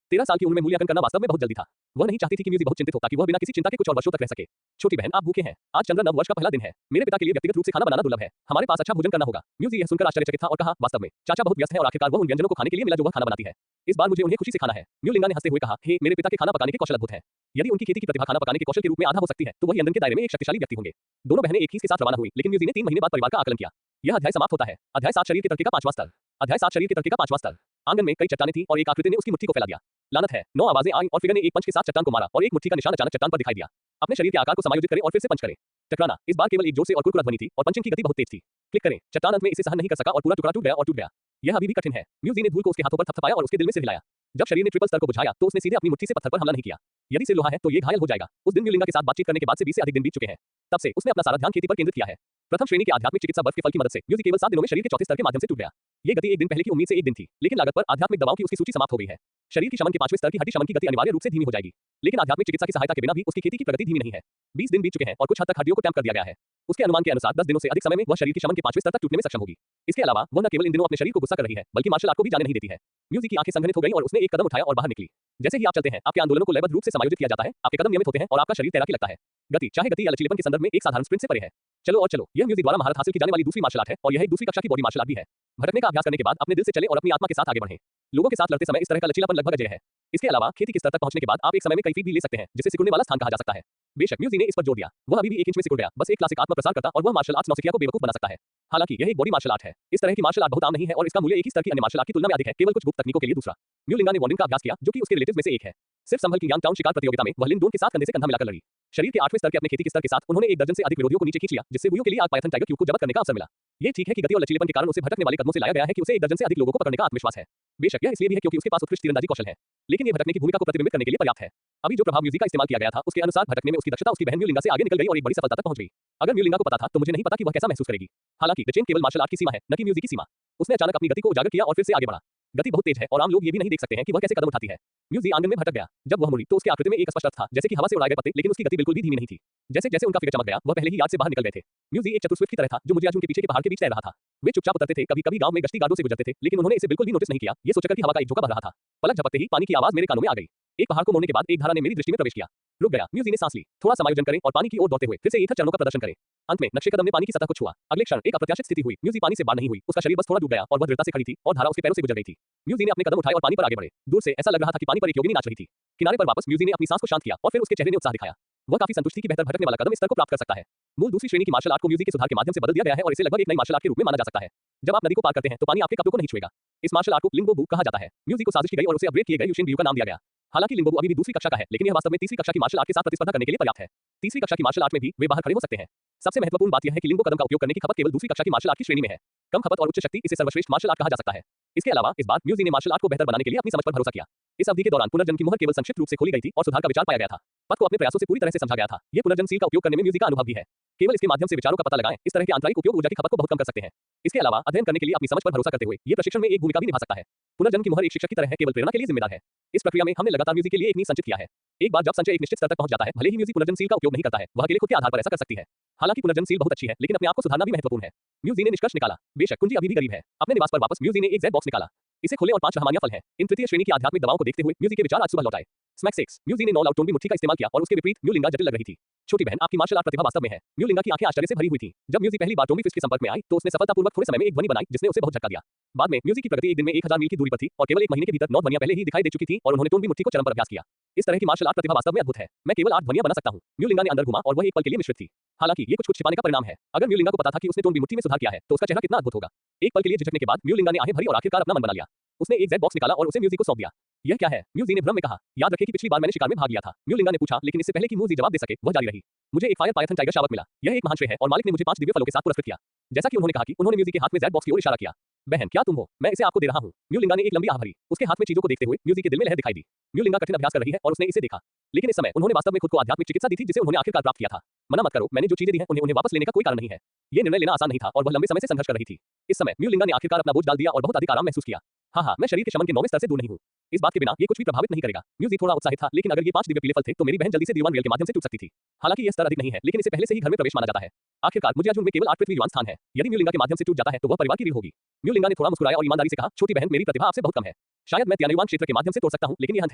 13 साल की उम्र में मूल्यांकन करना वास्तव में बहुत जल्दी था। वह नहीं चाहती थी कि म्यूजी बहुत चिंतित हो ताकि वह बिना किसी चिंता के कुछ और वर्षों तक रह सके। छोटी बहन, आप भूखे हैं। आज चंद्र नव वर्ष का पहला दिन है। मेरे पिता के लिए व्यक्तिगत रूप से खाना बनाना दुर्लभ है। हमारे पास अच्छा भोजन करना होगा। म्यूजी यह सुनकर आश्चर्यचकित था और कहा, वास्तव में चाचा बहुत व्यस्त है और आखिरकार वह उन व्यंजनों को खाने के लिए मिला जो वह खाना बनाती है। इस बार मुझे उन्हें खुशी से खाना है। म्यूलिंगा ने हंसते हुए कहा, हे, मेरे पिता के खाना पकाने के कौशल अद्भुत है। यदि उनकी खेती की प्रतिभा खाना पकाने के कौशल के रूप में आधा हो सकती है, तो वह यंदन के दायरे में एक शक्तिशाली व्यक्ति होंगे। दोनों बहनें एक ही के साथ रवाना हुई, लेकिन म्यूजी ने 3 महीने बाद परिवार का आकलन किया। यह अध्याय समाप्त होता है। अध्याय 7 शरीर के तरक्की का 5वां स्तर। अध्याय 7 शरीर के तरक्की का 5वां स्तर। आंगन में कई चट्टानें थीं और एक आकृति ने उसकी मुट्ठी को फैला दिया। लानत है। 9 आवाजें आईं और फिगर ने एक पंच के साथ चट्टान को मारा और एक मुट्ठी का निशान अचानक चट्टान पर दिखाई दिया। अपने शरीर के आकार को समायोजित करें और फिर से पंच करें। टकराना। इस बार केवल एक जोर से और कुरकुरा ध्वनि थी और पंचिंग की गति बहुत तेज थी। क्लिक करें। चट्टान अंत में इसे सहन नहीं कर सका और पूरा टुकड़ा टूट गया और टूट गया। यह अभी भी कठिन है। म्यूजी ने धूल को उसके हाथों पर थपथपाया और उसके दिल में सिर हिलाया। जब शरीर ने ट्रिपल स्तर को बुझाया, तो उसने सीधे अपनी मुट्ठी से पत्थर पर हमला नहीं किया। यदि सिर लोहा है, तो ये घायल हो जाएगा। उस दिन म्यूलिंगा के साथ बातचीत करने के बाद से 20 से अधिक दिन बीत चुके हैं। तब से उसने अपना सारा ध्यान खेती पर केंद्रित किया है। प्रथम श्रेणी के आध्यात्मिक चिकित्सा बर्फ के फल की मदद से म्यूजी केवल 7 दिनों में शरीर के चौथे स्तर के माध्यम से टूट गया। ये गति एक दिन पहले की उम्मीद से एक दिन थी, लेकिन लागत पर आध्यात्मिक दवाओं की उसकी सूची समाप्त हो गई है। शरीर की शमन के 5वें स्तर की हड्डी शमन की गति अनिवार्य रूप से धीमी हो जाएगी, लेकिन आध्यात्मिक चिकित्सा की सहायता के बिना भी उसकी खेती की प्रगति धीमी नहीं है। 20 दिन बीत चुके हैं और कुछ हद तक हड्डियों को टैंप कर दिया गया है। उसके अनुमान के अनुसार 10 दिनों से अधिक समय में वह शरीर की शमन के 5वें स्तर तक टूटने में सक्षम होगी। इसके अलावा वह न केवल इन दिनों अपने शरीर को गुस्सा कर रही है, बल्कि मार्शल आर्ट को भी जाने नहीं देती है। म्यूजी की आंखें संघनित हो गई और उसने एक कदम उठाया और बाहर निकली। जैसे ही आप चलते हैं, आपके आंदोलनों को लयबद्ध रूप से समायोजित किया जाता है, आपके कदम नियमित होते हैं और आपका शरीर तैराकी लगता है। गति, चाहे गति या लचीलेपन के संदर्भ में एक साधारण स्प्रिंट से परे है। चलो और चलो, यह म्यूजिक द्वारा महारत हासिल की जाने वाली दूसरी मार्शल आर्ट है और यह एक दूसरी कक्षा की बॉडी मार्शल आर्ट भी है। भटकने का अभ्यास करने के बाद अपने दिल से चलें और अपनी आत्मा के साथ आगे बढ़ें। लोगों के साथ लड़ते समय इस तरह का लचीलापन लगभग अजेय है। इसके अलावा खेती के स्तर तक पहुंचने के बाद आप एक समय में कई फीट भी ले सकते हैं, जिसे सिकुड़ने वाला स्थान कहा जा सकता है। बेशक म्यूजी ने इस पर जोर दिया, वह अभी भी 1 इंच में सिकुड़ गया, बस एक क्लासिक आत्म प्रसार करता और वह मार्शल आर्ट्स नौसिखिया को बेवकूफ बना सकता है। हालांकि यह एक बॉडी मार्शल आर्ट है। इस तरह की मार्शल आर्ट बहुत आम नहीं है और इसका मूल्य एक ही स्तर की अन्य मार्शल आर्ट की तुलना में अधिक है, केवल कुछ गुप्त तकनीकों के लिए। दूसरा, म्यूलिंगा ने वॉर्निंग का अभ्यास किया, जो कि उसके रिलेटिव्स में से एक है। सिर्फ संभल की यांगटाउन शिकार प्रतियोगिता में वह लिन डोन के साथ कंधे से कंधा मिलाकर लड़ी। शरीर के 8वें स्तर के अपने खेती के स्तर के साथ उन्होंने एक दर्जन से अधिक विरोधियों को नीचे खींच लिया, जिससे वुयू के लिए आग पायथन टाइगर क्यूब को जब्त करने का अवसर मिला। ये ठीक है कि गति और लचीलेपन के कारण उसे भटकने वाले कदमों से लाया गया है कि उसे एक दर्जन से अधिक लोगों को पकड़ने का आत्मविश्वास है। बेशक यह इसलिए भी है क्योंकि उसके पास उत्कृष्ट तीरंदाजी कौशल है, लेकिन ये भटकने की भूमिका को प्रतिबिंबित करने के लिए पर्याप्त है। अभी जो प्रभाव म्यूजिक का इस्तेमाल किया गया था, उसके अनुसार भटकने में उसकी दक्षता उसकी बहन म्यूलिंगा से आगे निकल गई और एक बड़ी सफलता तक पहुंच गई। अगर म्यूलिंगा को पता था तो मुझे नहीं पता कि वह कैसा महसूस करेगी। हालांकि द चेन केवल मार्शल आर्ट की सीमा है, न कि म्यूजिक की सीमा। उसने अचानक अपनी गति को उजागर किया और फिर से आगे बढ़ा। गति बहुत तेज है और आम लोग ये भी नहीं देख सकते हैं कि वह कैसे कदम उठाती है। म्यूजी आंगन में भटक गया। जब वह मुड़ी तो उसके आकृति में एक स्पष्ट अर्थ था, जैसे कि हवा से उड़ाए गए पत्ते, लेकिन उसकी गति बिल्कुल भी धीमी नहीं थी। जैसे जैसे उनका फिगर चमक गया, वह पहले ही याद से बाहर निकल गए थे। म्यूजी एक चतुर की तरह था, जो मुजियाजुन के पीछे के पहाड़ के बीच तैर रहा था। वे चुपचाप उतरते थे, कभी-कभी गांव में गश्ती गार्डों से गुजरते थे, लेकिन उन्होंने इसे बिल्कुल भी नोटिस नहीं किया। ये सोचकर कि हवा का एक झोंका बह रहा था। पलक झपकते ही पानी की आवाज मेरे कानों में आ गई। एक पहाड़ को मोड़ने के बाद एक धारा ने मेरी दृष्टि में प्रवेश किया। रुक गया। म्यूजी ने सांस ली। थोड़ा समायोजन करें और पानी की ओर दौड़ते हुए फिर से ईथर चरणों का प्रदर्शन करें। अंत में नक्शे कदम ने पानी की सतह को छुआ। अगले क्षण एक अप्रत्याशित स्थिति हुई। म्यूजी पानी से बाहर नहीं हुई, उसका शरीर बस थोड़ा डूब गया और वह दृढ़ता से खड़ी थी और धारा उसके पैरों से गुजर गई थी। म्यूजी ने अपने कदम उठाए और पानी पर आगे बढ़े। दूर से ऐसा लग रहा था कि पानी पर एक योगिनी नाच रही थी। किनारे पर वापस म्यूजी ने अपनी सांस को शांत किया और फिर उसके चेहरे ने उत्साह दिखाया। वह काफी संतुष्ट थी कि बेहतर भटकने वाला कदम इस स्तर को प्राप्त कर सकता है। मूल दूसरी श्रेणी की मार्शल आर्ट को म्यूजिक के सुधार के माध्यम से बदल दिया गया है और इसे लगभग एक नई मार्शल आर्ट के रूप में माना जा सकता है। जब आप नदी को पार करते हैं तो पानी आपके कपड़ों को नहीं छुएगा। इस मार्शल आर्ट को लिंगो बू कहा जाता है। म्यूजिक को साजिश की गई और उसे अपग्रेड किए गए युशिन ब्यू का नाम दिया गया। हालांकि लिंगो अभी भी दूसरी कक्षा का है, लेकिन यह वास्तव में तीसरी कक्षा की मार्शल आर्ट के साथ प्रतिस्पर्धा करने के लिए पर्याप्त है। तीसरी कक्षा की मार्शल आर्ट में भी वे बाहर खड़े हो सकते हैं। सबसे महत्वपूर्ण बात यह है कि लिंगो कदम का उपयोग करने की खपत केवल दूसरी कक्षा की मार्शल आर्ट की श्रेणी में है। कम खपत और उच्च शक्ति, इसे सर्वश्रेष्ठ मार्शल आर्ट कहा जा सकता है। इसके अलावा इस बार म्यूजी ने मार्शल आर्ट को बेहतर बनाने के लिए अपनी समझ पर भरोसा किया। इस अवधि के दौरान पुनर्जन्म की मुहर केवल संक्षिप्त रूप से खोली गई थी और सुधार का विचार पाया गया था। पथ को अपने प्रयासों से पूरी तरह से समझा गया था। यह पुनर्जन्म सील का उपयोग करने में म्यूजिक का अनुभव भी है। केवल इसके माध्यम से विचारों का पता लगाएं, इस तरह के आंतरिक उपयोग ऊर्जा की खपत को बहुत कम कर सकते हैं। इसके अलावा अध्ययन करने के लिए अपनी समझ पर भरोसा करते हुए ये प्रशिक्षण में एक भूमिका भी निभा सकता है। पुनर्जन्म की मुहर एक शिक्षक की तरह है, केवल प्रेरणा के लिए जिम्मेदार है। इस प्रक्रिया में हमने लगातार म्यूजिक के लिए एक नींव संचित किया है। एक बार जब संचय एक निश्चित स्तर तक पहुंच जाता है, भले ही म्यूजिक पुनर्जन्म सील का उपयोग नहीं करता है, वह अकेले खुद के आधार पर ऐसा कर सकती है। हालांकि पुनर्जन्म सील बहुत अच्छी है, लेकिन अपने आप को सुधारना भी महत्वपूर्ण है। म्यूजी ने निष्कर्ष निकाला। बेशक कुंजी अभी भी गरीब है। अपने निवास पर वापस म्यूजी ने एक जेड बॉक्स निकाला। इसे खोले और 5 रहमानिया फल हैं। इन तृतीय श्रेणी की आध्यात्मिक दवाओं को देखते हुए म्यूजी के विचार आज सुबह लौट आए। स्मैक 6। म्यूजी ने 9 लाउड टोन भी मुट्ठी का इस्तेमाल किया और उसके विपरीत म्यूलिंगा जटिल लग रही थी। छोटी बहन, आपकी मार्शल आर्ट प्रतिभा वास्तव में है। म्यूलिंगा की आंखें आश्चर्य से भरी हुई थीं। जब म्यूजी पहली बार टोमी फिस्ट के संपर्क में आई तो उसने सफलतापूर्वक थोड़े समय में एक ध्वनि बनाई जिसने उसे बहुत झटका दिया। बाद में म्यूजी की प्रगति एक दिन में 1000 मील की दूरी पर थी और केवल 1 महीने के भीतर 9 ध्वनियां पहले ही दिखाई दे चुकी थीं और उन्होंने टोन भी मुट्ठी को चरम पर अभ्यास किया। इस तरह की मार्शल आर्ट प्रतिभा वास्तव में अद्भुत है। मैं केवल 8 ध्वनियां बना सकता हूं। म्यूलिंगा ने अंदर घुमा और वह एक पल के लिए मिश्रित थी। हालांकि ये कुछ छिपाने का परिणाम है। अगर म्यूलिंगा को पता था कि उसने टोन भी मुट्ठी में सुधार किया है तो उसका चेहरा कितना अद्भुत होगा। एक पल के लिए झिझकने के बाद म्यूलिंगा ने आहें भरी और आखिरकार अपना मन बना लिया। उसने एक जेड बॉक्स निकाला और उसे म्यूजी को सौंप दिया। यह क्या है? म्यूजी ने भ्रम में कहा। याद रखें कि पिछली बार मैंने शिकार में भाग लिया था। म्यूलिंगा ने पूछा, लेकिन इससे पहले कि म्यूजी जवाब दे सके, वह जारी रही। मुझे एक फायर पायथन टाइगर शावक मिला। यह एक महान श्रेय है और मालिक ने मुझे 5 दिव्य फलों के साथ पुरस्कृत किया। जैसा कि उन्होंने कहा कि उन्होंने म्यूजी के हाथ में जेड बॉक्स की ओर इशारा किया। बहन, क्या तुम हो? मैं इसे आपको दे रहा हूं। म्यूलिंगा ने एक लंबी आह भरी। उसके हाथ में चीजों को देखते हुए म्यूजी के दिल में लहर दिखाई दी। म्यूलिंगा कठिन अभ्यास कर रही है और उसने इसे देखा। लेकिन इस समय उन्होंने वास्तव में खुद को आध्यात्मिक चिकित्सा दी थी जिसे उन्होंने आखिरकार प्राप्त किया था। मना मत करो, मैंने जो चीजें दी हैं उन्हें वापस लेने का कोई कारण नहीं है। ये निर्णय लेना आसान नहीं था और वह लंबे समय से संघर्ष कर रही थी। इस समय म्यूलिंगा ने आखिरकार अपना बोझ डाल दिया और बहुत अधिक आराम महसूस किया। हाँ, मैं शरीर के शमन के 9वें स्तर से दूर नहीं हूँ। इस बात के बिना ये कुछ भी प्रभावित नहीं करेगा। म्यूजी थोड़ा उत्साहित था, लेकिन अगर ये 5 दिव्य पीले फल थे तो मेरी बहन जल्दी से दीवान रियल के माध्यम से टूट सकती थी। हालांकि यह स्तर अधिक नहीं है, लेकिन इसे पहले से ही घर में प्रवेश माना जाता है। आखिरकार मुजियाजुन में केवल 8 पृथ्वी युवान स्थान है। यदि म्यूलिंगा के माध्यम से टूट जाता है तो वह परिवार की रीढ़ होगी। म्यूलिंगा ने थोड़ा मुस्कुराया और ईमानदारी से कहा, छोटी बहन, मेरी प्रतिभा आपसे बहुत कम है। शायद मैं त्यानुवान क्षेत्र के माध्यम से तोड़ सकता हूं, लेकिन यह अंत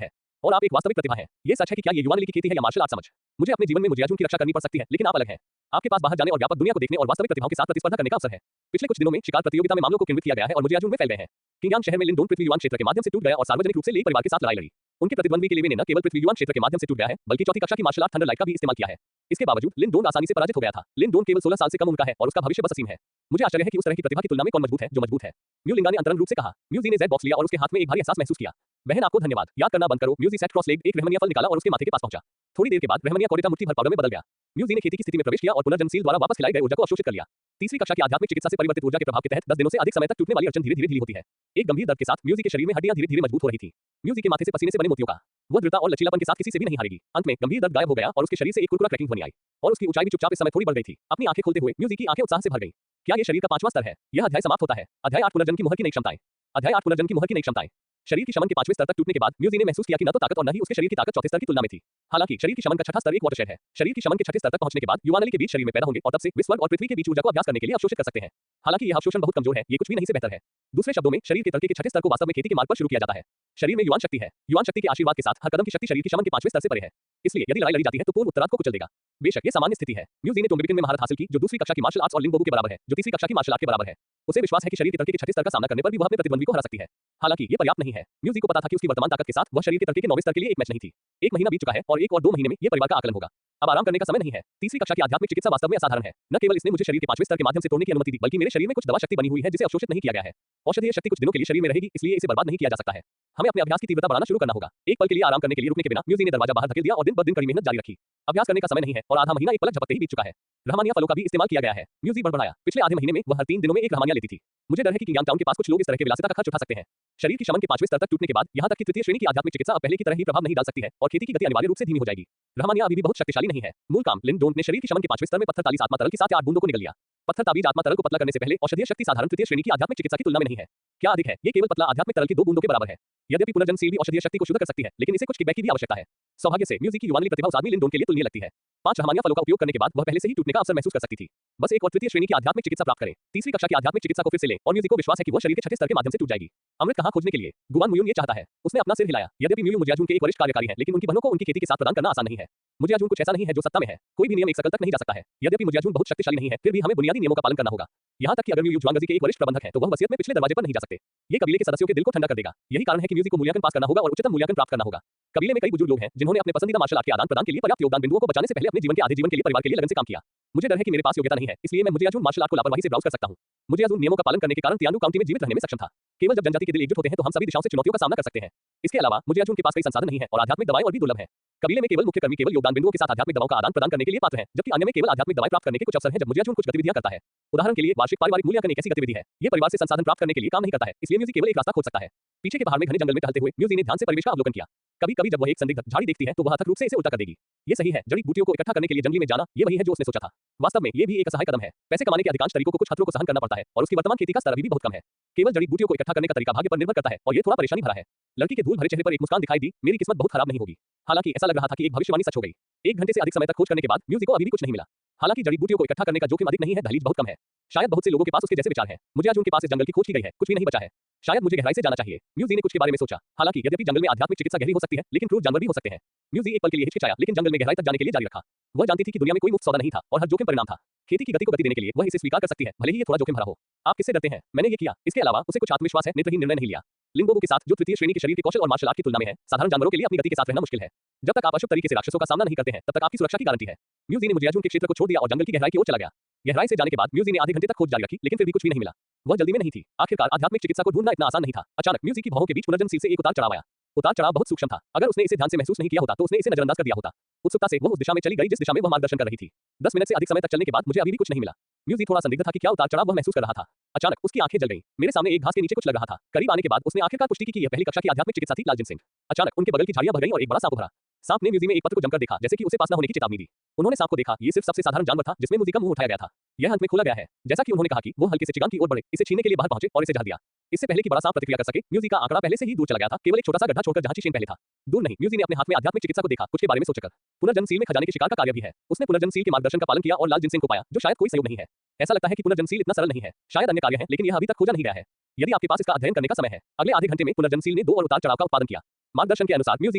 है। और आप एक वास्तविक प्रतिभा हैं। ये सच है कि क्या ये युवान की खेती है या मार्शल आर्ट समझ। मुझे अपने जीवन में मुजियाजुन की रक्षा करनी पड़ सकती है, लेकिन आप अलग हैं। आपके पास बाहर जाने और व्यापक दुनिया को देखने और वास्तविक प्रतिभाओं के साथ प्रतिस्पर्धा करने का अवसर है। पिछले कुछ दिनों में शिकार प्रतियोगिता में मामलों को केंद्रित किया गया है और मुजियाजुन में फैल गए हैं। किंगयांग शहर में लिन डोन पृथ्वी युवान क्षेत्र के माध्यम से टूट गया और सार्वजनिक रूप से लेई परिवार के साथ लड़ाई लड़ी। उनके प्रतिद्वंदी के लिए ने न केवल पृथ्वी युवान क्षेत्र के माध्यम से टूट गया है, बल्कि चौथी कक्षा की मार्शल आर्ट थंडर लाइट का भी इस्तेमाल किया है। इसके बावजूद लिन डोन आसानी से पराजित हो गया था। लिन डोन केवल 16 साल से कम उम्र का है और उसका भविष्य बस असीम है। मुझे आश्चर्य है कि उस तरह की प्रतिभा की तुलना में कौन मजबूत है जो मजबूत है। म्यूलिंगा ने अंतरंग रूप से कहा। म्यूजी ने जेड बॉक्स लिया और उसके हाथ में एक भारी एहसास महसूस किया। बहन, आपको धन्यवाद। याद करना बंद करो। म्यूजी सेट क्रॉस लेग एक रहमनिया फल निकाला और उसके माथे के पास पहुंचा। थोड़ी देर के बाद रहमनिया कोडेटा मुट्ठी भर पाउडर में बदल गया। म्यूजी ने खेती की स्थिति में प्रवेश किया और पुनर्जन्म सील द्वारा वापस खिलाई गई ऊर्जा को अवशोषित कर लिया। तीसरी कक्षा की आध्यात्मिक चिकित्सा से परिवर्तित ऊर्जा के प्रभाव के तहत 10 दिनों से अधिक समय तक टूटने वाली अड़चन धीरे-धीरे ढीली होती है। एक गंभीर दर्द के साथ म्यूजी के शरीर में हड्डियां धीरे-धीरे मजबूत हो रही थी। म्यूजी के माथे से पसीने से बने मोतियों का वह दृढ़ता और लचीलापन के साथ किसी से भी नहीं हारेगी। अंत में गंभीर दर्द गायब हो गया और उसके शरीर से एक कुरकुरा क्रैकिंग ध्वनि आई और उसकी ऊंचाई भी चुपचाप इस समय थोड़ी बढ़ गई थी। अपनी आंखें खोलते हुए म्यूजी की आंखें उत्साह से भर गईं। क्या ये शरीर का 5वां स्तर है? यह अध्याय समाप्त होता है। अध्याय 8 पुनर्जन्म की मुहर की नई क्षमताएं। अध्याय 8 पुनर्जन्म की मुहर की नई क्षमताएं। शरीर की शमन के 5वें स्तर तक टूटने के बाद म्यूजी ने महसूस किया कि न तो ताकत और न ही उसके शरीर की ताकत चौथे स्तर की तुलना में थी। हालांकि शरीर की शमन का छठा स्तर एक वाटरशेड है। शरीर की शमन के छठे स्तर तक पहुंचने के बाद युवानली के बीच शरीर में पैदा होंगे और तब से वे स्वर्ग और पृथ्वी के बीच ऊर्जा को अभ्यास करने के लिए अवशोषित कर सकते हैं। हालांकि यह अवशोषण बहुत कमजोर है, ये कुछ भी नहीं से बेहतर है। दूसरे शब्दों में शरीर के तड़के के छठे स्तर को वास्तव में खेती के मार्ग पर शुरू किया जाता है। शरीर में युवान शक्ति है। युवान शक्ति के आशीर्वाद के साथ हर कदम की शक्ति शरीर की शमन के 5वें स्तर से परे है। इसलिए यदि लड़ाई लड़ी जाती है तो पूर्ण उत्तरार्ध को कुचल देगा। बेशक ये सामान्य स्थिति है। म्यूजी ने टोंगबिकिन में महारत हासिल की, जो दूसरी कक्षा की मार्शल आर्ट्स और लिंगबोबू के बराबर है, जो तीसरी कक्षा की मार्शल आर्ट के बराबर है। उसे विश्वास है कि शरीर के तड़के के छठे स्तर का सामना करने पर भी वह अपने प्रतिद्वंदी को हरा सकती है। हालांकि ये पर्याप्त नहीं है। म्यूजी को पता था कि उसकी वर्तमान ताकत के साथ वह शरीर के तड़के के 9वें स्तर के लिए एक मैच नहीं थी। 1 महीना बीत चुका है और 1 और 2 महीने में ये परिवार का आकलन होगा। अब आराम करने का समय नहीं है। तीसरी कक्षा की आध्यात्मिक चिकित्सा वास्तव में असाधारण है। न केवल इसने मुझे शरीर के 5वें स्तर के माध्यम से तोड़ने की अनुमति दी, बल्कि मेरे शरीर में कुछ दवा शक्ति बनी हुई है जिसे अवशोषित नहीं किया गया है। औषधीय शक्ति कुछ दिनों के लिए शरीर में रहेगी, इसलिए इसे बर्बाद नहीं किया जा सकता है। हमें अपने अभ्यास की तीव्रता बढ़ाना शुरू करना होगा। एक पल के लिए आराम करने के लिए रुकने के बिना म्यूजी ने दरवाजा बाहर धकेल दिया और दिन ब दिन कड़ी मेहनत जारी रखी। अभ्यास करने का समय नहीं है और आधा महीना एक पलक झपकते ही बीत चुका है। रहमानिया फलों का भी इस्तेमाल किया गया है। म्यूजी बड़बड़ाया। पिछले आधे महीने में वह हर 3 दिनों में एक रहमानिया लेती थी। मुझे डर है कि किंगयांग टाउन के पास कुछ लोग इस तरह के विलासिता का खर्च उठा सकते हैं। शरीर की शमन के 5वें स्तर तक टूटने के बाद यहां तक कि तृतीय श्रेणी की आध्यात्मिक चिकित्सा अब पहले की तरह ही प्रभाव नहीं डाल सकती है और खेती की गति अनिवार्य रूप से धीमी हो जाएगी। रहमानिया अभी भी बहुत शक्तिशाली नहीं है। मूल काम लिन डोंट ने शरीर की शमन के 5वें स्तर में पत्थर तालीस आत्मा तरल की 7 या 8 बूंदों को निगल लिया। पत्थर ताबीज आत्मा तरल को पतला करने से पहले औषधीय शक्ति साधारण तृतीय श्रेणी की आध्यात्मिक चिकित्सा की तुलना में नहीं है। क्या अधिक है, ये केवल पतला आध्यात्मिक तरल की 2 बूंदों के बराबर है। यद्यपि पुनर्जन्म सील भी औषधीय शक्ति को शुद्ध कर सकती है, लेकिन इसे कुछ किकबैक की भी आवश्यकता है। सौभाग्य से म्यूजी की युवानली प्रतिभा उस आदमी लिन डोन के लिए तुलनीय लगती है। 5 रहमानिया फलों का उपयोग करने के बाद वह पहले से ही टूटने का अवसर महसूस कर सकती थी। बस एक और तृतीय श्रेणी की आध्यात्मिक चिकित्सा प्राप्त करें। तीसरी कक्षा की आध्यात्मिक चिकित्सा को फिर से लें और म्यूजी को विश्वास है कि वह शरीर के छठे स्तर के माध्यम से टूट जाएगी। अमृत कहां खोजने के लिए गुआन मुयुन ये चाहता है। उसने अपना सिर हिलाया। यद्यपि म्यूयू मुजियाजुन के एक वरिष्ठ कार्यकारी हैं, लेकिन उनकी बहनों को उनकी खेती के साथ प्रदान करना आसान नहीं है। मुजियाजुन कुछ ऐसा नहीं है जो सत्ता में है। कोई भी नियम एक सकल तक नहीं जा सकता है। यद्यपि मुजियाजुन बहुत शक्तिशाली नहीं है, फिर भी हमें बुनियादी नियमों का पालन करना होगा। यहां तक कि अगर म्यूयू जुआंगजी के एक वरिष्ठ प्रबंधक है तो वह वसीयत में पिछले दरवाजे पर नहीं जा सकते। ये कबीले के सदस्यों के दिल को ठंडा कर देगा। यही कारण है कि म्यूजी को मूल्यांकन पास करना होगा और उच्चतम मूल्यांकन प्राप्त करना होगा। कबीले में कई बुजुर्ग लोग हैं जिन्होंने अपने पसंदीदा मार्शल आर्ट के आदान प्रदान के लिए पर्याप्त योगदान बिंदुओं को बचाने से पहले अपने जीवन के आधे जीवन के लिए परिवार के लिए लगन से काम किया। मुझे डर है कि मेरे पास योग्यता नहीं है, इसलिए मैं मुजियाजुन मार्शल आर्ट को लापरवाही से ब्राउज कर सकता हूं। मुजियाजुन नियमों का पालन करने के कारण तियानडू काउंटी में जीवित रहने में सक्षम था। केवल जब जनजाति के दिल एकजुट होते हैं तो हम सभी दिशाओं से चुनौतियों का सामना कर सकते हैं। इसके अलावा मुजियाजुन के पास कई संसाधन नहीं है और आध्यात्मिक दवाएं और भी दुर्लभ हैं। कबीले में केवल मुख्य कर्मी केवल योगदान बिंदुओं के साथ आध्यात्मिक दवाओं का आदान प्रदान करने के लिए पात्र हैं, जबकि अन्य में केवल आध्यात्मिक दवाएं प्राप्त करने के कुछ अवसर हैं जब मुजियाजुन कुछ गतिविधियां करता है। उदाहरण के लिए वार्षिक पारिवारिक मूल्यांकन एक ऐसी गतिविधि है। ये परिवार से संसाधन प्राप्त करने के लिए काम नहीं करता है, इसलिए म्यूजी केवल एक रास्ता खोज सकता है। पीछे के पहाड़ में घने जंगल में टहलते हुए म्यूजी ने ध्यान से परिवेश का अवलोकन किया। कभी-कभी जब वह एक संदिग्ध झाड़ी देखती है तो वह अथक रूप से इसे उल्टा कर देगी। ये सही है, जड़ी बूटियों को इकट्ठा करने के लिए जंगली में जाना, ये वही है जो उसने सोचा था। वास्तव में ये भी एक असहाय कदम है। पैसे कमाने के अधिकांश तरीकों को कुछ खतरों को सहन करना पड़ता है और उसकी वर्तमान खेती का स्तर अभी भी बहुत कम है। केवल जड़ी बूटियों को इकट्ठा करने का तरीका भाग्य पर निर्भर करता है और ये थोड़ा परेशानी भरा है। लड़की के धूल भरे चेहरे पर एक मुस्कान दिखाई दी। मेरी किस्मत बहुत खराब नहीं होगी। हालांकि ऐसा लग रहा था कि एक भविष्यवाणी सच हो गई। 1 घंटे से अधिक समय तक खोज करने के बाद म्यूजी को अभी भी कुछ नहीं मिला। हालांकि जड़ी बूटियों को इकट्ठा करने का जोखिम अधिक नहीं है, दहलीज बहुत कम है। शायद बहुत से लोगों के पास उसके जैसे विचार हैं। मुजियाजुन के पास इस जंगल की खोज की गई है, कुछ भी नहीं बचा है। शायद मुझे गहराई से जाना चाहिए। म्यूजी ने कुछ के बारे में सोचा। हालांकि यद्यपि जंगल में आध्यात्मिक चिकित्सा गहरी हो सकती है, लेकिन क्रूर जानवर भी हो सकते हैं। म्यूजी एक पल के लिए हिचकिचाया, लेकिन जंगल में गहराई तक जाने के लिए जारी रखा। वह जानती थी कि दुनिया में कोई मुफ्त सौदा नहीं था और हर जोखिम परिणाम था। खेती की गति को गति देने के लिए वह इसे स्वीकार कर सकती है, भले ही ये थोड़ा जोखिम भरा हो। आप किससे डरते हैं? मैंने ये किया। इसके अलावा उसे कुछ आत्मविश्वास है, नेत्रहीन निर्णय नहीं लिया। लिंगोबू के साथ जो तृतीय श्रेणी के शरीर के कौशल और मार्शल आर्ट की तुलना में है, साधारण जानवरों के लिए अपनी गति के साथ रहना मुश्किल है। जब तक आप अशुभ तरीके से राक्षसों का सामना नहीं करते हैं, तब तक आपकी सुरक्षा की गारंटी है। म्यूजी ने मुजियाजुन के क्षेत्र को छोड़ दिया और जंगल की गहराई की ओर चला गया। गहराई से जाने के बाद म्यूजी ने आधे घंटे तक खोज जारी रखी, लेकिन फिर भी कुछ भी नहीं मिला। वह जल्दी में नहीं थी। आखिरकार आध्यात्मिक चिकित्सा को ढूंढना इतना आसान नहीं था। अचानक म्यूजी की भौहों के बीच पुनर्जन्म सील से एक उतार चढ़ाव आया। उतार चढ़ाव बहुत सूक्ष्म था। अगर उसने इसे ध्यान से महसूस नहीं किया होता तो उसने इसे नजरअंदाज कर दिया होता। उत्सुकता से वह उस दिशा में चली गई जिस दिशा में वह मार्गदर्शन कर रही थी। 10 मिनट से अधिक समय तक चलने के बाद मुझे अभी भी कुछ नहीं मिला। म्यूजी थोड़ा संदिग्ध था कि क्या उतार चढ़ाव वह महसूस कर रहा था। अचानक उसकी आंखें जल गईं। मेरे सामने एक घास के नीचे कुछ लग रहा था। करीब आने के बाद उसने आखिरकार पुष्टि की कि यह पहली कक्षा की आध्यात्मिक चिकित्सा थी। लालजिन सिंह। अचानक उनके बगल की झाड़ियां भर गईं और एक बड़ा सांप उभरा। सांप ने म्यूजी में एक पत्र को जमकर देखा, जैसे कि उसे पास न होने की चेतावनी दी। उन्होंने सांप को देखा। ये सिर्फ सबसे साधारण जानवर था जिसमें म्यूजी का मुंह उठाया गया था। यह अंत में खोला गया है। जैसा कि उन्होंने कहा कि वो हल्के से चिगान की ओर बढ़े, इसे छीनने के लिए बाहर पहुंचे और इसे जला दिया। इससे पहले कि बड़ा सांप प्रतिक्रिया कर सके, म्यूजी का आंकड़ा पहले से ही दूर चला गया था। केवल एक छोटा सा गड्ढा छोड़कर जहां चीन पहले था। दूर नहीं, म्यूजी ने अपने हाथ में आध्यात्मिक चिकित्सा को देखा, कुछ के बारे में सोचकर। पुनर्जन्म सील में खजाने के शिकार का कार्य भी है। उसने पुनर्जन्म सील के मार्गदर्शन का पालन किया और लाल जिनसिंग को पाया, जो शायद कोई सहयोग नहीं है। ऐसा लगता है कि पुनर्जन्म सील इतना सरल नहीं है। शायद अन्य कार्य हैं, लेकिन यह अभी तक खोजा नहीं गया है। यदि आपके पास इसका अध्ययन करने का समय है, अगले आधे घंटे में पुनर्जन्म सील ने 2 और उतार चढ़ाव का उत्पादन किया। मार्गदर्शन के अनुसार म्यूजी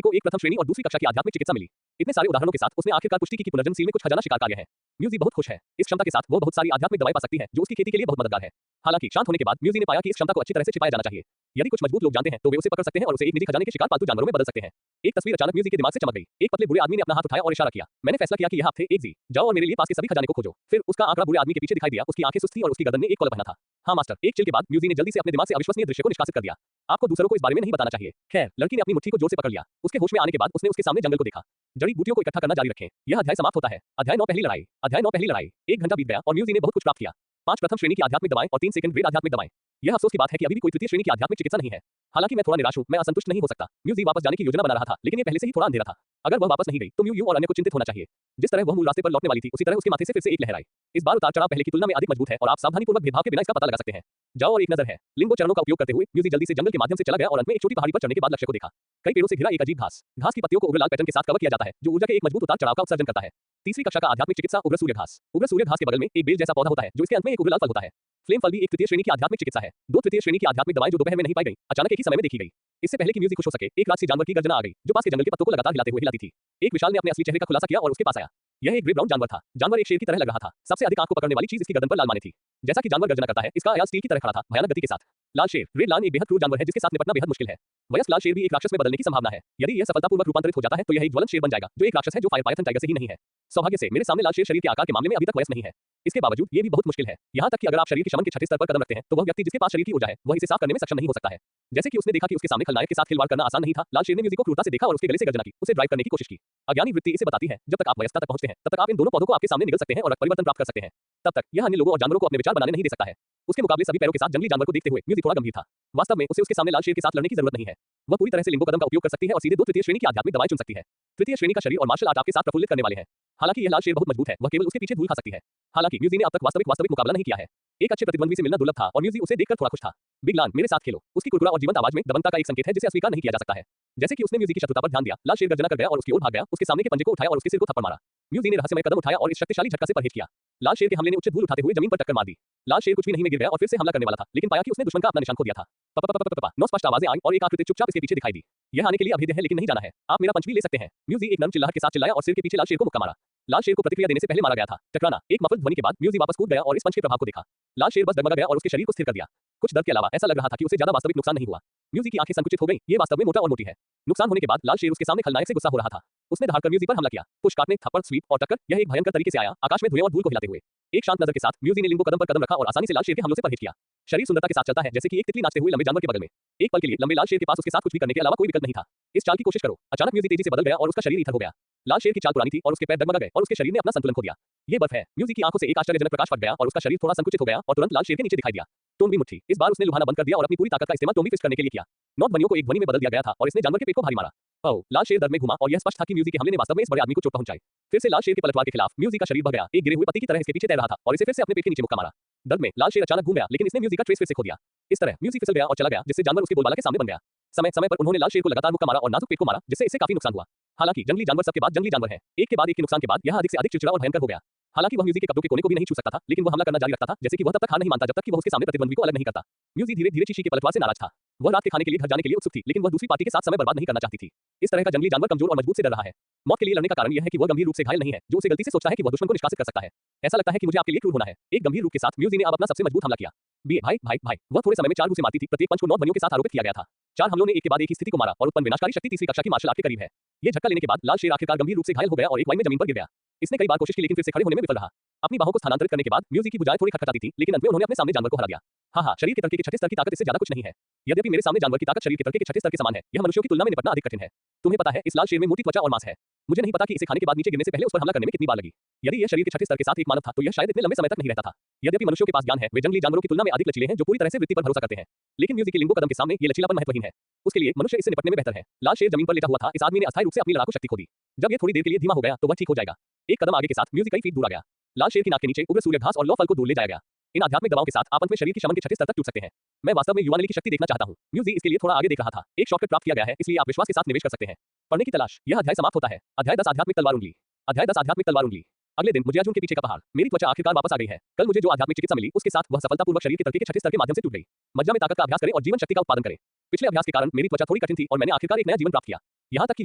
को एक प्रथम श्रेणी और दूसरी कक्षा की आध्यात्मिक चिकित्सा मिली। इतने सारे उदाहरणों के साथ उसने आखिरकार पुष्टि की कि पुनर्जन्म सील में कुछ खजाना शिकार कार्य है। म्यूजी बहुत खुश है। इस क्षमता के साथ वो बहुत सारी आध्यात्मिक दवाएं पा सकती है, जो उसकी खेती के लिए बहुत मददगार है। हालांकि शांत होने के बाद म्यूजी ने पाया कि इस क्षमता को अच्छी तरह से छिपाया जाना चाहिए। यदि कुछ मजबूत लोग जानते हैं तो वे उसे पकड़ सकते हैं और उसे एक निजी खजाने के शिकार पालतू जानवरों में बदल सकते हैं। एक तस्वीर अचानक म्यूजी के दिमाग से चमक गई। एक पतले बुरे आदमी ने अपना हाथ उठाया और इशारा किया। मैंने फैसला किया कि यह आप थे, एक जी। जाओ और मेरे लिए पास के सभी खजाने को खोजो। फिर उसका आंकड़ा बुरे आदमी के पीछे दिखाई दिया। उसकी आंखें सुस्त थीं और उसकी गर्दन में एक कॉलर पहना था। हाँ मास्टर। एक चिल के बाद म्यूजी ने जल्दी से अपने दिमाग से अविश्वसनीय दृश्य को निष्कासित कर दिया। आपको दूसरों को इस बारे में नहीं बताना चाहिए। खैर, लड़की ने अपनी मुट्ठी को जोर से पकड़ लिया। उसके होश में आने के बाद उसने उसके सामने जंगल को देखा। जड़ी बूटियों को इकट्ठा करना जारी रखें। यह अध्याय समाप्त होता है। अध्याय 9 पहली लड़ाई। अध्याय 9 पहली लड़ाई। 1 घंटा बीत गया और म्यूजी ने बहुत कुछ प्राप्त किया। 5 प्रथम श्रेणी की आध्यात्मिक दवाएं और 3 सेकंड ग्रेड आध्यात्मिक दवाएं। यह अफसोस की बात है कि अभी भी कोई तृतीय श्रेणी की आध्यात्मिक चिकित्सा नहीं है। हालांकि मैं थोड़ा निराश हूं, मैं असंतुष्ट नहीं हो सकता। म्यूजी वापस जाने की योजना बना रहा था, लेकिन ये पहले से ही थोड़ा अंधेरा था। अगर वह वापस नहीं गई तो म्यू और अन्य को चिंतित होना चाहिए। जिस तरह वह मूल रास्ते पर लौटने वाली थी, उसी तरह उसके माथे से फिर से एक लहर आई। इस बार उतार चढ़ाव पहले की तुलना में अधिक मजबूत है और आप सावधानीपूर्वक भेदभाव के बिना इसका पता लगा सकते हैं। जाओ और एक नजर है। लिंगो चरणों का उपयोग करते हुए म्यूजी जल्दी से जंगल के माध्यम से चला गया और अंत में एक छोटी पहाड़ी पर चढ़ने के बाद लक्ष्य को देखा। कई पेड़ों से घिरा एक अजीब घास की पत्तियों को उग्र लाल पैटर्न के साथ कवर किया जाता है, जो ऊर्जा के एक मजबूत उतार चढ़ाव का उत्सर्जन करता है। तीसरी कक्षा का आध्यात्मिक चिकित्सा उग्र सूर्य घास। उग्र सूर्य घास के बगल में एक बेल जैसा पौधा होता है, जो इसके अंत में एक उग्र लाल फल होता है। फ्लेम फल भी एक तृतीय श्रेणी की आध्यात्मिक चिकित्सा है। दो तृतीय श्रेणी की आध्यात्मिक दवाएं जो दोपहर में नहीं पाई गई, अचानक एक ही समय में देखी गई। इससे पहले कि म्यूजिक खुश हो सके, एक राक्षसी जानवर की गर्जना आ गई, जो पास के जंगल के पत्तों को लगातार हिलाते हुए हिलाती थी। एक विशाल ने अपने असली चेहरे का खुलासा किया और उसके पास आया। यह एक ग्रे ब्राउन जानवर था। जानवर एक शेर की तरह लग रहा था। सबसे अधिक आंख को पकड़ने वाली चीज इसकी गर्दन पर लाल माने थी। जैसा कि जानवर गर्जना करता है, इसका आयाज स्टील की तरह खड़ा था, भयानक गति के साथ। लाल शेर रेड लायन एक बेहद क्रूर जानवर है जिसके साथ निपटना बेहद मुश्किल है। वयस्क लाल शेर भी एक राक्षस में बदलने की संभावना है। यदि यह सफलतापूर्वक रूपांतरित हो जाता है तो यह एक ज्वलंत शेर बन जाएगा, जो एक राक्षस है जो फायर पाइथन टाइगर से ही नहीं है। सौभाग्य से मेरे सामने लाल शेर शरीर के आकार के मामले में अभी तक वयस्क नहीं है। इसके बावजूद ये भी बहुत मुश्किल है। यहाँ तक कि अगर आप शरीर के शमन के छठे स्तर पर कदम रखते हैं, तो वह व्यक्ति जिसके पास शरीर की ऊर्जा है, वह इसे साफ करने में सक्षम नहीं हो सकता है। जैसे कि उसने देखा कि उसके सामने खलनायक के साथ खिलवाड़ करना आसान नहीं था, लाल शेर ने म्यूजिक को क्रूरता से देखा और उसके गले से गर्जना की, उसे ड्राइव करने की कोशिश की। अज्ञानी वृत्ति इसे बताती है, जब तक आप वयस्कता तक पहुंचते हैं, तब तक आप इन दोनों पौधों को आपके सामने निगल सकते हैं और रक्त परिवर्तन प्राप्त कर सकते हैं। तब तक यह अन्य लोगों और जानवरों को अपने विचार बनाने नहीं दे सकता है। उसके मुकाबले सभी पैरों के साथ जंगली जानवर को देखते हुए म्यूजिक थोड़ा गंभीर था। वास्तव में उसे उसके सामने लाल शेर के साथ लड़ने की जरूरत नहीं है। वह पूरी तरह से लिंगो कदम का उपयोग कर सकती है और सीधे दो तृतीय श्रेणी की आध्यात्मिक दवाएं चुन सकती है। तृतीय श्रेणी का शरीर और मार्शल आर्ट आपके साथ प्रफुल्लित करने वाले हैं। हालांकि यह लाल शेर बहुत मजबूत है, वह केवल उसके पीछे धूल खा सकती है। हालांकि म्यूजी ने अब तक वास्तविक मुकाबला नहीं किया है। एक अच्छे प्रतिद्वंदी से मिलना दुर्लभ था और म्यूजी उसे देखकर थोड़ा खुश था। बिग लान, मेरे साथ खेलो। उसकी कुरकुरा और जीवंत आवाज में दबंगता का एक संकेत है जिसे अस्वीकार नहीं किया जा सकता है। जैसे कि उसने म्यूजी की शत्रुता पर ध्यान दिया, लाल शेर गर्जना कर गया और उसकी ओर भाग गया, उसके सामने के पंजे को उठाया और उसके सिर को थप्पड़ मारा। म्यूजी ने रहस्यमय कदम उठाया और इस शक्तिशाली झटका से परहेज किया। लाल शेर के हमले ने उच्च धूल उठाते हुए जमीन पर टक्कर मार दी। लाल शेर कुछ भी नहीं में गिर गया और फिर से हमला करने वाला था, लेकिन पाया कि उसने दुश्मन का अपना निशान खो दिया था। नौ स्पष्ट आवाजें आई और एक आकृति चुपचाप इसके पीछे दिखाई दी। यह आने के लिए अभेद्य है लेकिन नहीं जाना है। आप मेरा पंच भी ले सकते हैं। म्यूजी एक नरम चिल्लाहट के साथ चिल्लाया और सिर के पीछे लाल शेर को मुक्का मारा। लाल शेर को प्रतिक्रिया देने से पहले मारा गया था। टकराना, एक मफल ध्वनि के बाद म्यूजी वापस कूद गया और इस पंच के प्रभाव को देखा। लाल शेर बस डगमगा गया और उसके शरीर को स्थिर कर दिया। कुछ दर्द के अलावा ऐसा लग रहा था कि उसे ज्यादा वास्तविक नुकसान नहीं हुआ। म्यूजी की आंखें संकुचित हो गईं, ये वास्तव में मोटा और मोटी है। नुकसान होने के बाद लाल शेर उसके सामने खलनायक से गुस्सा हो रहा था। उसने दहाड़कर म्यूजी पर हमला किया। पुश, काटने, थप्पड़, स्वीप और टक्कर, यह एक भयंकर तरीके से आया, आकाश में धुएं और धूल को हिलाते हुए। एक शांत नजर के साथ म्यूजी ने लिंगो कदम पर कदम रखा और आसानी से लाल शेर के हमलों से परहेज किया। शरीर सुंदरता के साथ चलता है, जैसे कि एक तितली नाचते हुए लंबे जानवर के बगल में। एक पल के लिए लंबे लाल शेर के पास उसके साथ कुछ भी करने के अलावा कोई विकल्प नहीं था। इस चाल की कोशिश करो। अचानक म्यूजी तेजी से बदल गया और उसका शरीर इधर हो गया। लाल शेर की चाल पुरानी थी और उसके पैर डगमगा गए और उसके शरीर ने अपना संतुलन खो दिया। ये बर्फ है। म्यूजी की आंखों से एक आश्चर्यजनक प्रकाश फट गया और उसका शरीर थोड़ा संकुचित हो गया और तुरंत लाल शेर के नीचे दिखाई दिया। टोनबी मुट्ठी। इस बार उसने लुभाना बंद कर दिया और अपनी पूरी ताकत का इस्तेमाल टोनबी फिस्ट करने के लिए किया। 9 ध्वनियों को एक ध्वनि में बदल दिया गया था और इसने जानवर के पेट को भारी मारा। ओह! लाल शेर दर्द में घुमा और यह स्पष्ट था कि म्यूजी के हमले ने वास्तव में इस बड़े आदमी को चोट पहुंचाई। फिर से लाल शेर के पलटवार के खिलाफ म्यूजी का शरीर बह गया, एक गिरे हुए पत्ती की तरह इसके पीछे तैर रहा था और इसे फिर से अपने पेट के नीचे मुक्का मारा। दर्द में लाल शेर अचानक घूम गया, लेकिन इसने म्यूजी का ट्रेस फिर से खो दिया। इस तरह म्यूजी फिसल गया और चला गया, जिससे जानवर उसके बोलबाला के सामने बन गया। समय समय पर उन्होंने लाल शेर को लगातार मुक्का मारा और नाजुक पेट को मारा, जिससे इसे काफी नुकसान हुआ। हालांकि जंगली जानवर सबके बाद जंगली जानवर है। एक के बाद एक के नुकसान के बाद यह अधिक से अधिक चिड़चिड़ा और भयंकर हो गया। हालांकि वह म्यूजी के कपड़ों के कोने को भी नहीं छू सकता था, लेकिन वह हमला करना जारी रखता था, जैसे कि वह तब तक हार नहीं मानता जब तक कि वह उसके सामने प्रतिद्वंदी को अलग नहीं करता। म्यूजी धीरे धीरे चीशी के पलटवार से नाराज था। वह रात के खाने के लिए घर जाने के लिए उत्सुक थी, लेकिन वह दूसरी पार्टी के साथ समय बर्बाद नहीं करना चाहती थी। इस तरह का जंगली जानवर कमजोर और मजबूत से डर रहा है। मौत के लिए लड़ने का कारण यह है कि वह गंभीर रूप से घायल नहीं है, जो उसे गलती से सोचता है कि वह दुश्मन को निष्कासित कर सकता है। ऐसा लगता है कि मुझे आपके लिए क्रूर होना है। एक गंभीर रूप के साथ म्यूजी ने अब अपना सबसे मजबूत हमला किया। भाई। वह थोड़े समय में 4 घूंसे मारती थी, प्रत्येक पंच को 9 ध्वनियों के साथ आरोपित किया गया था। 4 हमलों ने एक के बाद एक ही स्थिति को मारा और उत्पन्न विनाशकारी शक्ति तीसरी कक्षा की मार्शल आर्ट के करीब है। ये झटका लेने के बाद लाल शेर आखिरकार गंभीर रूप से घायल हो गया और एक वाई में जमीन पर गिर गया। इसने कई बार कोशिश की लेकिन फिर से खड़े होने में विफल रहा। अपनी बाहों को स्थानांतरित करने के बाद म्यूजी की भुजाएं थोड़ी खटखटाती थी, लेकिन अंत में उन्होंने अपने सामने जानवर को हरा दिया। हाँ, शरीर के तर्क के छठे स्तर की ताकत इससे ज्यादा कुछ नहीं है। यद्यपि मेरे सामने जानवर की ताकत शरीर के तर्क के छठे स्तर के समान है, यह मनुष्यों की तुलना में निपटना अधिक कठिन है। तुम्हें पता है, इस लाल शेर में मोटी त्वचा और मांस है। मुझे नहीं पता कि इसे खाने के बाद नीचे गिरने से पहले उस पर हमला करने में कितनी बार लगी। यदि यह शरीर के छठे स्तर के साथ एक मानव था, तो यह शायद इतने लंबे समय तक नहीं रहता था। यद्यपि मनुष्यों के पास ज्ञान है, वे जंगली जानवरों की तुलना में अधिक लचीले हैं, जो पूरी तरह से वृत्ति पर भरोसा करते हैं। लेकिन म्यूजी के लिंगो कदम के सामने ये लचीलापन महत्वहीन है। उसके लिए मनुष्य इससे निपटने में बेहतर है। लाल शेर जमीन पर लेटा हुआ था। इस आदमी ने अस्थायी रूप से अपनी लड़ाकू शक्ति खो दी। जब ये थोड़ी देर के लिए धीमा हो गया, तो वह ठीक हो जाएगा। एक कदम आगे के साथ म्यूजी कई फीट दूर आ गया। लाल शेर की नाक के नीचे उग्र सूर्य घास और लौ फल को दूर ले जाया गया। इन आध्यात्मिक दवाओं के साथ आप अंत में शरीर की शमन के छठे स्तर तक टूट सकते हैं। मैं वास्तव में युवानली की शक्ति देखना चाहता हूं। म्यूजी इसके लिए थोड़ा आगे देख रहा था। एक शॉर्टकट प्राप्त किया गया है, इसलिए आप विश्वास के साथ निवेश कर सकते हैं। पढ़ने की तलाश। यह अध्याय समाप्त होता है। अध्याय 10 आध्यात्मिक तलवार उंगली। अध्याय 10 आध्यात्मिक तलवार उंगली। अगले दिन मुझे अर्जुन के पीछे का पहाड़। मेरी त्वचा आखिरकार वापस आ गई है। कल मुझे जो आध्यात्मिक चिकित्सा मिली, उसके साथ वह सफलतापूर्वक शरीर के तर्क के छठे स्तर के माध्यम से टूट गई। मज्जा में ताकत का अभ्यास करें और जीवन शक्ति का उत्पादन करें। पिछले अभ्यास के कारण मेरी त्वचा थोड़ी कठिन थी और मैंने आखिरकार एक नया जीवन प्राप्त किया। यहाँ तक कि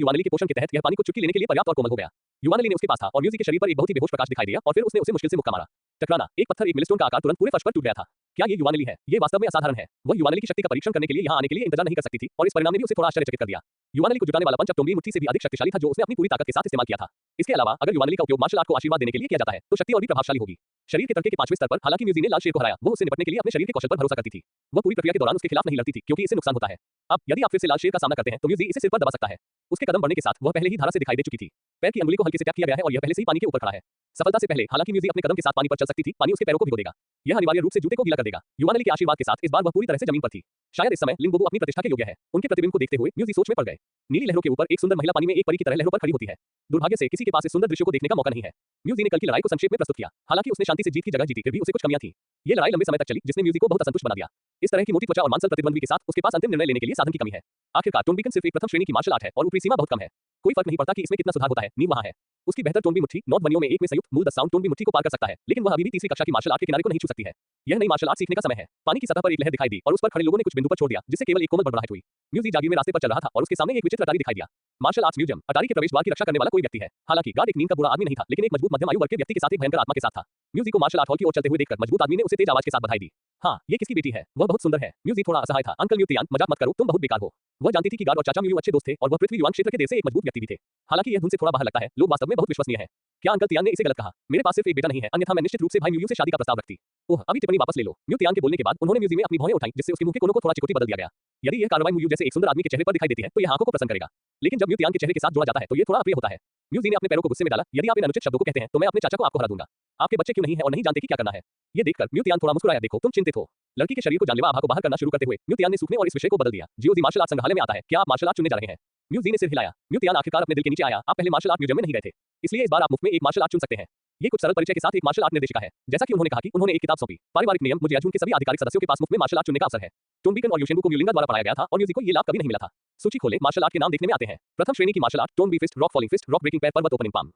युवानली के पोषण के तहत यह पानी को चुटकी लेने के लिए पर्याप्त और कोमल हो गया। युवानली ने उसके पास था और म्यूजी के शरीर पर एक बहुत ही बेहोश प्रकाश दिखाई दिया और फिर उसने उसे मुश्किल से मुक्का मारा। टकराना, एक पत्थर एक मिलस्टोन का आकार तुरंत पूरे फर्श पर टूट गया था। क्या ये युवानली है? ये वास्तव में असाधारण है। वह युवानली की शक्ति का परीक्षण करने के लिए यहाँ आने के लिए इंतजार नहीं कर सकती थी और इस परिणाम ने भी उसे थोड़ा आश्चर्यचकित कर दिया। युवानली को जुटाने वाला पंच अब टोंबी मुट्ठी से भी अधिक शक्तिशाली था, जो उसने अपनी पूरी ताकत के साथ इस्तेमाल किया था। इसके अलावा अगर युवानली का उपयोग मार्शल आर्ट को आशीर्वाद देने के लिए किया जाता है, तो शक्ति और भी प्रभावशाली होगी। शरीर के तर्क के 5वें स्तर पर हालांकि म्यूजी ने लाल शेर को हराया, वो उससे निपटने के लिए अपने शरीर के कौशल पर भरोसा करती थी। वह पूरी प्रक्रिया के दौरान उसके खिलाफ नहीं लड़ती थी, क्योंकि इससे नुकसान होता है। अब यदि आप फिर से लाल शेर का सामना करते हैं, तो म्यूजी इसे सिर पर दबा सकता है। उसके कदम बढ़ने के साथ वह पहले ही धारा से दिखाई दे चुकी थी। पैर की अंगुली को हल्के से टैप किया गया है और यह पहले से ही पानी के ऊपर खड़ा है। सफलता से पहले हालांकि म्यूजी अपने कदम के साथ पानी पर चल सकती थी, पानी उसके पैरों को भिगो देगा। यह अनिवार्य रूप से जूते को गीला कर देगा। युवानली के आशीर्वाद के साथ इस बार वह पूरी तरह से जमीन पर थी। शायद इस समय लिंगोबो अपनी प्रतिष्ठा के योग्य है। उनके प्रतिबिंब को देखते हुए म्यूजी सोच में पड़ गए। नीली लहरों के ऊपर एक सुंदर महिला पानी में एक परी की तरह लहरों पर खड़ी होती है। दुर्भाग्य से किसी के पास इस सुंदर दृश्य को देखने का मौका नहीं है। म्यूजी ने कल की लड़ाई को संक्षेप में प्रस्तुत किया। हालांकि उसने शांति से जीत की जगह जीती, फिर भी उसे कुछ कमियां थी। ये लड़ाई लंबे समय तक चली, जिसने म्यूजी को बहुत असंतुष्ट बना दिया। इस तरह की मोटी त्वचा और मांसल प्रतिद्वंद्वी के साथ उसके पास अंतिम निर्णय लेने के लिए साधन की कमी है। आखिरकार टोनबिकन सिर्फ एक प्रथम श्रेणी की मार्शल आर्ट है और ऊपरी सीमा बहुत कम है। कोई फर्क नहीं पड़ता कि इसमें कितना सुधार होता है, नींव वहां है। उसकी बेहतर टोनबी मुट्ठी 9 ध्वनियों में एक में संयुक्त मूल 10 साउंड टोनबी मुट्ठी को पार कर सकता है, लेकिन वह अभी भी तीसरी कक्षा की मार्शल आर्ट के किनारे को नहीं छू सकती है। यह नई मार्शल आर्ट सीखने का समय है। पानी की सतह पर एक लहर दिखाई दी और उस पर खड़े लोगों ने कुछ बिंदु पर छोड़ दिया, जिससे केवल एक कोमल बड़बड़ाहट हुई। म्यूजी जागीर में रास्ते पर चल रहा था और उसके सामने एक विचित्र अटारी दिखाई दिया। मार्शल आर्ट्स म्यूजियम अटारी के प्रवेश द्वार की रक्षा करने वाला कोई व्यक्ति है। हालांकि गार्ड एक नींद का बुरा आदमी नहीं था, लेकिन एक मजबूत मध्यम आयु वर्ग के व्यक्ति के साथ एक भयंकर आत्मा के साथ था। म्यूजी को मार्शल आर्ट हॉल की ओर चलते हुए देखकर मजबूत आदमी ने उसे तेज आवाज के साथ बधाई दी। हाँ, ये किसकी बेटी है? वह बहुत सुंदर है। म्यूजी थोड़ा असहाय था। अंकल म्यूतियान, मजाक मत करो, तुम बहुत बेकार हो। वह जानती थी कि गार्ड और चाचा म्यूयू अच्छे दोस्त थे और वह पृथ्वी युवान क्षेत्र के देर से एक मजबूत व्यक्ति भी थे। हालांकि यह धुन से थोड़ा बाहर लगता है, लोग वास्तव में बहुत विश्वसनीय हैं। क्या अंकल तियान ने इसे गलत कहा? मेरे पास सिर्फ एक बेटा नहीं है, अन्यथा मैं निश्चित रूप से भाई म्यूयू से शादी का प्रस्ताव रखती। ओह, अभी टिप्पणी वापस ले लो। म्यूतियान के बोलने के बाद उन्होंने म्यूजी में अपनी भौहें उठाई, जिससे उसके मुंह के कोनों को थोड़ा चिकोटी बदल दिया गया। यदि यह कार्रवाई म्यूयू जैसे एक सुंदर आदमी के चेहरे पर दिखाई देती है, तो यह आंखों को प्रसन्न करेगा। लेकिन जब म्यूतियान के चेहरे के साथ जोड़ा जाता है, तो यह थोड़ा अप्रिय होता है। म्यूजी ने अपने पैरों को गुस्से में डाला। यदि आप इन अनुचित शब्दों को कहते हैं, तो मैं अपने चाचा को आपको हरा दूंगा। आपके बच्चे क्यों नहीं है और नहीं जानते कि क्या करना है? ये देखकर म्यूतियान थोड़ा मुस्कुराया। देखो, तुम चिंतित हो। लड़की के शरीर को जानलेवा आभा को बाहर करना शुरू करते हुए म्यूतियान ने सूखने और इस विषय को बदल दिया। जियोजी मार्शल आर्ट संग्रहालय में आता है। क्या आप मार्शल आर्ट चुनने जा रहे हैं? म्यूजी ने सिर हिलाया। म्यूतियान आखिरकार अपने दिल के नीचे आया। आप पहले मार्शल आर्ट म्यूजियम में नहीं गए थे, इसलिए इस बार आप मुफ्त में एक मार्शल आर्ट चुन सकते हैं। ये कुछ सरल परिचय के साथ एक मार्शल आर्ट निर्देशिका है। जैसा कि उन्होंने कहा कि उन्होंने एक किताब सौंपी। पारिवारिक नियम, मुझे अर्जुन के सभी आधिकारिक सदस्यों के पास मुफ्त में मार्शल आर्ट चुनने का अवसर है। टोनबिकन और योशिंगू को म्यूलिंगा द्वारा पढ़ाया गया था और म्यूजी को ये लाभ कभी नहीं मिला था। सूची खोले, मार्शल आर्ट के नाम देखने में आते हैं। प्रथम श्रेणी की martial art tone be fist, rock falling fist, rock breaking पैर, पर्वत opening palm.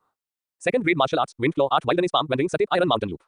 Second grade martial arts, wind claw art, wildness palm, wandering step, iron mountain loop.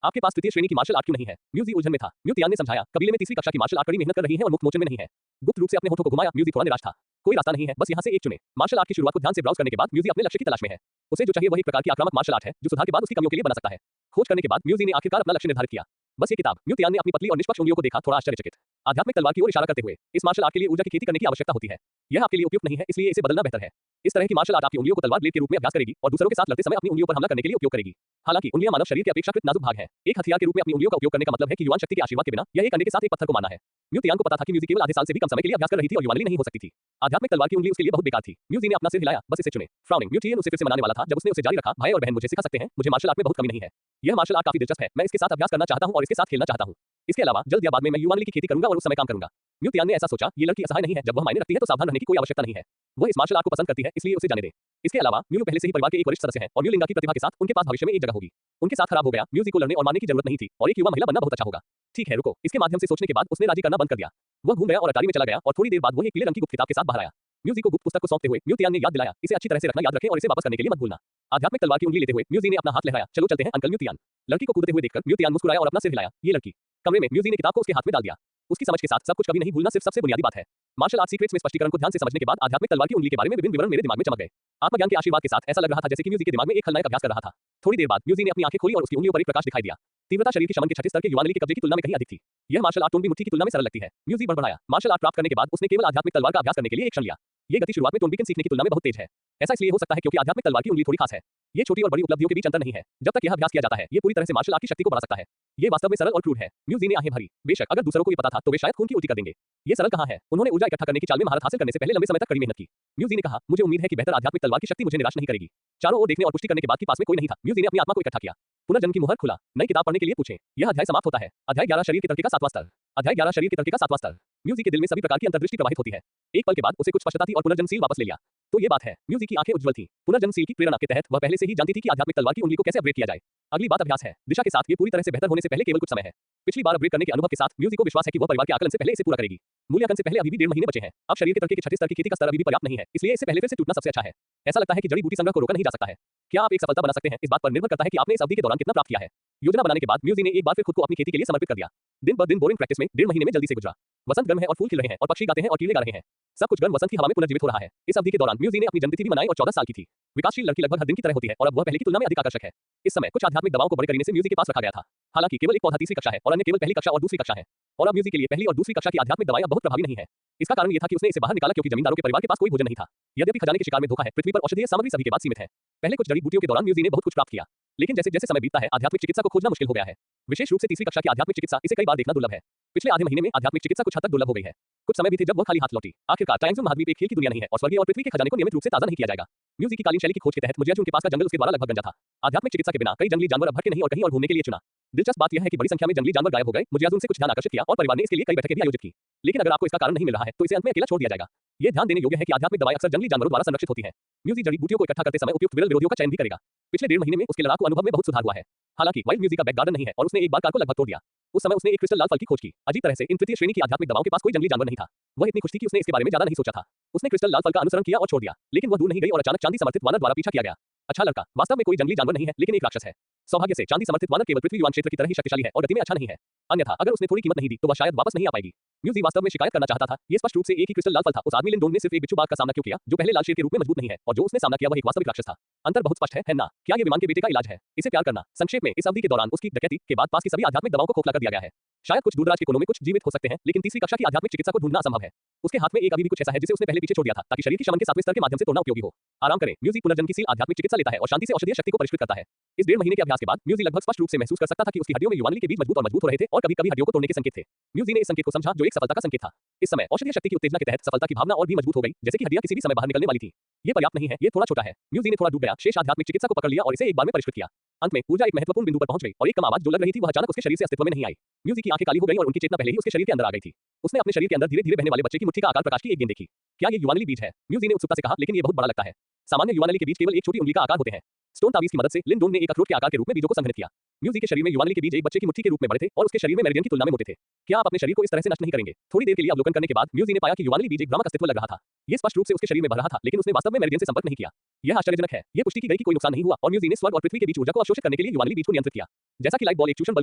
आपके पास तृतीय श्रेणी की मार्शल आर्ट क्यों नहीं है? म्यूजी उलझन में था। म्यूतियान ने समझाया, कबीले में तीसरी कक्षा की मार्शल आर्ट कड़ी मेहनत कर रही है और मुक्त मोचन में नहीं है। गुप्त रूप से अपने होठों को घुमाया। म्यूजी थोड़ा निराश था। कोई रास्ता नहीं है, बस यहाँ से एक चुने। मार्शल आर्ट की शुरुआत को ध्यान से ब्राउज करने के बाद म्यूजी अपने लक्ष्य की तलाश में है। उसे जो चाहिए वह एक प्रकार की आक्रामक मार्शल आर्ट है, जो सुधार के बाद उसकी कमियों के लिए बना सकता है। खोज करने के बाद म्यूजी ने आखिरकार अपना लक्ष्य निर्धारित किया। बस ये किताब। म्यूतियान ने अपनी पतली और निष्पक्ष उंगलियों को देखा, थोड़ा आश्चर्यचकित। आध्यात्मिक तलवार की ओर इशारा करते हुए, इस मार्शल आर्ट के लिए ऊर्जा की खेती करने की आवश्यकता होती है। यह आपके लिए उपयुक्त नहीं है, इसलिए इसे बदलना बेहतर है। इस तरह की मार्शल आर्ट आपकी उंगलियों को तलवार ब्लेड के रूप में अभ्यास करेगी और दूसरों के साथ लड़ते समय अपनी उंगलियों पर हमला करने के लिए उपयोग करेगी। हालांकि उंगलियां मानव शरीर के अपेक्षाकृत नाजुक भाग हैं। एक हथियार के रूप में अपनी उंगलियों का उपयोग करने का मतलब है कि युवान शक्ति के आशीर्वाद के बिना यह एक अंडे के साथ एक पत्थर को मारना है। म्यूतियान को पता था कि म्यूजी केवल आधे साल से भी कम समय के लिए अभ्यास कर रही थी और युवानली नहीं हो सकती थी। आध्यात्मिक तलवार की उंगली उसके लिए बहुत बेकार थी। म्यूजी ने अपना सिर हिलाया, बस इसे चुने। फ्राउनिंग, म्यूटियन उसे फिर से मनाने वाला था जब उसने उसे जारी रखा। भाई और बहन मुझे सिखा सकते हैं, मुझे मार्शल आर्ट में बहुत कमी नहीं है। यह मार्शल आर्ट काफी दिलचस्प है, मैं इसके साथ अभ्यास करना चाहता हूं और इसके साथ खेलना चाहता हूं। इसके अलावा जल्द या बाद में मैं युवानली की खेती करूंगा और उस समय काम करूंगा। म्यूतियान ने ऐसा सोचा, ये लड़की असहाय नहीं है, जब वह मायने रखती है तो सावधान रहने की कोई आवश्यकता नहीं है। वह इस मार्शल आर्ट को पसंद करती है, इसलिए उसे जाने दें। इसके अलावा म्यूयू पहले से ही परिवार के एक वरिष्ठ सदस्य हैं और म्यूलिंगा की प्रतिभा के साथ उनके पास भविष्य में एक जगह होगी। उनके साथ खराब हो गया। म्यूजी को लड़ने और मारने की जरूरत नहीं थी और एक युवा महिला बनना बहुत अच्छा होगा। ठीक है, रुको। इसके माध्यम से सोचने के बाद उसने राजी करना बंद कर दिया। वह घूम गया और अटारी में चला गया और थोड़ी देर बाद वह एक पीले रंग की गुप्त किताब के साथ बाहर आया। म्यूजी को गुप्त पुस्तक को सौंपते हुए म्यूतियान ने याद दिलाया, इसे अच्छी तरह से रखना, याद रखें और इसे वापस करने के लिए मत भूलना। आध्यात्मिक तलवार की उंगली लेते हुए म्यूजी ने अपना हाथ लहराया। चलो चलते हैं अंकल म्यूतियान। लड़की को कूदते हुए देखकर म्यूतियान मुस्कुराया और अपना सिर हिलाया। ये लड़की। कमरे में म्यूजी ने किताब को उसके हाथ में डाल दिया। उसकी समझ के साथ सब कुछ कभी नहीं भूलना सिर्फ सबसे बुनियादी बात है। मार्शल आर्ट सीक्रेट्स में स्पष्टीकरण को ध्यान से समझने के बाद आध्यात्मिक तलवार की उंगली के बारे में विभिन्न विवरण मेरे दिमाग में चमक गए। आत्मज्ञान के आशीर्वाद के साथ ऐसा लग रहा था जैसे कि म्यूजी के दिमाग में एक खलनायक अभ्यास कर रहा था। थोड़ी देर बाद म्यूजी ने अपनी आंखें खोली और उसकी उंगलियों पर एक प्रकाश दिखाई दिया। तीव्रता शरीर की शमन के छठे स्तर के युवानली के कब्जे की तुलना में कहीं अधिक थी। यह मार्शल आर्ट टोनबी मुट्ठी की तुलना में सरल लगती है। म्यूजी बड़बड़ाया। मार्शल आर्ट प्राप्त करने के बाद उसने केवल आध्यात्मिक तलवार का अभ्यास करने के लिए एक क्षण लिया। ये गति शुरुआत में टोनबिकन सीखने की तुलना में बहुत तेज है। ऐसा इसलिए हो सकता है क्योंकि आध्यात्मिक तलवार की उंगली थोड़ी खास है। ये छोटी और बड़ी उपलब्धियों के बीच अंतर नहीं है। जब तक यह अभ्यास किया जाता है, ये पूरी तरह से मार्शल आर्ट की शक्ति को बढ़ा सकता है। ये वास्तव में सरल और क्रूर है। म्यूजी ने आंखें भरी। बेशक अगर दूसरों को ये पता था तो वे शायद खून की उल्टी कर देंगे। ये सरल कहां है? उन्होंने ऊर्जा इकट्ठा करने की चाल में महारत हासिल करने से पहले लंबे समय तक कड़ी मेहनत की। म्यूजी ने कहा, मुझे उम्मीद है कि बेहतर आध्यात्मिक तलवार की शक्ति मुझे निराश नहीं करेगी। चारों ओर देखने और पुष्टि करने के बाद कि पास में कोई नहीं था, म्यूजी ने अपनी आत्मा को इकट्ठा किया। पुनर्जन्म की मुहर खुला। नई किताब पढ़ने के लिए पूछें। यह अध्याय समाप्त होता है। अध्याय 11 शरीर के तर्क का 7वां स्तर। अध्याय 11 शरीर के तर्क का 7वां स्तर। म्यूजी के दिल में सभी प्रकार की अंतर्दृष्टि प्रवाहित होती है। एक पल के बाद उसे कुछ स्पष्टता थी और पुनर्जन्मशील वापस ले लिया। तो ये बात है। म्यूजी की आंखें उज्जवल थी। पुनर्जन्मशील की प्रेरणा के तहत वह पहले से ही जानती थी कि आध्यात्मिक तलवार की उंगली को कैसे अपग्रेड किया जाए। अगली बात अभ्यास है। दिशा के साथ ये पूरी तरह से बेहतर होने से पहले केवल कुछ समय है। पिछली बार अपग्रेड करने के अनुभव के साथ म्यूजी को विश्वास है कि वह परिवार के आकलन से पहले इसे पूरा करेगी। मूल्यांकन से पहले अभी भी 1.5 महीने बचे हैं। अब शरीर के तर्क के छठे स्तर की खेती का स्तर अभी भी पर्याप्त नहीं है, इसलिए इससे पहले फिर से टूटना सबसे अच्छा है। ऐसा लगता है कि जड़ी बूटी संग्रह को रोका नहीं जा सकता है। क्या आप एक सफलता बना सकते हैं? इस बात पर निर्भर करता है कि आपने इस अवधि के दौरान कितना प्राप्त किया है। योजना बनाने के बाद म्यूजी ने एक बार फिर खुद को अपनी खेती के लिए समर्पित कर दिया। दिन ब दिन बोरिंग प्रैक्टिस में 1.5 महीने में जल्दी से गुजरा। वसंत गर्म है और फूल खिल रहे हैं और पक्षी गाते हैं और कीड़े गा रहे हैं। सब कुछ गर्म वसंत की हवा में पुनर्जीवित हो रहा है। इस अवधि के दौरान म्यूजी ने अपनी जन्मतिथि भी मनाई और 14 साल की थी। विकासशील लड़की लगभग हर दिन की तरह होती है और अब वह पहले की तुलना में अधिक आकर्षक है। इस समय कुछ आध्यात्मिक दवाओं को बड़े करीने से म्यूजी के पास रखा गया था। हालांकि केवल एक पौधा तीसरी कक्षा है और अन्य केवल पहली कक्षा और दूसरी कक्षा है। और अब म्यूजी के लिए पहली और दूसरी कक्षा की आध्यात्मिक दवाएं बहुत प्रभावी नहीं है। इसका कारण यह था कि उसने इसे बाहर निकाला क्योंकि जमींदारों के परिवार के पास कोई भोजन नहीं था। यद्यपि खजाने के शिकार में धोखा है, पृथ्वी पर औषधीय सामग्री सभी के पास सीमित है। पहले कुछ जड़ी बूटियों के दौरान म्यूजी ने बहुत कुछ प्राप्त किया, लेकिन जैसे जैसे समय बीतता है आध्यात्मिक चिकित्सा को खोजना मुश्किल हो गया है। विशेष रूप से तीसरी कक्षा की आध्यात्मिक चिकित्सा, इसे कई बार देखना दुर्लभ है। पिछले आधे महीने में आध्यात्मिक चिकित्सा कुछ हद तक दुर्लभ हो गई है। कुछ समय बीते जब वह खाली हाथ लौटी। आखिरकार टाइम्स महाद्वीप एक खेल की दुनिया नहीं है और स्वर्गीय और पृथ्वी के खजाने को नियमित रूप से ताज़ा नहीं किया जाएगा। म्यूजिक की कालीन शैली की खोज के तहत मुजियाजुन के पास का जंगल उसके द्वारा लगभग गंजा था। आध्यात्मिक चिकित्सा के बिना कई जंगली जानवर अब भटके नहीं और कहीं और घूमने के लिए चुना। दिलचस्प बात यह है कि बड़ी संख्या में जंगली जानवर गायब हो गए। मुजियाजुन से कुछ ध्यान आकर्षित किया और परिवार ने इसके लिए कई बैठकें भी आयोजित की। लेकिन अगर आपको इसका कारण नहीं मिल रहा है तो इसे अंत में अकेला छोड़ दिया जाएगा। यह ध्यान देने योग्य है कि आध्यात्मिक दवाएं अक्सर जंगली जानवरों द्वारा संरक्षित होती हैं। म्यूजिक जड़ी बूटियों को इकट्ठा करते समय उपयुक्त विरल विरोधियों का चयन भी करेगा। पिछले 1.5 महीने में उसके लड़ाकू अनुभव में बहुत सुधार हुआ है। हालांकि वाइल्ड म्यूजिक का बैक गार्डन नहीं है और उसने एक बार कार को लगभग तोड़ दिया। उस समय उसने एक क्रिस्टल लाल फल की खोज की। अजीब तरह से इन तृतीय श्रेणी की आध्यात्मिक दवाओं के पास कोई जंगली जानवर नहीं था। वह इतनी खुश थी कि उसने इसके बारे में ज्यादा नहीं सोचा था। उसने क्रिस्टल लाल फल का अनुसरण किया और छोड़ दिया। लेकिन वह दूर नहीं गई और अचानक चांदी समर्थित वानर द्वारा पीछा किया गया। अच्छा लड़का, वास्तव में कोई जंगली जानवर नहीं है लेकिन एक राक्षस है। सौभाग्य से चांदी समर्थित वानर केवल पृथ्वी युवान क्षेत्र की तरह ही शक्तिशाली है और गति में अच्छा नहीं है। अन्यथा अगर उसने थोड़ी कीमत नहीं दी तो वह शायद वापस नहीं आ पाएगी। म्यूजी वास्तव में शिकायत करना चाहता था। ये स्पष्ट रूप से एक ही क्रिस्टल लाल फल था। उस आदमी लिंडोन ने सिर्फ एक बिच्छू बाघ का सामना क्यों किया जो पहले लाल शेर के रूप में मजबूत नहीं है, और जो उसने सामना किया वह एक वास्तविक राक्षस था। अंतर बहुत स्पष्ट है ना? क्या ये विमान के बेटे का इलाज है? इसे प्यार करना। संक्षेप में, इस अवधि के दौरान उसकी डकैती के बाद पास की सभी आध्यात्मिक दवाओं को खोखला कर दिया गया है। शायद कुछ दूरदराज के कोनों में कुछ जीवित हो सकते हैं, लेकिन तीसरी कक्षा की आध्यात्मिक चिकित्सा को ढूंढना असंभव है। उसके हाथ में एक अभी भी कुछ ऐसा है जिसे उसने पहले पीछे छोड़ दिया था ताकि शरीर की शमन के 7वें स्तर के माध्यम से तोड़ना उपयोगी हो। आराम करें। म्यूजिक पुनर्जन्म की आध्यात्मिक चिकित्सा लेता है और शांति से औषधीय शक्ति को परिष्कृत करता है। इस 1.5 महीने के अभ्यास के बाद म्यूजी लगभग स्पष्ट रूप से महसूस कर सकता था कि उसकी हड्डियों में युवानली के बीच मजबूत हो रहे थे और कभी-कभी हड्डियों को तोड़ने के संकेत थे। म्यूजी ने इस संकेत को समझा जो एक सफलता का संकेत था। इस समय औषधीय शक्ति की उत्तेजना के तहत सफलता की भावना और भी मजबूत हो गई, जैसे कि हड्डियां किसी भी समय बाहर निकलने वाली थी। ये पर्याप्त नहीं है, ये थोड़ा छोटा है। म्यूजी ने थोड़ा डूब गया, शेष आध्यात्मिक चिकित्सा को पकड़ लिया और इसे एक बार में परिष्कृत किया। अंत में ऊर्जा एक महत्वपूर्ण बिंदु पर पहुंच गई और एक कम आवाज जो लग रही थी वह अचानक उसके शरीर से अस्तित्व में नहीं आई। म्यूजी की आंखें काली हो गईं और उनकी चेतना पहले ही उसके शरीर के अंदर आ गई थी। उसने अपने शरीर के अंदर धीरे-धीरे बहने वाले बच्चे की मुट्ठी का आकार प्रकाश की एक गेंद देखी। क्या ये युवानली बीज है? म्यूजी ने उत्सुकता से कहा, लेकिन ये बहुत बड़ा लगता है। सामान्य युवानली के बीज केवल एक छोटी उंगली का आकार होते हैं। स्टोन तावीज की मदद से लिंडोन ने एक अखरोट के आकार के रूप में बीजों को संघनित किया। म्यूजी के शरीर में युवानली के बीज एक बच्चे की मुट्ठी के रूप में बड़े थे और उसके शरीर में मेरिडियन की तुलना में मोटे थे। क्या आप अपने शरीर को इस तरह से नष्ट नहीं करेंगे? थोड़ी देर के लिए अवलोकन करने के बाद म्यूजी ने पाया कि युवानली बीज एक भ्रामक अस्तित्व लग रहा था। ये स्पष्ट रूप से उसके शरीर में भर रहा था, लेकिन उसने वास्तव में मेरिडियन से संपर्क नहीं किया। यह आश्चर्यजनक है। ये पुष्टि की गई कि कोई नुकसान नहीं हुआ और म्यूजी ने स्वर्ग और पृथ्वी के बीच ऊर्जा को अवशोषित करने के लिए युवानली बीज को नियंत्रित किया। जैसा कि लाइट बॉल एक चूषण बल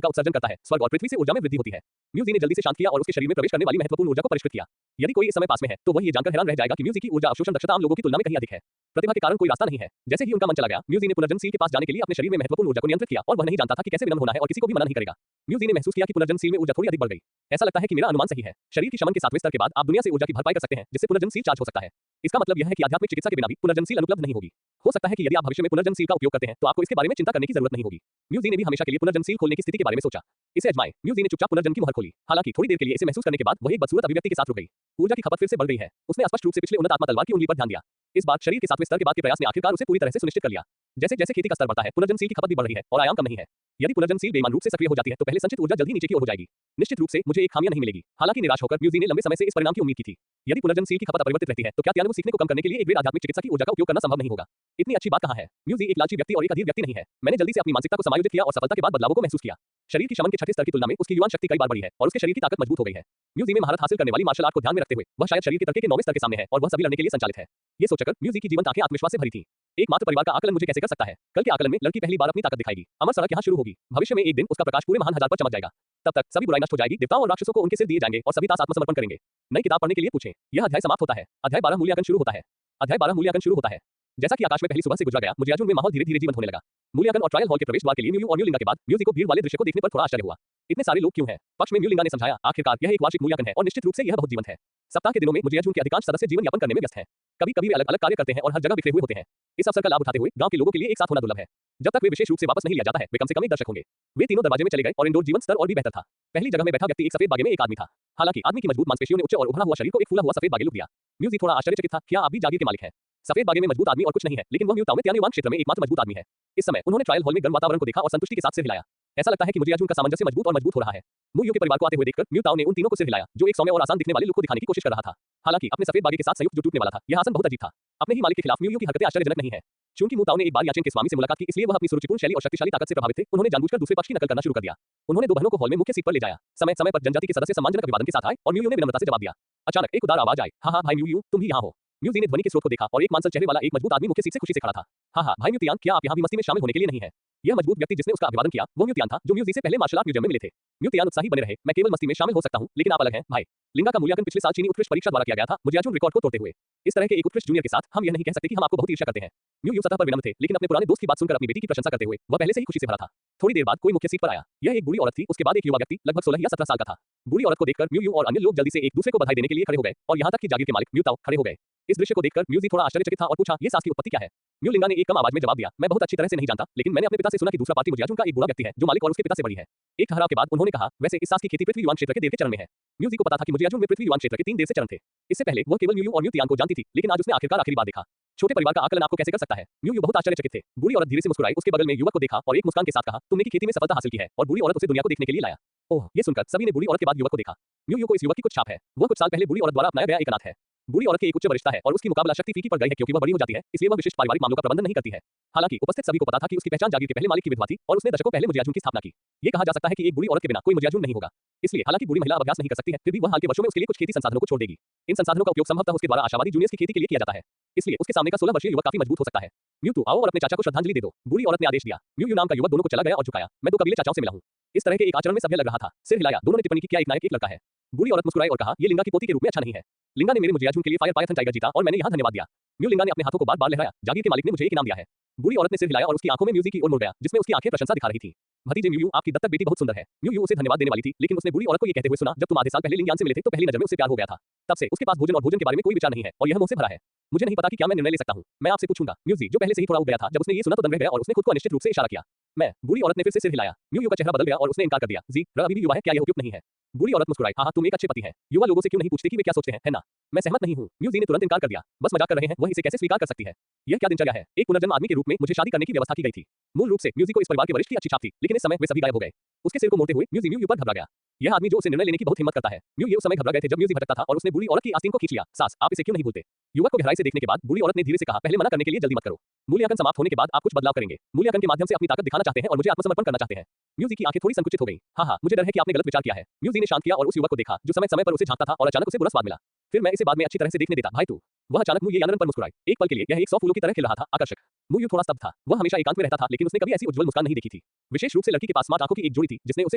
का उत्सर्जन करता है, स्वर्ग और पृथ्वी से ऊर्जा में वृद्धि होती है। म्यूजी ने जल्दी से शांत किया और उसके शरीर में प्रवेश करने वाली महत्वपूर्ण ऊर्जा को परिष्कृत किया। यदि कोई इस समय पास में है तो वह ये जानकर हैरान रह जाएगा कि म्यूजी की ऊर्जा अवशोषण दक्षता आम लोगों की तुलना में कहीं अधिक है। प्रतिभा के कारण कोई रास्ता नहीं है। जैसे ही उनका मन चला गया, म्यूजी ने पुनर्जन्म सील के पास जाने के लिए अपने शरीर में महत्वपूर्ण ऊर्जा को नियंत्रित किया और वह नहीं जानता था कि कैसे विनम्र होना है और किसी को भी मना नहीं करेगा। म्यूजी ने महसूस किया कि पुनर्जन्म सील में ऊर्जा थोड़ी अधिक बढ़ गई। ऐसा लगता है कि मेरा अनुमान सही है। शरीर की शमन के 7वें स्तर के बाद आप दुनिया से ऊर्जा की भरपाई कर सकते हैं, जिससे पुनर्जन्म सील चार्ज हो सकता है। इसका मतलब यह है कि आध्यात्मिक चिकित्सा के बिना भी पुनर्जन्म सील अनुपलब्ध नहीं होगी। हो सकता है कि यदि आप भविष्य में पुनर्जन्म सील का उपयोग करते हैं तो आपको इसके बारे में चिंता करने की जरूरत नहीं होगी। म्यूजी ने भी हमेशा के लिए पुनर्जन्म सील खोलने की स्थिति के बारे में सोचा। इसे अजमाएं। म्यूजी ने चुपचाप पुनर्जन्म की मुहर खोली। हालांकि थोड़ी देर के लिए इसे महसूस करने के बाद वह एक बदसूरत अभिव्यक्ति के साथ रुक गई। ऊर्जा की खपत फिर से बढ़ गई है। उसने स्पष्ट रूप से पिछले उन्नत आत्मा तलवार की उंगली पर ध्यान दिया। इस बार शरीर के 7वें स्तर के बाद के प्रयास ने आखिरकार उसे पूरी तरह से सुनिश्चित कर लिया। जैसे जैसे खेती का स्तर बढ़ता है, पुनर्जन्म सील की खपत भी बढ़ रही है और आयाम कम नहीं है। यदि पुनर्जन्म सील बेईमान रूप से सक्रिय हो जाती है तो पहले संचित ऊर्जा जल्द ही नीचे की ओर हो जाएगी। निश्चित रूप से मुझे एक खामियां नहीं मिलेगी। हालांकि निराश होकर म्यूजी ने लंबे समय से इस परिणाम की उम्मीद की थी। यदि पुनर्जन्म सील की खपत अपरिवर्तित रहती है तो क्या त्यानु सीखने को कम करने के लिए एक वेद आध्यात्मिक चिकित्सा की ऊर्जा का उपयोग करना संभव नहीं होगा? इतनी अच्छी बात कहां है? म्यूजी एक लालची व्यक्ति और एक अधीर व्यक्ति नहीं है। मैंने जल्दी से अपनी मानसिकता को समायोजित किया और सफलता के बाद बदलावों को महसूस किया। शरीर की शमन के 6ठे स्तर की तुलना में उसकी युवान शक्ति कई बार बढ़ी है और उसके शरीर की ताकत मजबूत हो गई है। म्यूजी में महारत हासिल करने वाली मार्शल आर्ट को ध्यान में रखते हुए वह शायद शरीर के तड़के के 9वें स्तर के सामने है और वह सभी लड़ने के लिए संचालित है। ये सोचकर म्यूजी की जीवंत आंखें आत्मविश्वास से भरी थी। एकमात्र परिवार का आकलन मुझे कैसे कर सकता है? कल के आकलन में लड़की पहली बार अपनी ताकत दिखाएगी। अमर सड़क यहाँ शुरू होगी। भविष्य में एक दिन उसका प्रकाश पूरे महान हजार पर चमक जाएगा। तब तक सभी बुराई नष्ट हो जाएगी, देवताओं और राक्षसों को उनके सिर दिए जाएंगे और सभी दास आत्मसमर्पण करेंगे। नई किताब पढ़ने के लिए पूछें। यह अध्याय समाप्त होता है। अध्याय 12 मूल्यांकन शुरू होता है। अध्याय 12 मूल्यांकन शुरू होता है। जैसा कि आकाश में पहली सुबह से गुजरा गया, मुजियाजुन में माहौल धीरे-धीरे जीवंत होने लगा। मूल्यांकन और ट्रायल हॉल के प्रवेश द्वार के लिए म्यू और न्यूलिंगा के बाद म्यूजिक को भीड़ वाले दृश्य को देखने पर थोड़ा आश्चर्य हुआ। इतने सारे लोग क्यों हैं? पक्ष में न्यूलिंगा ने समझाया, आखिरकार यह एक वार्षिक मूल्यांकन है और निश्चित रूप से यह बहुत जीवंत है। सप्ताह के दिनों में मुजियाजुन के अधिकांश सदस्य जीवन यापन करने में व्यस्त हैं। कभी-कभी वे अलग-अलग कार्य करते हैं और हर जगह बिखरे हुए होते हैं। इस अवसर का लाभ उठाते हुए गांव के लोगों के लिए एक साथ होना दुर्लभ है। जब तक वे विशेष रूप से वापस नहीं लिया जाता है, वे कम से कम एक दर्शक होंगे। वे तीनों दरवाजे में चले गए और इंडोर जीवन स्तर और भी बेहतर था। पहली जगह में बैठा व्यक्ति एक सफेद बागे में एक आदमी था। हालांकि आदमी की मजबूत मांसपेशियों ने उच्च और उभरा हुआ शरीर को एक फूला हुआ सफेद बागे लुक दिया। म्यूजी थोड़ा आश्चर्यचकित था। क्या आप भी जागीर के मालिक हैं? सफेद बागे में मजबूत आदमी और कुछ नहीं है, लेकिन वह म्यूताओं में त्यानुवान क्षेत्र में एकमात्र मजबूत आदमी है। इस समय उन्होंने ट्रायल हॉल में गर्म वातावरण को देखा और संतुष्टि के साथ सिर हिलाया। ऐसा लगता है कि मुजियाजुन का सामंजस्य मजबूत और मजबूत हो रहा है। मुयू के परिवार को आते हुए देखकर म्यूताओं ने उन तीनों को सिर हिलाया, जो एक सौम्य और आसान दिखने वाले लुक को दिखाने की कोशिश कर रहा था। हालांकि अपने सफेद बागे के साथ संयुक्त जो टूटने वाला था, यह आसन बहुत अजीब था। अपने ही मालिक के खिलाफ म्यूयू की हरकतें आश्चर्यजनक नहीं है। चूंकि मूताओं ने एक बार याचेन के स्वामी से मुलाकात की, इसलिए वह अपनी सुरुचिपूर्ण शैली और शक्तिशाली ताकत से प्रभावित थे। उन्होंने जानबूझकर दूसरे पक्ष की नकल करना शुरू कर दिया। उन्होंने दो बहनों को हॉल में मुख्य सीट पर ले जाया। समय समय पर जनजाति के सदस्य सम्मानजनक अभिवादन के साथ आए और म्यूयू ने विनम्रता से जवाब दिया। अचानक एक उदार आवाज आई, हाँ हाँ भाई म्यूयू, तुम भी यहाँ हो। म्यूजी ने ध्वनि के स्रोत को देखा और एक मांसल चेहरे वाला एक मजबूत आदमी मुख्य सीट से खुशी से खड़ा था। हाँ हाँ भाई म्यूतियान, क्या आप यहाँ भी मस्ती में शामिल होने के लिए नहीं है? यह मजबूत व्यक्ति जिसने उसका अभिवादन किया वो म्यूतियान था, जो म्यूजी से पहले मार्शल आर्ट म्यूजियम में मिले थे। म्यूतियान उत्साही बने रहे, मैं केवल मस्ती में शामिल हो सकता हूँ, लेकिन आप अलग हैं भाई। लिंगा का मूल्यांकन पिछले साल चीनी उत्कृष्ट परीक्षा द्वारा किया गया था, मुजियाजुन रिकॉर्ड को तोड़ते हुए। इस तरह के एक उत्कृष्ट जूनियर के साथ हम यह नहीं कह सकते कि हम आपको बहुत ईर्ष्या करते हैं। म्यूयू सतह पर विनम्र थे, लेकिन अपने पुराने दोस्त की बात सुनकर अपनी बेटी की प्रशंसा करते हुए वह पहले से ही खुशी से भरा था। थोड़ी देर बाद कोई मुख्य सीट पर आया। यह एक बूढ़ी औरत थी। उसके बाद एक युवा व्यक्ति लगभग 16 या 17 साल का था। बूढ़ी औरत को देखकर म्यूयू और अन्य लोग जल्दी से एक दूसरे को बधाई देने के लिए खड़े हो गए और यहाँ तक कि जागीर के मालिक म्यूताओ खड़े हो गए। इस दृश्य को देखकर म्यूजी थोड़ा आश्चर्यचकित था और पूछा, ये सास की उत्पत्ति क्या है? म्यू लिंगा ने एक कम आवाज में जवाब दिया, मैं बहुत अच्छी तरह से नहीं जानता, लेकिन मैंने अपने पिता से सुना कि दूसरा पार्टी मुजियाजुन का एक बूढ़ा व्यक्ति है जो मालिक और उसके पिता से बड़ी है। एक ठहराव के बाद उन्होंने कहा, वैसे इस सास की खेती पृथ्वी युवान क्षेत्र के देव के चरण में है। म्यूजी को पता था कि मुजियाजुन में पृथ्वी युवान क्षेत्र के 3 देव से चरण थे। इससे पहले वह केवल म्यू और म्यू तियान को जानती थी, लेकिन आज उसने आखिरकार आखिरी बार देखा। छोटे परिवार का आकलन आपको कैसे कर सकता है? म्यू बहुत आश्चर्यचकित थे। बूढ़ी औरत धीरे से मुस्कुराई, उसके बगल में युवक को देखा और एक मुस्कान के साथ कहा, तुमने की खेती में सफलता हासिल की है। और बूढ़ी औरत उसे दुनिया को देखने के लिए लाया। ओह, ये सुनकर सभी ने बूढ़ी औरत के बाद युवक को देखा। म्यू को इस युवक की कुछ छाप है। वह कुछ साल पहले बूढ़ी औरत द्वारा अपनाया गया एक अनाथ है। बूढ़ी औरत की एक उच्च वरिष्ठता है और उसकी मुकाबला शक्ति फीकी पड़ गई है क्योंकि वह बड़ी हो जाती है, इसलिए वह विशिष्ट पारिवारिक मामलों का प्रबंधन नहीं करती है। हालांकि उपस्थित सभी को पता था कि उसकी पहचान जागीर के पहले मालिक की विधवा थी और उसने दशकों पहले मुजियाजुन की स्थापना की। ये कहा जा सकता है कि एक बूढ़ी औरत के बिना कोई मुजियाजुन नहीं होगा। इसलिए हालांकि बूढ़ी महिला अब अभ्यास नहीं कर सकती है, फिर भी वह हाल के वर्षों में उसके लिए कुछ खेती संसाधनों को छोड़ देगी। इन संसाधनों का उपयोग संभवतः उसके द्वारा आशावादी जूनियर्स की खेती के लिए किया जाता है। इसलिए उसके सामने का 16 वर्षीय युवक काफी मजबूत हो सकता है। म्यू आओ और अपने चाचा को श्रद्धांजलि दे दो। बूढ़ी औरत ने आदेश दिया। म्यू नाम का युवक दोनों को चला गया और झुकाया, मैं 2 कबीले चाचाओं से मिला हूं। इस तरह के एक आचरण में सभ्य लग रहा था। सिर हिलाया, दोनों ने टिप्पणी की, क्या एक नायक एक लड़का है? बूढ़ी औरत मुस्कुराई और कहा, ये लिंगा की पोती के रूप में अच्छा नहीं है। लिंगा ने मेरे मुजियाजुन के लिए फायर पायथन टाइगर जीता और मैंने यहाँ धन्यवाद दिया। म्यू लिंगा ने अपने हाथों को बार-बार लहराया, जागीर के मालिक ने मुझे एक इनाम दिया है। बूढ़ी औरत ने सिर हिलाया और उसकी आंखों में म्यूजी की ओर मुड़ गया, जिसमें उसकी आंखें प्रशंसा दिखा रही थी। भतीजे म्यू, आपकी दत्तक बेटी बहुत सुंदर है। म्यू उसे धन्यवाद देने वाली थी, लेकिन उसने बूढ़ी औरत को ये कहते हुए सुना, जब तुम आधे साल पहले लिंगान से मिले थे तो पहली नजर में उससे प्यार हो गया था। तब से उसके पास भोजन और भोजन के बारे में कोई विचार नहीं है और यह मुझसे भरा है। मुझे नहीं पता कि क्या मैं निर्णय ले सकता हूँ। मैं आपसे पूछूंगा। म्यूजी, जो पहले से ही थोड़ा उब गया था, जब उसने ये सुना तो दंग रह गया और उसने खुद को अनिश्चित रूप से इशारा किया। मैं। बूढ़ी औरत ने फिर से सिर हिलाया। म्यू का चेहरा बदल गया और उसने इनकार कर दिया। जी, अभी भी युवा है, क्या यह उपयुक्त नहीं है? बूढ़ी औरत मुस्कुराई, हाँ, तुम एक अच्छे पति हैं। युवा लोगों से क्यों नहीं पूछते कि वे क्या सोचते हैं, है ना? मैं सहमत नहीं हूँ। म्यूजी ने तुरंत इनकार कर दिया। बस मजाक कर रहे हैं, वह इसे कैसे स्वीकार कर सकती है? यह क्या दिनचर्या है? एक पुनर्जन्म आदमी के रूप में मुझे शादी करने की व्यवस्था की गई थी। मूल रूप से म्यूजी को इस परिवार के वरिष्ठ की अच्छी छाप थी, लेकिन इस समय वे सभी गायब हो गए। उसके सिर को मोड़ते हुए म्यूजी पर घबरा गया। यह आदमी जो उसे निर्णय लेने की बहुत हिम्मत करता है। म्यू उस समय घबरा गए थे जब म्यूजी भटकता था और उसने बूढ़ी औरत की आस्तीन को खींच लिया। सास, आप इसे क्यों नहीं बोलते? युवक को गहराई से देखने के बाद बूढ़ी औरत ने धीरे से कहा, पहले मना करने के लिए जल्दी मत करो। मूल्यांकन समाप्त होने के बाद आप कुछ बदलाव करेंगे। मूल्यांकन के माध्यम से अपनी ताकत दिखाना चाहते हैं और मुझे आत्मसमर्पण करना चाहते हैं। म्यूजी की आंखें थोड़ी संकुचित हो गईं। हाँ, मुझे डर है कि आपने गलत विचार किया है। म्यूजी ने शांत किया और उस युवक को देखा जो समय समय पर उसे झांकता था और अचानक उसे बुरा स्वाद मिला। फिर मैं इसे बाद में अच्छी तरह से देखने देता, भाई तू। वह अचानक मुझे यानन पर मुस्कुराई। एक पल के लिए यह एक 100 फूलों की तरह खिल रहा था, आकर्षक। मुझे थोड़ा स्तब्ध था। वह हमेशा एकांत में रहता था, लेकिन उसने कभी ऐसी उज्जवल मुस्कान नहीं देखी थी। विशेष रूप से लड़की के पास स्मार्ट आंखों की एक जोड़ी थी जिसने उसे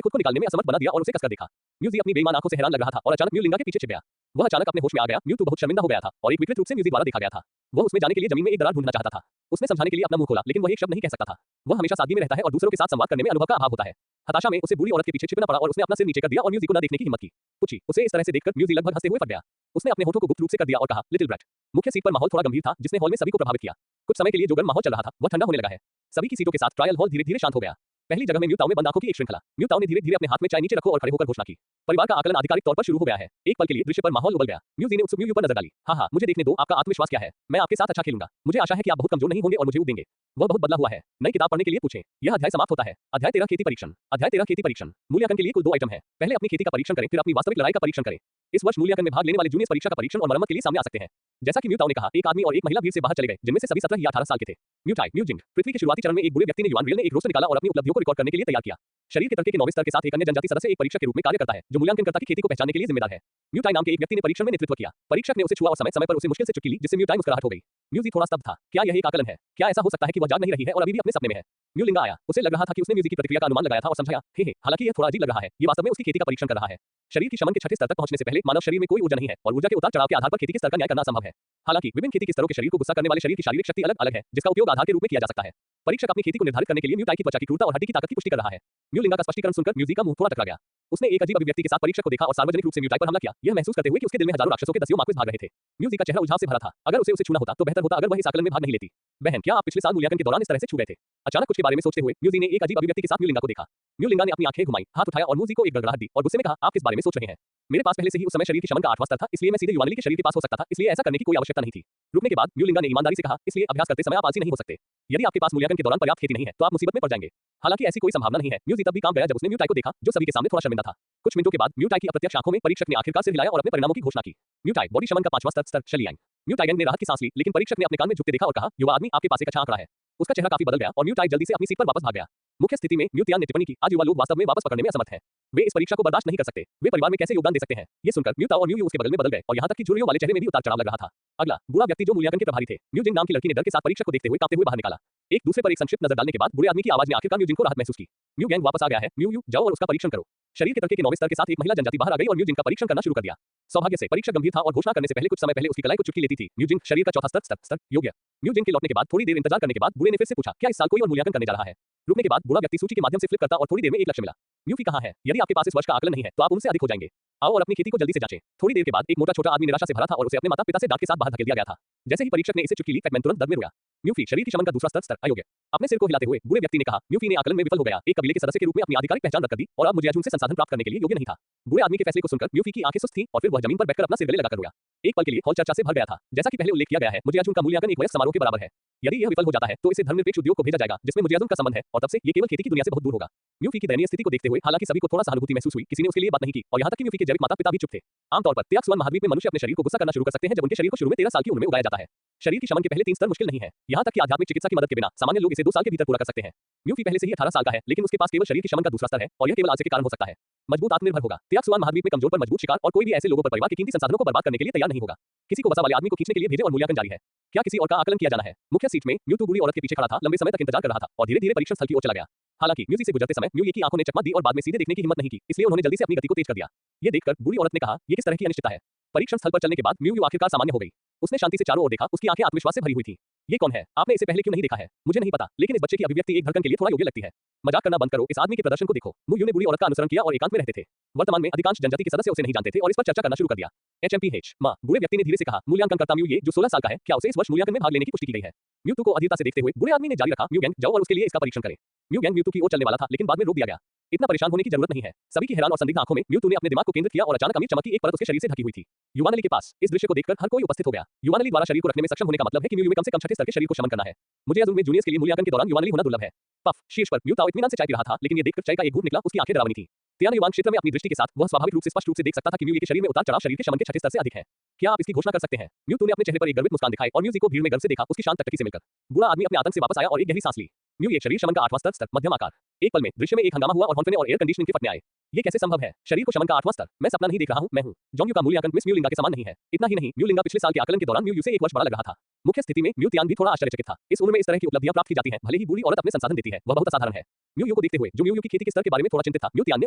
खुद को निकालने में असमर्थ बना दिया और उसे कसकर देखा। म्यूजी अपनी बेईमान आंखों से हैरान लग रहा था और अचानक म्यू लिंगा के पीछे छिप गया। वह अचानक अपने होश में आ गया। म्यू बहुत शर्मिंदा हो गया था और एक विकृत रूप से म्यूजी द्वारा देखा गया था। वह उसमें जाने के लिए जमीन में एक दरार ढूंढना चाहता था। उसने समझाने के लिए अपना मुंह खोला, लेकिन वह एक शब्द नहीं कह सकता था। वह हमेशा सादगी में रहता है और दूसरों के साथ संवाद करने में अनुभव का अभाव होता है। हताशा में उसे बूढ़ी औरत के पीछे छिपना पड़ा और उसने अपना सिर नीचे कर दिया और म्यूजी को न देखने की हिम्मत की। पूछी, उसे इस तरह से देखकर म्यूजी लगभग हंसते हुए फट गया। उसने अपने होठों को गुप्त रूप से कर दिया और कहा, लिटिल ब्रैट। मुख्य सीट पर माहौल थोड़ा गंभीर था, जिसने हॉल में सभी को प्रभावित किया। कुछ समय के लिए जो गर्म माहौल चल रहा था वह ठंडा होने लगा है। सभी की सीटों के साथ ट्रायल हॉल धीरे-धीरे शांत हो गया। पहली जगह में म्यू में बंद आंखों की एक श्रृंखला। म्यू ने धीरे-धीरे अपने हाथ में चाय नीचे रखो और खड़े होकर घोषणा की। परिवार का आकलन आधिकारिक तौर पर शुरू हो गया है। एक पल के लिए दृश्य पर माहौल उबल गया। म्यूजी ने उत्सुक म्यू पर नजर डाली। हाँ, मुझे देखने दो, आपका आत्मविश्वास क्या है? मैं आपके साथ अच्छा खेलूंगा। मुझे आशा है कि आप बहुत कमजोर नहीं होंगे और मुझे देंगे। वह बहुत बदला हुआ है। नई किताब पढ़ने के लिए पूछें। यह अध्याय समाप्त होता है। अध्याय 13 खेती परीक्षण। अध्याय 13 खेती परीक्षण। मूल्यांकन के लिए कुल 2 आइटम है। पहले अपनी खेती का परीक्षण करें, फिर अपनी वास्तविक लड़ाई का परीक्षण करें। इस वर्ष मूल्यांकन में भाग लेने वाले जूनियर परीक्षा का परीक्षण और मरम्मत के लिए सामने आ सकते हैं। जैसा कि म्यू ने कहा, एक आदमी और एक महिला भीड़ से बाहर चले गए, जिनमें से सभी 17 या 18 साल के थे। म्यूजिंग। पृथ्वी के शुरुआती चरण में एक बुरे व्यक्ति ने युवान ने एक रोस्टर निकाला और अपनी उपलब्धियों को रिकॉर्ड करने के लिए तैयार किया। शरीर के तड़के के 9वें स्तर के साथ एक अन्य जनजाति सदस्य एक परीक्षक के रूप में कार्य करता है, जो मूल्यांकनकर्ता की खेती को पहचानने के लिए जिम्मेदार है। म्यूटाई नाम के एक व्यक्ति ने परीक्षण में नेतृत्व किया। परीक्षक ने उसे छुआ और समय समय पर उसे मुश्किल से चुटकी ली, जिससे म्यूटाई मुस्कुराहट हो गई। म्यूजी थोड़ा स्तब्ध था। क्या यह एक आकलन है? क्या ऐसा हो सकता है कि वह जाग नहीं रही है और अभी भी अपने सपने में है? म्यू लिंगा आया। उसे लग रहा था कि उसने म्यूजी की प्रतिक्रिया का अनुमान लगाया था और समझाया, हे, हालांकि यह थोड़ा अजीब लग रहा है, ये वास्तव में उसकी खेती का परीक्षण कर रहा है। शरीर की शमन के छठे स्तर तक पहुंचने से पहले मानव शरीर में कोई ऊर्जा नहीं है और ऊर्जा के उतार चढ़ाव के आधार पर खेती के स्तर का न्याय करना संभव है। हालांकि विभिन्न खेती के स्तरों के शरीर को गुस्सा करने वाले शरीर की शारीरिक शक्ति अलग-अलग है, जिसका उपयोग आधार के रूप में किया जा सकता है। परीक्षक अपनी खेती को निर्धारित करने के लिए म्यूटाई की त्वचा की क्रूरता और हड्डी की ताकत की पुष्टि कर रहा है। म्यू लिंगा का स्पष्टीकरण सुनकर म्यूजी का मुंह थोड़ा टकरा गया। उसने एक अजीब अभिव्यक्ति के साथ परीक्षक को देखा और सार्वजनिक रूप से म्यूटाई पर हमला किया, यह महसूस करते हुए कि उसके दिल में हजारों राक्षसों के दसियों मार्क्स भाग रहे थे। म्यूजी का चेहरा उलझाव से भरा था। अगर उसे छूना होता तो बेहतर होता अगर वह इस आकलन में भाग नहीं लेती। बहन, क्या आप पिछले साल मूल्यांकन के दौरान इस तरह से छू गए थे? अचानक कुछ के बारे में सोचते हुए म्यूजी ने एक अजीब अभिव्यक्ति के साथ म्यू लिंगा को देखा। म्यू लिंगा ने अपनी आंखें घुमाई, हाथ उठाया और म्यूजी को एक गड़गड़ाहट दी और गुस्से में कहा, आप किस बारे में सोच रहे हैं? मेरे पास पहले से ही उस समय शरीर की शमन का 8वां स्तर था, इसलिए मैं सीधे युवानली के शरीर के पास हो सकता था, इसलिए ऐसा करने की कोई आवश्यकता नहीं थी। रुकने के बाद म्यू लिंगा ने ईमानदारी से कहा, इसलिए अभ्यास करते समय आप आलसी नहीं हो सकते। यदि आपके पास मूल्यांकन के दौरान पर्याप्त खेती नहीं है तो आप मुसीबत में पड़ जाएंगे। हालांकि ऐसी कोई संभावना नहीं है। म्यूजी तब भी काम गया जब उसने म्यूटाई को देखा, जो सभी के सामने थोड़ा शर्मिंदा था। कुछ मिनटों के बाद म्यूटाई की अप्रत्यक्ष आंखों में परीक्षक ने आखिरकार सिर हिलाया और अपने परिणामों की घोषणा की। म्यूटाई बॉडी शमन का 5वां स्तर शलियांग। म्यूटाई ने राहत की सांस ली, लेकिन परीक्षक ने अपने कान में झुकते देखा और कहा, युवा आदमी, आपके पास एक अच्छा आंकड़ा है। उसका चेहरा काफी बदल गया और म्यूटाई जल्दी से अपनी सीट पर वापस भाग गया। मुख्य स्थिति में म्यूटियान ने टिप्पणी की, आज युवा लोग वास्तव में वापस पकड़ने में असमर्थ हैं। वे इस परीक्षा को बर्दाश्त नहीं कर सकते। वे परिवार में कैसे योगदान दे सकते हैं? ये सुनकर म्यूटा और म्यू उसके बगल में बदल गए और यहाँ तक कि झुर्रियों वाले चेहरे में भी उतार चढ़ाव लग रहा था। अगला बूढ़ा व्यक्ति जो मूल्यांकन के प्रभारी थे, म्यूजिंग नाम की लड़की ने डर के साथ परीक्षक को देखते हुए कांपते हुए बाहर निकाला। एक दूसरे पर एक संक्षिप्त नजर डालने के बाद बूढ़े आदमी की आवाज ने आखिरकार म्यूजिंग को राहत महसूस की। म्यू गैंग वापस आ गया है। म्यू जाओ और उसका परीक्षण करो। शरीर के तड़के के 9वें स्तर के साथ एक महिला जनजाति बाहर आ गई और म्यूजिंग का परीक्षण करना शुरू कर दिया। सौभाग्य से परीक्षक गंभीर था और घोषणा करने से पहले कुछ समय पहले उसकी कलाई को चुटकी लेती थी। म्यूजिंग शरीर का चौथा स्तर योग्य। म्यूजिंग के लौटने के बाद थोड़ी देर इंतजार करने के बाद बूढ़े ने फिर से पूछा, क्या इस साल कोई और मूल्यांकन करने जा रहा है? रुकने के बाद बूढ़ा व्यक्ति सूची के माध्यम से फ्लिप करता और थोड़ी देर में एक लक्ष्य मिला। म्यूफी कहाँ है? यदि आपके पास इस वर्ष का आकलन नहीं है तो आप उनसे अधिक हो जाएंगे। आओ और अपनी खेती को जल्दी से जांचें। थोड़ी देर के बाद एक मोटा छोटा आदमी निराशा से भरा था और उसे अपने माता पिता से डांट के साथ बाहर धकेल दिया गया था। जैसे ही परीक्षक ने इसे चुटकी ली, फैकमैन तुरंत दर्द में रोया। म्यूफी शरीर की शमन का दूसरा स्तर अयोग्य। अपने सिर को हिलाते हुए बूढ़े व्यक्ति ने कहा, म्यूफी ने आकलन में विफल हो गया, एक कबीले के सदस्य के रूप में अपनी आधिकारिक पहचान रद्द कर दी और अब मुझे अजून से संसाधन प्राप्त करने के लिए योग्य नहीं था। बूढ़े आदमी के फैसले को सुनकर म्यूफी की आंखें सुस्त थीं और फिर वह जमीन पर बैठकर अपना सिर गले लगाकर रोया। एक पल के लिए हॉल चर्चा से भर गया था। जैसा कि पहले उल्लेख किया गया है, मुझे अजून का मूल्यांकन एक वयस्क समारोह के बराबर है। यदि यह विफल हो जाता है तो इसे धर्मनिरपेक्ष उद्योग को भेजा जाएगा जिसमें मुझे अजून का संबंध है और तब से ये केवल खेती की दुनिया से बहुत दूर होगा। म्यूफी की दयनीय स्थिति को देखते हुए हालांकि सभी को थोड़ा सहानुभूति महसूस हुई, किसी ने उसके लिए बात नहीं की और यहाँ तक कि म्यूफी के जैविक माता पिता भी चुप थे। आमतौर पर त्याक्सुआन महाद्वीप में मनुष्य अपने शरीर को गुस्सा करना शुरू कर सकते हैं जब उनके शरीर को शुरू में 13 साल की उम्र में उगाया जाता है। शरीर की शमन के पहले 3 स्तर मुश्किल नहीं है। यहाँ तक कि आध्यात्मिक चिकित्सा की मदद के बिना सामान्य लोग इसे 2 साल के भीतर पूरा कर सकते हैं। म्यूफी पहले से ही 18 साल का है, लेकिन उसके पास केवल शरीर की शमन का दूसरा स्तर है और यह केवल आलस्य के कारण हो सकता है। मजबूत आत्मनिर्भर होगा। त्याक्सुआन महाद्वीप में कमजोर पर मजबूत शिकार और कोई भी ऐसे लोगों पर परिवार के कीमती संसाधनों को बर्बाद करने के लिए तैयार नहीं होगा। किसी को वसा वाले आदमी को खींचने के लिए भेजे और मूल्यांकन जारी है। क्या किसी और का आकलन किया जाना है? मुख्य सीट में म्यूटू बूढ़ी औरत के पीछे खड़ा था, लंबे समय तक इंतजार कर रहा था और धीरे-धीरे परीक्षण स्थल की ओर चला गया। हालांकि म्यूजी से गुजरते समय म्यूई की आंखों ने चकमा दी और बाद में सीधे देखने की हिम्मत नहीं की, इसलिए उन्होंने जल्दी से अपनी गति को तेज कर दिया। ये देखकर बूढ़ी औरत ने कहा, ये किस तरह की अनिश्चितता है? परीक्षण स्थल पर चलने के बाद म्यूई आखिरकार सामान्य हो गई। उसने शांति से चारों ओर देखा, उसकी आंखें आत्मविश्वास से भरी हुई थी। ये कौन है? आपने इसे पहले क्यों नहीं देखा है? मुझे नहीं पता, लेकिन इस बच्चे की अभिव्यक्ति एक धड़कन के लिए थोड़ा योग्य लगती है। मजाक करना बंद करो, इस आदमी के प्रदर्शन को देखो। म्यूई ने बूढ़ी औरत का अनुसरण किया और एकांत में रहते थे। वर्तमान में अधिकांश जनजाति के सदस्य उसे नहीं जानते थे और इस पर चर्चा करना शुरू कर दिया। HMPH मां, बूढ़े व्यक्ति ने धीरे से कहा, मूल्यांकनकर्ता म्यूई जो 16 साल का है, क्या उसे इस वर्ष मूल्यांकन में भाग लेने की पुष्टि की गई है? म्यूटू को अधीरता से देखते हुए बूढ़े आदमी ने जारी रखा, म्यूगैंग जाओ और उसके लिए इसका परीक्षण करें। म्यूगैंग म्यूटू की ओर चलने वाला था, लेकिन बाद में रोक दिया गया। इतना परेशान होने की जरूरत नहीं है। सभी की हैरान और संदिग्ध आंखों में म्यूटू ने अपने दिमाग को केंद्रित किया और अचानक अमीर चमक की एक परत उसके शरीर से ढकी हुई थी। युवानली के पास इस दृश्य को देखकर हर कोई उपस्थित हो गया। युवानली द्वारा शरीर को रखने में सक्षम होने का मतलब है कि म्यूई में कम से कम 6 स्तर के शरीर को शमन करना है। मुझे अजून में जूनियर्स के लिए मूल्यांकन के दौरान युवानली होना दुर्लभ है। पफ शीर्ष पर म्यूताओ इत्मीनान से चाय पी रहा था, लेकिन ये देखकर चाय का एक घूंट निकला, उसकी आंखें डरावनी थी। त्यान युवान क्षेत्र में अपनी दृष्टि के साथ वह स्वाभाविक रूप से स्पष्ट रूप से देख सकता था कि म्यूई के शरीर में उतार चढ़ाव शरीर के शमन के 6 स्तर से अधिक है। क्या आप इसकी घोषणा कर सकते हैं? म्यूटू ने अपने चेहरे पर एक गर्वित मुस्कान दिखाई और म्यूजी को भीड़ में गर्व से देखा, उसकी शांत टकटकी से मिलकर। बूढ़ा आदमी अपने आतंक से वापस आया और एक गहरी सांस ली। म्यूई एक शरीर शमन का 8वां स्तर मध्यम आकार। एक पल में दृश्य में एक हंगामा हुआ और हॉन्फने और एयर कंडीशनिंग के फटने आए। ये कैसे संभव है? शरीर को शमन का 8वां स्तर? मैं सपना नहीं देख रहा हूं, मैं हूं। जोंग्यू का मूल्यांकन मिस म्यूलिंगा के समान नहीं है। इतना ही नहीं, म्यूलिंगा पिछले साल के आकलन के दौरान म्यूयू से 1 वर्ष बड़ा लग रहा था। मुख्य स्थिति में म्यू त्यान भी थोड़ा आश्चर्यचकित था। इस उम्र में इस तरह की उपलब्धियां प्राप्त की जाती हैं, भले ही बूढ़ी औरत अपने संसाधन देती है, वह बहुत असाधारण है। म्यूयू को देखते हुए जो म्यूयू की खेती के स्तर के बारे में थोड़ा चिंतित था, म्यू त्यान ने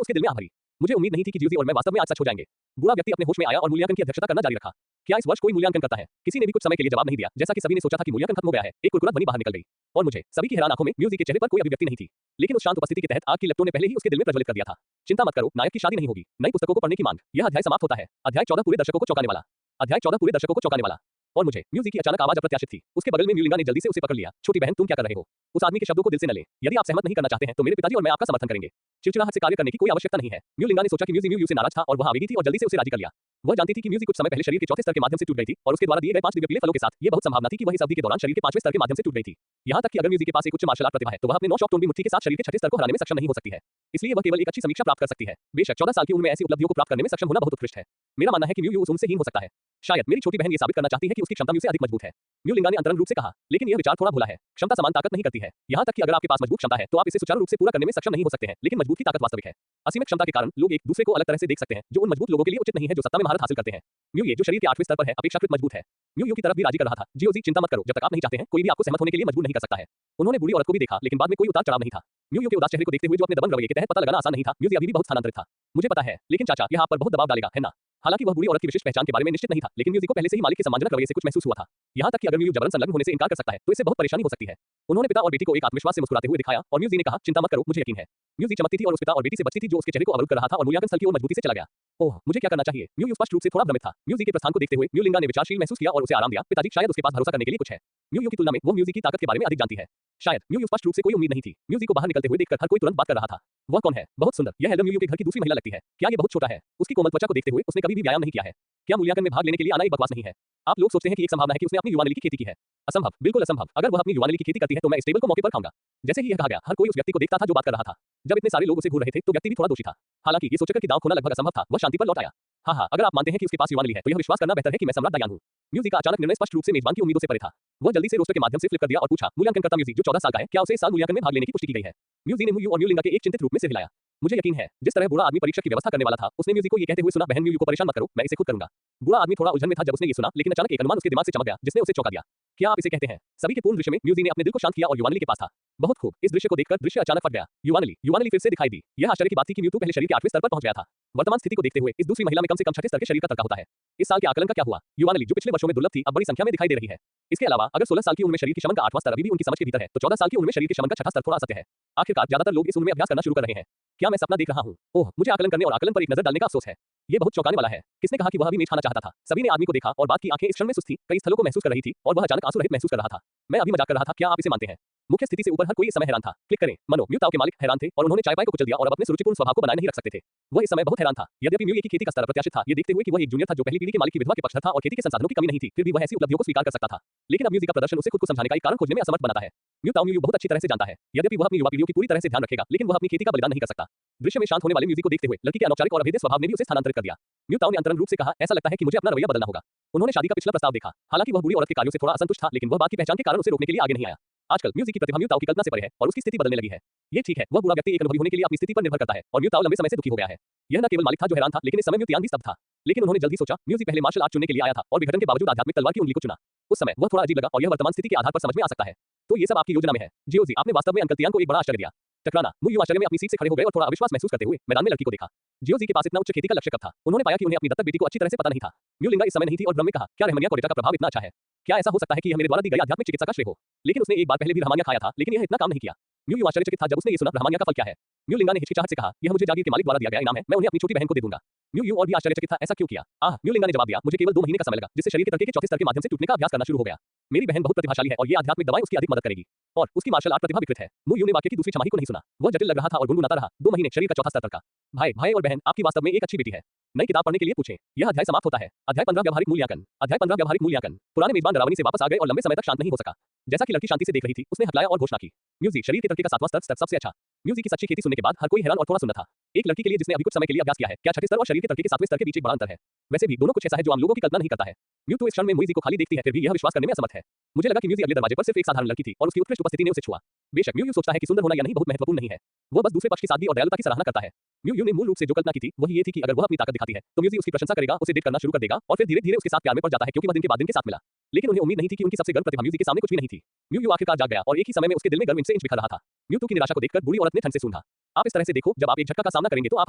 उसके दिल में आ भरी। मुझे उम्मीद नहीं थी कि ज्यूजी और मैं वास्तव में आज सच हो जाएंगे। बूढ़ा व्यक्ति अपने होश में आया और मूल्यांकन की अध्यक्षता करना जारी रखा। क्या इस वर्ष कोई मूल्यांकन करता है? किसी ने भी कुछ समय के लिए जवाब नहीं दिया। जैसा कि सभी ने सोचा था कि मूल्यांकन खत्म हो गया है, एक कुरकुरा ध्वनि बाहर निकल गई और मुझे सभी की हैरान आंखों में म्यूजी के चेहरे पर कोई अभिव्यक्ति नहीं थी, लेकिन उस शांत उपस्थिति के तहत आग की लपटों ने पहले ही उसके दिल में प्रज्वलित कर दिया था। चिंता मत करो, नायक की शादी नहीं होगी। नई पुस्तकों को पढ़ने की मांग। यह अध्याय समाप्त होता है। अध्याय 14 पूरे दर्शकों को चौंकाने वाला। अध्याय 14 पूरे दर्शकों को चौंकाने वाला। और मुझे म्यूजी की अचानक आवाज अप्रत्याशित थी। उसके बगल में म्यूलिंगा ने जल्दी से उसे पकड़ लिया। छोटी बहन, तुम क्या कर रहे हो? उस आदमी के शब्दों को दिल से न लें। यदि आप सहमत नहीं करना चाहते हैं तो मेरे पिताजी और मैं आपका समर्थन करेंगे। चिड़चिड़ाहट से कार्य करने की कोई आवश्यकता नहीं है। म्यूलिंगा ने सोचा कि म्यूजी म्यूयू से नाराज था और वह आवेगी थी और जल्दी से उसे राजी कर लिया। वह जानती थी कि म्यूजी कुछ समय पहले शरीर के 4थे स्तर के माध्यम से टूट गई थी और उसके द्वारा दिए गए 5 दिव्य पीले फलों के साथ ये बहुत संभावना थी कि वह इस अवधि के दौरान शरीर के 5वें स्तर के माध्यम से टूट गई थी। यहाँ तक कि अगर म्यूजी के पास एक उच्च मार्शल आर्ट प्रतिभा है तो वह अपने 9 शॉक टोनबी मुट्ठी के साथ शरीर के 6थे स्तर को हराने में सक्षम नहीं हो सकती है। इसलिए वह केवल एक अच्छी समीक्षा प्राप्त कर सकती है। बेशक 14 साल की उम्र में ऐसी उपलब्धियों को प्राप्त करने में सक्षम होना बहुत उत्कृष्ट है। मेरा मानना है कि म्यूयू उस उम्र से हीन हो सकता है। शायद मेरी छोटी बहन ये साबित करना चाहती है कि उसकी क्षमता म्यू से अधिक मजबूत है। म्यूलिंगा ने अंतरंग रूप से कहा, लेकिन यह विचार थोड़ा भोला है। क्षमता समान ताकत नहीं करती है। यहाँ तक कि अगर आपके पास मजबूत क्षमता है तो आप इसे सुचारू रूप से पूरा करने में सक्षम नहीं हो सकते हैं, लेकिन मजबूत की ताकत वास्तविक है। असीमित क्षमता के कारण लोग एक दूसरे को अलग तरह से देख सकते हैं, जो उन मजबूत लोगों के लिए उचित नहीं है जो सत्ता में महारत हासिल करते हैं। म्यूई जो शरीर के 8वें स्तर पर है, अपेक्षाकृत मजबूत है। म्यूयू की तरफ भी राजी कर रहा था। जियोजी, चिंता मत करो, जब तक आप नहीं चाहते हैं कोई भी आपको सहमत होने के लिए मजबूर नहीं कर सकता है। उन्होंने बूढ़ी औरत को भी देखा, लेकिन बाद में कोई उतार चढ़ाव नहीं था। म्यूयू के उदास चेहरे को देखते हुए जो अपने दबंग रवैये के तहत पता लगाना आसान नहीं था, म्यूजी अभी भी बहुत स्थानांतरित था। मुझे पता है, लेकिन चाचा यह आप पर बहुत दबाव डालेगा, है ना? हालांकि वह बूढ़ी औरत की विशिष्ट पहचान के बारे में निश्चित नहीं था, लेकिन म्यूजी को पहले से ही मालिक के सम्मानजनक रवैये से कुछ महसूस हुआ था। यहाँ तक कि अगर म्यूयू जबरन संलग्न होने से इनकार कर सकता है तो इससे बहुत परेशानी हो सकती है। उन्होंने पिता और बेटी को एक आत्मविश्वास से मुस्कुराते हुए दिखाया और म्यूजी ने कहा, चिंता मत करो, मुझे यकीन है। म्यूजी चमकती थी और उस पिता और बेटी से बचती थी जो उसके चेहरे को अवरुद्ध कर रहा था और मूल्यांकन स्थल की ओर मजबूती से चला गया। ओह, मुझे क्या करना चाहिए? म्यूयू स्पष्ट रूप से थोड़ा भ्रमित था। म्यूजी के प्रस्थान को देखते हुए म्यूलिंगा ने विचारशील महसूस किया और उसे आराम दिया। पिताजी, शायद उसके पास भरोसा करने के लिए कुछ है। म्यूयू की तुलना में वो म्यूजी की ताकत के बारे में अधिक जानती है। शायद म्यूयू स्पष्ट रूप से कोई उम्मीद नहीं थी। म्यूजी को बाहर निकलते हुए देखकर हर कोई तुरंत बात कर रहा था। वह कौन है? बहुत सुंदर। यह हेल्डर म्यूयू के घर की दूसरी महिला लगती है। क्या ये बहुत छोटा है? उसकी कोमल त्वचा को देखते हुए उसने कभी भी व्यायाम नहीं किया है। क्या मूल्यांकन में भाग लेने के लिए आना एक बकवास नहीं है? आप लोग सोचते हैं कि एक संभावना है कि उसने अपनी युवानली की खेती की है। असंभव, बिल्कुल असंभव। अगर वह अपनी युवानली की खेती करती है तो मैं इस टेबल को मौके पर खाऊंगा। जैसे ही यह कहा गया, हर कोई उस व्यक्ति को देखता था जो बात कर रहा था। जब इतने सारे लोग उसे घूर रहे थे तो व्यक्ति भी थोड़ा दोषी था। हालांकि ये सोचकर कि दांव खोना लगभग असंभव था, वह शांति पर लौट आया। हाँ, अगर आप मानते हैं कि उसके पास युवानली है तो यह विश्वास करना बेहतर है कि मैं सम्राट दायान हूँ। म्यूजी का अचानक निर्णय स्पष्ट रूप से मेजबान की उम्मीदों से परे था। वह जल्दी से रोस्टर के माध्यम से फ्लिप कर दिया और पूछा, मूल्यांकनकर्ता म्यूजी जो 14 साल का है, क्या उसे इस साल मूल्यांकन में भाग लेने की पुष्टि की गई है? म्यूजी ने म्यूयू और म्यूलिंगा के एक चिंतित रूप में सिर हिलाया। मुझे यकीन है, जिस तरह बूढ़ा आदमी परीक्षा की व्यवस्था करने वाला था, उसने म्यूजी को ये कहते हुए सुना, बहन म्यूयू को परेशान मत करो, मैं इसे खुद करूंगा। बूढ़ा आदमी थोड़ा उलझन में था जब उसने ये सुना, लेकिन अचानक एक अनुमान उसके दिमाग से चमक गया जिसने उसे चौंका दिया। क्या आप इसे कहते हैं? सभी के पूर्ण दृश्य में म्यूजी ने अपने दिल को शांत किया और युवानली के पास था। बहुत खूब। इस दृश्य को देखकर दृश्य अचानक फट गया। युवानली फिर से दिखाई दी। यह आश्चर्य की बात थी कि म्यूटू पहले शरीर के 8वें स्तर पर पहुंच गया था। वर्तमान स्थिति को देखते हुए इस दूसरी महिला में कम से कम 6ठे स्तर के शरीर का तड़का होता है। इस साल के आकलन का क्या हुआ? युवानली जो पिछले वर्षों में दुर्लभ थी, अब बड़ी संख्या में दिखाई दे रही है। इसके अलावा अगर 16 साल की उम्र में शरीर की शमन का 8वां स्तर अभी भी उनकी समझ के भीतर है, तो 14 साल की उम्र में शरीर की शमन का 6ठा स्तर थोड़ा असत्य है। आखिरकार ज्यादातर लोग इस उम्र में अभ्यास करना शुरू कर रहे हैं। क्या मैं सपना देख रहा हूँ? ओह, मुझे आकलन करने और आकलन पर एक नजर डालने का अफसोस है। ये बहुत चौंकाने वाला है। किसने कहा कि वह अभी मेज खाना चाहता था? सभी ने आदमी को देखा और बात की आंखें इस क्षण में सुस्त थी, कई स्थलों को महसूस कर रही थी और वह अचानक आंसू रहित महसूस कर रहा था। मैं अभी मजाक कर रहा था, क्या आप इसे मानते हैं? मुख्य स्थिति से ऊपर हर कोई इस समय हैरान था। क्लिक करें। मनो, म्यू ताओ के मालिक हैरान थे और उन्होंने चाय पाई को कुचल दिया और अब अपने सुरुचिपूर्ण स्वभाव को बनाए नहीं रख सकते थे। वह इस समय बहुत हैरान था। यद्यपि म्यू एक ही खेती का स्तर प्रत्याशित था, ये देखते हुए कि वह एक जूनियर था जो पहली पीढ़ी के मालिक की विधवा के पक्षधर था और खेती के संसाधनों की कमी नहीं थी, फिर भी वह ऐसी उपलब्धियों को स्वीकार कर सकता था। लेकिन अब म्यूजिक का प्रदर्शन उसे खुद को समझाने का एक कारण खोजने में असमर्थ बनाता है। म्यू ताओ म्यू बहुत अच्छी तरह से जानता है। यद्यपि वह अपनी युवा पीढ़ियों की पूरी तरह से ध्यान रखेगा, लेकिन वह अपनी खेती का बलिदान नहीं कर सकता। दृश्य में शांत होने वाले म्यूजिक को देखते हुए लड़की के अनौपचारिक और अभेद्य स्वभाव ने भी उसे स्थानांतरित कर दिया। म्यू ताओ ने अंतरंग रूप से कहा, ऐसा लगता है कि मुझे अपना रवैया बदलना होगा। उन्होंने शादी का पिछला प्रस्ताव देखा। हालांकि वह बूढ़ी औरत के कार्यों से थोड़ा असंतुष्ट था, लेकिन वह बात की पहचान के कारण उसे रोकने के लिए आगे नहीं आया। आजकल म्यूजिक की प्रतिभा म्यू ताओ की कल्पना से परे है और उसकी स्थिति बदलने लगी है। ये ठीक है, वह बुरा व्यक्ति एक अनुभवी होने के लिए अपनी स्थिति पर निर्भर करता है और म्यू ताओ लंबे समय से दुखी हो गया है। यह न केवल मालिक था जो हैरान था, लेकिन इस समय म्यू तियान भी स्तब्ध था। लेकिन उन्होंने जल्द ही सोचा, म्यूजिक पहले मार्शल आर्ट चुनने के लिए आया था और विघटन के बावजूद आध्यात्मिक तलवार की उंगली को चुना। उस समय वह थोड़ा अजीब लगा और यह वर्तमान स्थिति के आधार पर समझ में आ सकता है। तो ये सब आपकी योजना में है। जियोजी, आपने वास्तव में अंकल तियान को एक बड़ा आश्चर्य दिया। टकराना। म्यू आश्चर्य में अपनी सीट से खड़े हो गए और थोड़ा अविश्वास महसूस करते हुए मैदान में लड़की को देखा। जियोजी के पास इतना उच्च खेती का लक्ष्य कब था? उन्होंने पाया कि उन्हें अपनी दत्तक बेटी को अच्छी तरह से पता नहीं था। म्यू लिंगा इस समय नहीं थी और ड्रम में कहा, क्या रहमनिया कोरेटा का प्रभाव इतना अच्छा है? क्या ऐसा हो सकता है कि यह मेरे द्वारा दी गई आध्यात्मिक चिकित्सा का श्रेय हो? लेकिन उसने एक बार पहले भी रहमानिया खाया था, लेकिन यह इतना काम नहीं किया। म्यू आश्चर्यचकित था जब उसने ये सुना, रहमानिया का फल क्या है? म्यू लिंगा ने हिचकिचाहट से कहा, यह मुझे जागीर के मालिक द्वारा दिया गया इनाम है, मैं उन्हें अपनी छोटी बहन को दे दूंगा। म्यू और भी आश्चर्यचकित था, ऐसा क्यों किया? म्यू लिंगा ने जवाब दिया, मुझे केवल 2 महीने का समय लगा, जिससे शरीर के तड़के के चौथे स्तर के माध्यम से टूटने का अभ्यास करना शुरू हो गया। मेरी बहन बहुत प्रतिभाशाली है और ये आध्यात्मिक दवाएं उसकी अधिक मदद करेगी और उसकी मार्शल आर्ट प्रतिभा विकृत है। म्यू ने वाक्य की दूसरी छमाही को नहीं सुना। वह जटिल लग रहा था और गुनगुनाता रहा, 2 महीने, शरीर का चौथा स्तर का। भाई और बहन, आपकी वास्तव में एक अच्छी बेटी है। नई किताब पढ़ने के लिए पूछें। यह अध्याय समाप्त होता है। अध्याय 15 व्यावहारिक मूल्यांकन। अध्याय 15 व्यावहारिक मूल्यांकन। पुराने मेजबान डरावनी से वापस आ गए और लंबे समय तक शांत नहीं हो सका। जैसा कि लड़की शांति से देख रही थी, उसने हकलाया और घोषणा की, म्यूजिक शरीर के तड़के का 7वां स्तर सबसे अच्छा। म्यूजिक की सच्ची खेती सुनने के बाद हर कोई हैरान और थोड़ा सुंदर था। एक लड़की के लिए जिसने अभी कुछ समय के लिए अभ्यास किया है, क्या छठे स्तर और शरीर के तड़के के 7वें स्तर के बीच एक बड़ा अंतर है? वैसे भी दोनों कुछ ऐसा है जो आम लोगों की कल्पना नहीं करता है। म्यू तो इस क्षण में म्यूजिक को खाली देखती है, फिर भी यह विश्वास करने में असमर्थ है। मुझे लगा कि म्यूजिक अगले दरवाजे पर सिर्फ एक साधारण लड़की थी और उसकी उत्कृष्ट उपस्थिति ने उसे छुआ। बेशक म्यू सोचता है कि सुंदर होना या नहीं बहुत महत्वपूर्ण नहीं है। वह बस दूसरे पक्ष की सादगी और दयालुता की सराहना करता है। म्यू ने मूल रूप से जो कल्पना की थी वह ये थी कि अगर वह अपनी ताकत दिखाती है तो म्यूजिक उसकी प्रशंसा करेगा, उसे डेट करना शुरू कर देगा और फिर धीरे-धीरे उसके साथ प्यार में पड़ जाता है क्योंकि वह दिन के बाद दिन के साथ मिला। लेकिन उन्हें उम्मीद नहीं थी कि उनकी सबसे गर्म प्रतिभा म्यूजिक के सामने कुछ भी नहीं थी। म्यू आखिरकार जाग गया और एक ही समय में उसके दिल में गर्व इंच से इंच बिखर रहा था। म्यू की निराशा को देखकर बूढ़ी औरत ने ठंड से सूंघा। आप इस तरह से देखो, जब आप एक झटका का सामना करेंगे तो आप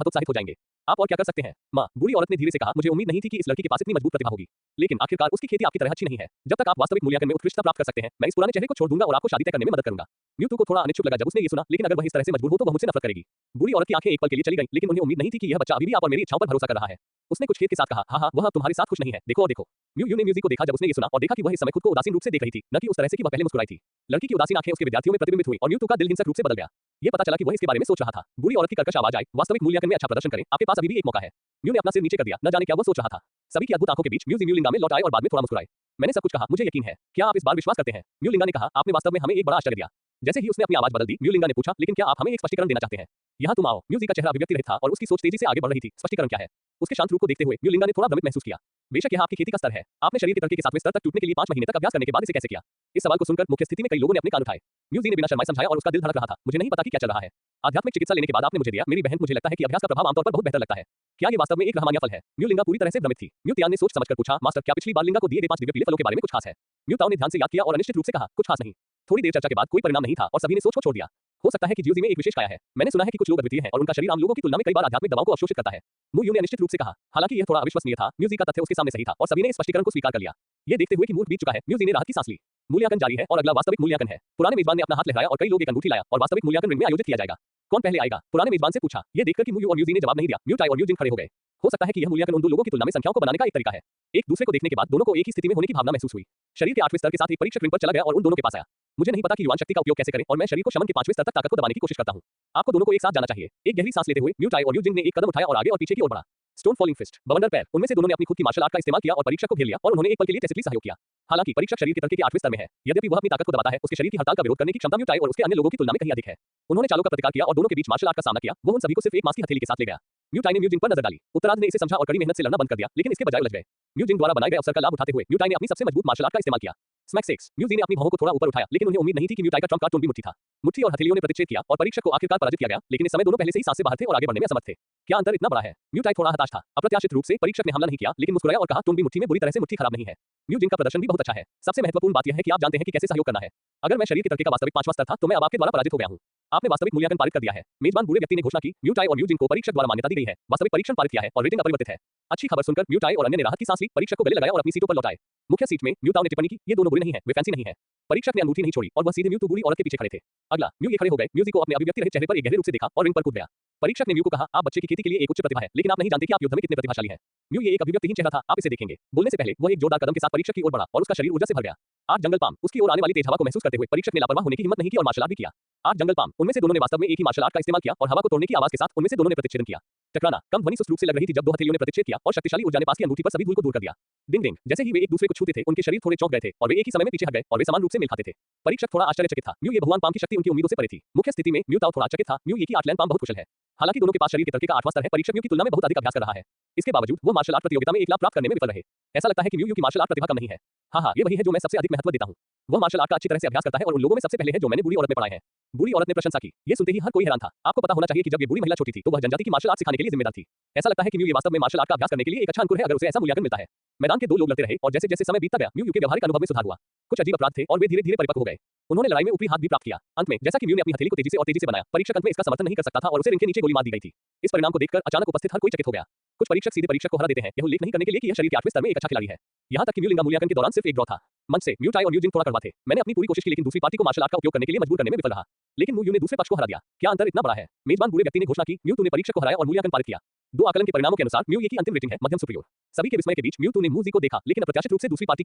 हतोत्साहित हो जाएंगे। आप और क्या कर सकते हैं? माँ, बूढ़ी औरत ने धीरे से कहा, मुझे उम्मीद नहीं थी कि इस लड़की के पास इतनी मजबूत प्रतिभा होगी। लेकिन आखिरकार उसकी खेती आपकी तरह अच्छी नहीं है। जब तक आप वास्तविक मूल्यांकन में उत्कृष्टता प्राप्त कर सकते हैं, मैं इस पुराने चेहरे को छोड़ दूंगा और आपको शादी तय करने में मदद करूंगा। म्यू को थोड़ा अनिच्छुक लगा जब उसने ये सुना, लेकिन अगर वह इस तरह से मजबूर हो तो वह मुझसे नफरत करेगी। बूढ़ी औरत की आंखें एक पल के लिए चली गईं, लेकिन उन्हें उम्मीद नहीं थी कि यह बच्चा अभी भी आप और मेरी इच्छाओं पर भरोसा कर रहा है। उसने कुछ खेद के साथ कहा, हाँ, वह तुम्हारे साथ खुश नहीं है, देखो और देखो। म्यू ने म्यूजिक को देखा जब उसने ये सुना और देखा कि वह इस समय खुद को उदासीन रूप से देख रही थी, न कि उस तरह से कि वह पहले मुस्कुराई थी। लड़की की उदासीन आंखें उसके विद्यार्थियों में प्रतिबिंबित हुई और म्यू का दिल हिंसक रूप से बदल गया। ये पता चला कि वह इसके बारे में सोच रहा था। बूढ़ी औरत की कर्कश आवाज आई, वास्तविक मूल्यांकन में अच्छा प्रदर्शन करें, आपके पास अभी भी एक मौका है। म्यू ने अपना सिर नीचे कर दिया, न जाने क्या वह सोच रहा था। सभी की अद्भुत आंखों के बीच म्यू लिंगा में लौट आए और बाद में थोड़ा मुस्कुराए। मैंने सब कुछ कहा, मुझे यकीन है। क्या आप इस बार विश्वास करते हैं? म्यू लिंगा ने कहा, आपने वास्तव में हमें एक बड़ा आश्चर्य दिया। जैसे ही उसने अपनी आवाज बदल दी, म्यू लिंगा ने पूछा, लेकिन क्या आप हमें एक स्पष्टीकरण देना चाहते हैं? यहाँ तुम आओ। म्यूजिक का चेहरा अभिव्यक्ति रहित था और उसकी सोच तेजी से आगे बढ़ रही थी। स्पष्टीकरण क्या है? उसके शांत रूप को देखते हुए म्यू लिंगा ने थोड़ा भ्रमित महसूस किया। बेशक यह आपकी खेती का स्तर है। आपने शरीर के तड़के के 7वें स्तर तक टूटने के लिए 5 महीने तक अभ्यास करने के बाद इसे कैसे किया? इस सवाल को सुनकर मुख्य स्थिति में कई लोगों ने अपने कान उठाए। म्यूजिक ने बिना शर्माए समझाया और उसका दिल धड़क रहा था। मुझे नहीं पता कि क्या चल रहा है। आध्यात्मिक चिकित्सा लेने के बाद आपने मुझे दिया, मेरी बहन, मुझे लगता है कि अभ्यास का प्रभाव आमतौर पर बहुत बेहतर लगता है। क्या ये वास्तव में एक रहमानिया फल है? म्यू लिंगा पूरी तरह से भ्रमित थी। म्यू तियान ने सोच समझकर पूछा, मास्टर, क्या पिछली बार लिंगा को दिए गए 5 दिव्य पीले फलों के बारे में कुछ खास है? म्यू ताओ ने ध्यान से याद किया और अनिश्चित रूप से कहा, कुछ खास नहीं। थोड़ी देर चर्चा के बाद कोई परिणाम नहीं था और सभी ने सोच को छोड़ दिया। हो सकता है कि जियोजी में एक विशेष काया है। मैंने सुना है कि कुछ लोग अद्वितीय हैं और उनका शरीर आम लोगों की तुलना में कई बार आध्यात्मिक दवाओं को अवशोषित करता है। म्यू ने अनिश्चित रूप से कहा। हालांकि यह थोड़ा अविश्वसनीय था, म्यूजिक का तथ्य उसके सामने सही था और सभी ने इस स्पष्टीकरण को स्वीकार कर लिया। ये देखते हुए कि मुहूर्त बीत चुका है, म्यूजिक ने राहत की सांस ली। मूल्यांकन जारी है और अगला वास्तविक मूल्यांकन है। पुराने मेजबान ने अपना हाथ लहराया और कई लोग एक अंगूठी लाया और वास्तविक मूल्यांकन रिंग में आयोजित किया जाएगा। कौन पहले आएगा? पुराने मेजबान से पूछा। ये देखकर कि म्यू और म्यूजिक ने जवाब नहीं दिया, म्यू और म्यूजिक खड़े हो गए। हो सकता है कि यह मूल्यांकन उन दो लोगों की तुलना में संख्याओं को बनाने का एक तरीका है। एक दूसरे को देखने के बाद दोनों को एक ही स्थिति में होने की भावना महसूस हुई। शरीर के 8वें स्तर के साथ एक परीक्षक रिंग पर चला गया और उन दोनों के पास आया। मुझे नहीं पता कि युवान शक्ति का उपयोग कैसे करें और मैं शरीर को शमन के 5वें स्तर तक ताकत को दबाने की कोशिश करता हूं। आपको दोनों को एक साथ जाना चाहिए। एक गहरी सांस लेते हुए म्यू और म्यूजिक ने एक कदम उठाया और आगे और पीछे की ओर बढ़ा। स्टोन फॉलिंग फिस्ट, बवंडर पैर, उनमें से दोनों ने अपनी खुद की मार्शल आर्ट का इस्तेमाल किया और परीक्षक को घेर लिया और उन्होंने एक पल के लिए टेसिटली सहयोग किया। हालांकि परीक्षक शरीर के तड़के के 8वें स्तर में है, यद्यपि वह अपनी ताकत को दबाता है, उसके शरीर की हड़ताल का विरोध करने की क्षमता म्यू और उसके अन्य लोगों की तुलना में कहीं अधिक है। उन्होंने चालों का प्रतिकार किया और दोनों के बीच मार्शल आर्ट का सामना किया। वो उन सभी को सिर्फ एक मांस की हथेली के साथ ले गया। म्यू ने म्यूजिक पर नजर डाली। उत्तरार्ध ने इसे समझा और कड़ी मेहनत से लड़ना बंद कर दिया, लेकिन इसके बजाय उलझ गए। म्यूजिक द्वारा बनाए गए अवसर का लाभ उठाते हुए म्यू ने अपनी सबसे मजबूत मार्शल आर्ट का इस्तेमाल किया। स्मैक सिक्स, म्यूजिक ने अपनी भौहों को थोड़ा ऊपर उठाया, लेकिन उन्हें उम्मीद नहीं थी कि म्यू का ट्रम्प कार्ड टोन भी मुट्ठी था। मुट्ठी और हथेलियों ने प्रतिच्छेद किया और परीक्षक को आखिरकार पराजित किया गया, लेकिन इस समय दोनों पहले से ही सांस से बाहर थे और आगे बढ़ने में असमर्थ थे। क्या अंतर इतना बड़ा है? म्यू थोड़ा हताश था। अप्रत्याशित रूप से परीक्षक ने हमला नहीं किया, लेकिन मुस्कुराया और कहा, टोन भी मुट्ठी में बुरी तरह से मुट्ठी खराब नहीं है। म्यूजिक का प्रदर्शन भी बहुत अच्छा है। सबसे महत्वपूर्ण बात यह है कि आप जानते हैं कि कैसे सहयोग करना है। अगर मैं शरीर के तड़के का वास्तविक 5वां स्तर था तो मैं अब आपके द्वारा पराजित हो गया हूं। आपने वास्तविक मूल्यांकन पारित कर दिया है। मेजबान बूढ़े व्यक्ति ने घोषणा की। म्यू और म्यूजिक को परीक्षक द्वारा मान्यता दी गई है। वास्तविक परीक्षण पारित किया है और रेटिंग अपरिवर्तित है। अच्छी खबर सुनकर म्यू और अन्य ने राहत की सांस ली, परीक्षक को गले लगाया और अपनी सीटों पर लौट आए। मुख्य सीट में म्यू ने टिप्पणी की, ये दोनों बुरे नहीं है, वे फैंसी नहीं है। परीक्षक ने अंगूठी नहीं छोड़ी और वह सीधे म्यू बूढ़ी औरत के पीछे खड़े थे। अगला, म्यू खड़े हो गए। म्यूजिक को अपने अभिव्यक्ति रहित चेहरे पर एक गहरे रूप से देखा और रिंग पर कूद गया। परीक्षक ने म्यू को कहा, आप बच्चे की खेती के लिए एक उच्च प्रतिभा है, लेकिन आप नहीं जानते कि आप युद्ध में कितने प्रतिभाशाली हैं। म्यू ये एक अभिव्यक्तिहीन चेहरा था, आप इसे देखेंगे। बोलने से पहले वह एक जोरदार कदम के साथ परीक्षक की ओर बढ़ा और उसका शरीर ऊर्जा से भर गया। आठ जंगल पाम उसकी ओर आने वाली तेज हवा को महसूस करते हुए परीक्षक ने लापरवाह होने की हिम्मत नहीं की और मार्शल आर्ट भी किया। आठ जंगल पाम उनमें से दोनों ने वास्तव में एक ही मार्शल आर्ट का इस्तेमाल किया और हवा को तोड़ने की आवाज के साथ उनमें से दोनों ने प्रतिच्छेदन किया। टकराना कम ध्वनि सुस्त रूप से लग रही थी जब दो हथेलियों ने प्रतिच्छेद किया और शक्तिशाली ऊर्जा ने पास की अंगूठी पर सभी धूल को दूर कर दिया। डिंग डिंग, जैसे ही वे एक दूसरे को छूते थे उनके शरीर थोड़े चौंक गए थे और वे एक ही समय में पीछे हट गए और वे समान रूप से मेल खाते थे। परीक्षक थोड़ा आश्चर्यचकित था। म्यू ये भगवान पाम की शक्ति उनकी उम्मीदों से परे थी। मुख्य स्थिति में म्यू ताओ थोड़ा चकित था। म्यू ये की आर्टलैंड पाम बहुत कुशल है। हालांकि दोनों के पास शरीर के तर्क का 8वां स्तर है, परीक्षक म्यू की तुलना में बहुत अधिक अभ्यास कर रहा है। इसके बावजूद वो मार्शल आर्ट प्रतियोगिता में एक लाभ प्राप्त करने में विफल रहे। ऐसा लगता है कि म्यू की मार्शल आर्ट प्रतिभा कम नहीं है। हाँ, ये वही है जो मैं सबसे अधिक महत्व देता हूँ। वह मार्शल आर्ट का अच्छी तरह से अभ्यास करता है और उन लोगों में सबसे पहले है जो मैंने बूढ़ी औरत में पढ़ाए हैं। बूढ़ी औरत ने प्रशंसा की। ये सुनते ही हर कोई हैरान था। आपको पता होना चाहिए कि जब ये बूढ़ी महिला छोटी थी तो वह जनजाति की मार्शल आर्ट सिखाने के लिए जिम्मेदार थी। ऐसा लगता है कि म्यू ये वास्तव में मार्शल आर्ट का अभ्यास करने के लिए एक अच्छा अंकुर है अगर उसे ऐसा मूल्यांकन मिलता है। मैदान के दो लोग लड़ते रहे और जैसे जैसे समय बीतता गया म्यू के व्यवहारिक अनुभव में सुधार हुआ। कुछ अजीब अपराध थे और वे धीरे धीरे परिपक्व हो गए। उन्होंने लड़ाई में ऊपरी हाथ भी प्राप्त किया। अंत में जैसा कि म्यू ने अपनी हथेली को तेजी से बनाया, परीक्षक अंत में इसका समर्थन नहीं कर सकता था और उसे रिंग के नीचे गोली मार दी गई थी। इस परिणाम को देखकर अचानक उपस्थित हर कोई चकित हो गया। कुछ परीक्षक सीधे परीक्षक को हरा देते हैं, यह उल्लेख नहीं करने के लिए कि यह शरीर के 8वें स्तर में एक अच्छा खिलाड़ी है। यहाँ तक कि म्यू लिंगा मूल्यांकन के दौरान सिर्फ एक ड्रॉ था। मंच से म्यू टाई और म्यू जिंग थोड़ा कड़वा थे। मैंने अपनी पूरी कोशिश की लेकिन दूसरी पार्टी को मार्शल आर्ट का उपयोग करने के लिए मजबूर करने में विफल रहा। लेकिन म्यू ने दूसरे पक्ष को हरा दिया। क्या अंतर इतना बड़ा है? मेजबान बूढ़े व्यक्ति ने घोषणा की, म्यू तूने परीक्षक को हराया और मूल्यांकन पारित किया। दो आकलन के परिणामों के अनुसार म्यू की अंतिम रेटिंग है मध्यम सुपीरियर। सभी के विस्मय के बीच म्यू ने मूजी को देखा लेकिन अप्रत्याशित रूप से दूसरी पार्टी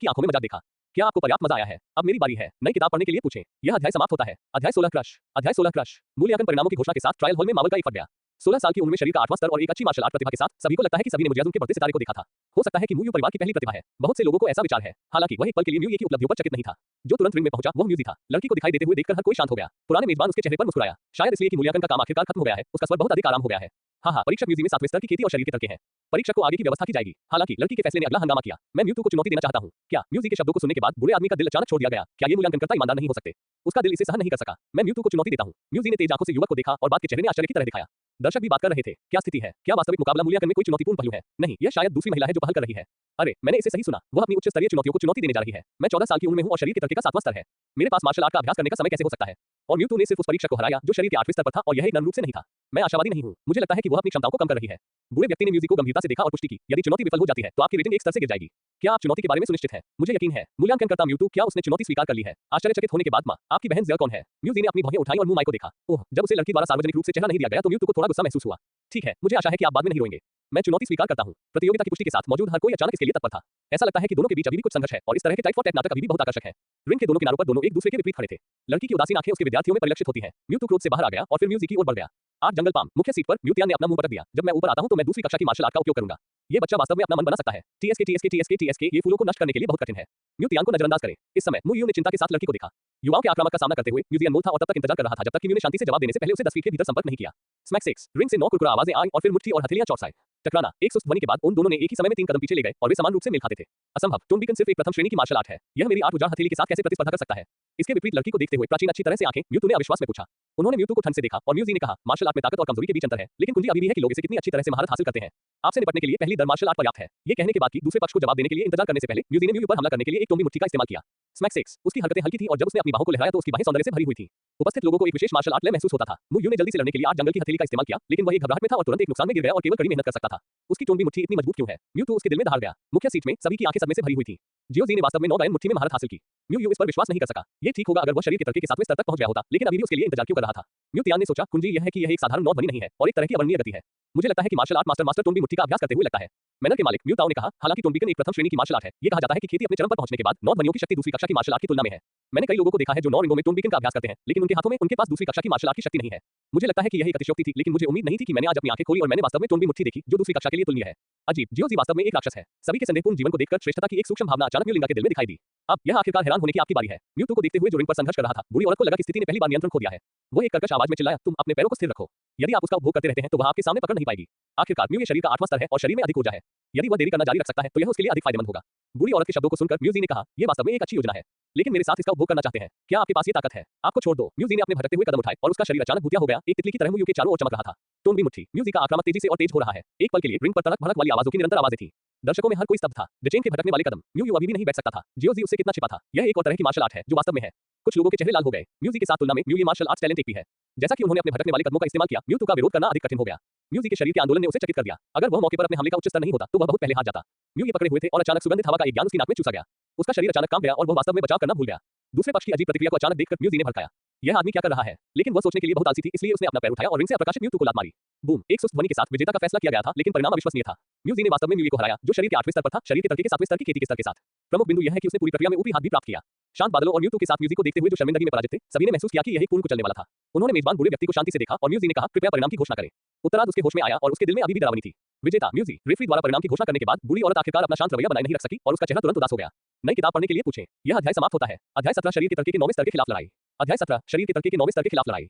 की आंखों में मजाक देखा। क्या आपको पर्याप्त मजा आया है? अब मेरी बारी है। नई किताब पढ़ने के लिए पूछें। यह अध्याय समाप्त होता है। अध्याय 16 क्रश। अध्याय 16 क्रश। मूल्यांकन परिणामों की घोषणा के साथ ट्रायल हॉल में मार्वल का एक फट गया। 16 साल की उम्र में शरीर का 8वां स्तर और एक अच्छी मार्शल आर्ट प्रतिभा के साथ सभी को लगता है कि सभी ने मुजाहिदों के बढ़ते सितारे को देखा था। हो सकता है कि म्यू परिवार की पहली प्रतिभा है। बहुत से लोगों को ऐसा विचार है। हालांकि वह एक पल के लिए म्यू की उपलब्धियों पर चकित नहीं था। जो तुरंत रिंग में पहुंचा वह म्यूजी था। लड़की को दिखाई देते हुए देखकर हर कोई शांत हो गया। पुराने मेजबान उसके चेहरे पर मुस्कुराया। शायद इसलिए कि मूल्यांकन का काम आखिरकार खत्म हो गया है। उसका स्वर बहुत अधिक आराम हो गया है। हाँ, परीक्षक म्यूजी में 7वें स्तर की खेती और शरीर के तर्क हैं। परीक्षक को आगे की व्यवस्था की जाएगी। हालांकि लड़की के फैसले ने अगला हंगामा किया। मैं म्यू को चुनौती देना चाहता हूँ। क्या? म्यूजी के शब्दों को सुनने के बाद बूढ़े आदमी का दिल अचानक छोड़ दिया गया। क्या ये मूल्यांकनकर्ता ईमानदार नहीं हो सकते? उसका दिल इसे सहन नहीं कर सका। मैं म्यू को चुनौती देता हूँ। म्यूजी ने तेज आंखों से युवक को देखा और बात के चेहरे ने आश्चर्य की तरह दिखाया। दर्शक भी बात कर रहे थे। क्या स्थिति है? क्या वास्तविक मुकाबला मूल्यांकन में कोई चुनौतीपूर्ण पहलू है? नहीं, यह शायद दूसरी महिला है जो पहल कर रही है। अरे, मैंने इसे सही सुना। वह अपनी उच्च स्तरीय चुनौतियों को चुनौती देने जा रही है। मैं 14 साल की उम्र में हूँ और शरीर के तर्क का 7वां स्तर है। मेरे पास मार्शल आर्ट का अभ्यास करने का समय कैसे हो सकता है? और म्यू ने सिर्फ उस परीक्षक को हराया जो शरीर के 8वें स्तर पर था और यह एक नर्म रूप से नहीं था। मैं आशावादी नहीं हूँ। मुझे लगता है कि वह अपनी क्षमताओं को कम कर रही है। बूढ़े व्यक्ति ने म्यूजिक को गंभीरता से देखा और पुष्टि की। यदि चुनौती विफल हो जाती है तो आपकी रेटिंग एक स्तर से गिर जाएगी। क्या आप चुनौती के बारे में सुनिश्चित हैं? मुझे यकीन है। मूल्यांकनकर्ता म्यू, क्या उसने चुनौती स्वीकार कर ली है? आश्चर्यचकित होने के बाद, माँ, आपकी बहन ज़िया कौन है? म्यूजी ने अपनी भौहें उठाई और मुंह माई को देखा। ओह, जब उसे लड़की द्वारा सार्वजनिक रूप से चेहरा नहीं दिया गया तो म्यू को थोड़ा गुस्सा महसूस हुआ। ठीक है, मुझे आशा है कि आप बाद में नहीं रोएंगे। मैं चुनौती स्वीकार करता हूँ। प्रतियोगिता की पुष्टि के साथ मौजूद हर कोई अचानक इसके लिए तत्पर था। ऐसा लगता है कि दोनों के बीच अभी भी कुछ संघर्ष है और इस तरह के टाइट फॉर टैट नाटक अभी भी बहुत आकर्षक है। रिंग के दोनों किनारों पर दोनों एक दूसरे के विपरीत खड़े थे। लड़की की उदासीन आंखें उसके विद्यार्थियों में परिलक्षित होती हैं। म्यू क्रोध से बाहर आ गया और फिर म्यूजी की ओर बढ़ गया। 8 जंगल पाम मुख्य सीट पर म्यूतियान ने अपना मुंह पटक दिया। जब मैं ऊपर आता हूं तो मैं दूसरी कक्षा की मार्शल आर्ट का उपयोग करूंगा। ये बच्चा वास्तव में अपना मन बना सकता है। टीएसके ये फूलों को नष्ट करने के लिए बहुत कठिन है। म्यूतियान को नजरअंदाज करें। इस समय म्यू ने चिंता के साथ लड़की को देखा। युवाओं के आक्रामक का सामना करते हुए म्यूजियन मोल था और तब तक इंतजार कर रहा था जब तक कि म्यू ने शांति से जवाब देने से पहले उसे 10 फीट के भीतर संपर्क नहीं किया। स्मैक 6 रिंग से 9 कुरकुरा आवाजें आई और फिर मुट्ठी और हथेलियां चौड़साई। टकराना एक सुस्त ध्वनि के बाद उन दोनों ने एक ही समय में 3 कदम पीछे ले गए और वे समान रूप से मेल खाते थे। असंभव। टोन बीकन सिर्फ एक प्रथम श्रेणी की मार्शल आर्ट है। यह मेरी 8 उजाड़ हथेली के साथ कैसे प्रतिस्पर्धा कर सकता है? इसके विपरीत लड़की को देखते हुए प्राचीन अच्छी तरह से आंखें म्यू ने अविश्वास में पूछा। उन्होंने म्यू को ठंड से देखा और म्यूजी ने कहा, मार्शल आर्ट में ताकत और कमजोरी के बीच अंतर है, लेकिन कुंजी अभी भी है कि लोग इसे कितनी अच्छी तरह से महारत हासिल करते हैं। आपसे निपटने के लिए पहली दर मार्शल आर्ट पर्याप्त है। ये कहने के बाद कि दूसरे पक्ष को जवाब देने के लिए इंतजार करने से पहले म्यूजी ने म्यू पर हमला करने के लिए एक टोंबी मुट्ठी का इस्तेमाल किया। स्मैक 6 उसकी हरकतें हल्की थी और जब उसने अपनी बाहों को लहराया तो उसकी बाहें सौंदर्य से भरी हुई थी। उपस्थित लोगों को एक विशेष मार्शल आर्ट लय महसूस होता था। म्यू ने जल्दी से लड़ने के लिए 8 जंगल की हथेली का इस्तेमाल किया, लेकिन वह एक घबराहट में था और तुरंत एक नुकसान में गिर गया और केवल कड़ी मेहनत कर सकता था। उसकी टोंबी मुट्ठी इतनी मजबूत क्यों है? म्यू उसके दिल में दहाड़ गया। मुख्य सीट में सभी की आंखें सदमे से भरी हुई थी। जियोजी ने वास्तव में 9 गायन मुट्ठी में महारत हासिल की। म्यू इस पर विश्वास नहीं कर सका। ये ठीक होगा अगर वह शरीर के तर्क के 7वें स्तर तक पहुंच गया होता, लेकिन अभी भी उसके लिए इंतजार क्यों कर रहा था? म्यूतियान ने सोचा, कुंजी यह है कि यह एक साधारण 9 ध्वनि नहीं है और एक तरह की अवर्णनीय गति है। मुझे लगता है कि मार्शल आर्ट मास्टर टोंबी मुट्ठी का अभ्यास करते हुए लगता है। मैनर के मालिक म्यू ताओ ने कहा, हालांकि टोंबीकन एक प्रथम श्रेणी की मार्शल आर्ट है। ये कहा जाता है कि खेती अपने चरम पर पहुंचने के बाद 9 ध्वनियों की शक्ति दूसरी कक्षा की मार्शल आर्ट की तुलना में है। मैंने कई लोगों को देखा है जो 9 रिंगों में टोंबीकन का अभ्यास करते हैं, लेकिन उनके हाथों में उनके पास दूसरी कक्षा की मार्शल आर्ट की शक्ति नहीं है। मुझे लगता है कि यह एक अतिशयोक्ति थी, लेकिन मुझे उम्मीद नहीं थी कि मैंने आज अपनी आंखें खोली और मैंने वास्तव में टोंबी मुट्ठी देखी जो दूसरी कक्षा के लिए तुलनीय है। अजीब, जियोजी वास्तव में एक राक्षस है। सभी के संदेहपूर्ण जीवन को देखकर श्रेष्ठता की एक सूक्ष्म भावना अचानक म्यू लिंगा के दिल में दिखाई दी। अब यह आखिरकार हैरान होने की आपकी बारी है। म्यू को देखते हुए जो रिंग पर संघर्ष कर रहा था, बूढ़ी औरत को लगा कि स्थिति ने पहली बार नियंत्रण खो दिया है। वो एक कर्कश आवाज में चिल्लाया, तुम अपने पैरों को स्थिर रखो। यदि आप उसका उपभोग करते रहते हैं तो वह आपके सामने पकड़ नहीं पाएगी। आखिरकार म्यू शरीर का 8वां स्तर है और शरीर में अधिक ऊर्जा है। यदि वह देरी करना जारी रख सकता है तो यह उसके लिए अधिक फायदेमंद होगा। बूढ़ी औरत के शब्दों को सुनकर म्यूजी ने कहा, यह वास्तव में एक अच्छी योजना है, लेकिन मेरे साथ इसका उपभोग करना चाहते हैं। क्या आपके पास ये ताकत है? आपको छोड़ दो। म्यूजी ने अपने भटकते हुए कदम उठाए और उसका शरीर अचानक भूतिया हो गया, एक तितली की तरह म्यू के चारों ओर चमक रहा था। टोंबी मुट्ठी म्यूजी का आक्रामक तेजी से और तेज हो रहा है। एक पल के लिए रिंग पर तड़क भड़क वाली आवाजों की निरंतर आवाजें थी। दर्शकों में हर कोई स्तब्ध था। डिचेन के भटकने वाले कदम। म्यू अभी भी नहीं बैठ सकता था। जियोजी उससे कितना छिपा था। यह एक और तरह की मार्शल आर्ट है जो वास्तव में है। कुछ लोगों के चेहरे लाल हो गए। म्यूजी के साथ तुलना में म्यू ये मार्शल आर्ट्स टैलेंट एक भी है। जैसा कि उन्होंने अपने भटकने वाले कदमों का इस्तेमाल किया, म्यू का विरोध करना अधिक कठिन हो गया। म्यूजी के शरीर के आंदोलन ने उसे चकित कर दिया। अगर वह मौके पर अपने हमले का उच्च स्तर नहीं होता तो वह बहुत पहले हार जाता। म्यू ये पकड़े हुए थे और अचानक सुगंधित हवा का एक ज्ञान उसकी नाक में चूसा गया। उसका शरीर अचानक कांप गया और वह वास्तव में बचाव करना भूल गया। दूसरे पक्ष की अजीब प्रतिक्रिया को अचानक देखकर म्यूजी ने भड़काया। यह आदमी क्या कर रहा है? लेकिन वह सोचने के लिए बहुत आलसी थी, इसलिए उसने अपना पैर उठाया और रिंग से अप्रकाशित म्यूतू को लात मारी। बूम! एक सुस्त ध्वनि के साथ विजेता का फैसला किया गया था, लेकिन परिणाम अविश्वसनीय था। म्यूजी ने वास्तव में म्यूई को हराया, जो शरीर के 8वें स्तर पर था, शरीर के तर्के के 7वें स्तर की खेती के स्तर के साथ। प्रमुख बिंदु यह है कि उसने पूरी प्रक्रिया में ऊपरी हाथ भी प्राप्त किया। शांत बादलों और म्यूतू के साथ म्यूजी को देखते हुए जो शर्मिंदगी में पराजित थे, सभी ने महसूस किया कि यह एक पूर्ण कुचलने वाला था। उन्होंने मेजबान बूढ़े व्यक्ति को शांति से देखा और म्यूजी ने कहा, कृपया परिणाम की घोषणा करें। उत्तरार्ध उसके होश में आया और उसके दिल में अभी भी डरावनी थी। विजेता म्यूजी रेफरी द्वारा परिणाम की घोषणा करने के बाद बूढ़ी औरत आखिरकार अपना शांत रवैया बनाए नहीं रख सकी और उसका चेहरा तुरंत उदास हो गया। नई किताब पढ़ने के लिए पूछें। यह अध्याय समाप्त होता है। अध्याय 17 शरीर के तर्के के 9वें स्तर के खिलाफ लड़ाई। अध्याय 17 शरीर के तर्के के 9वें स्तर के खिलाफ लड़ाई।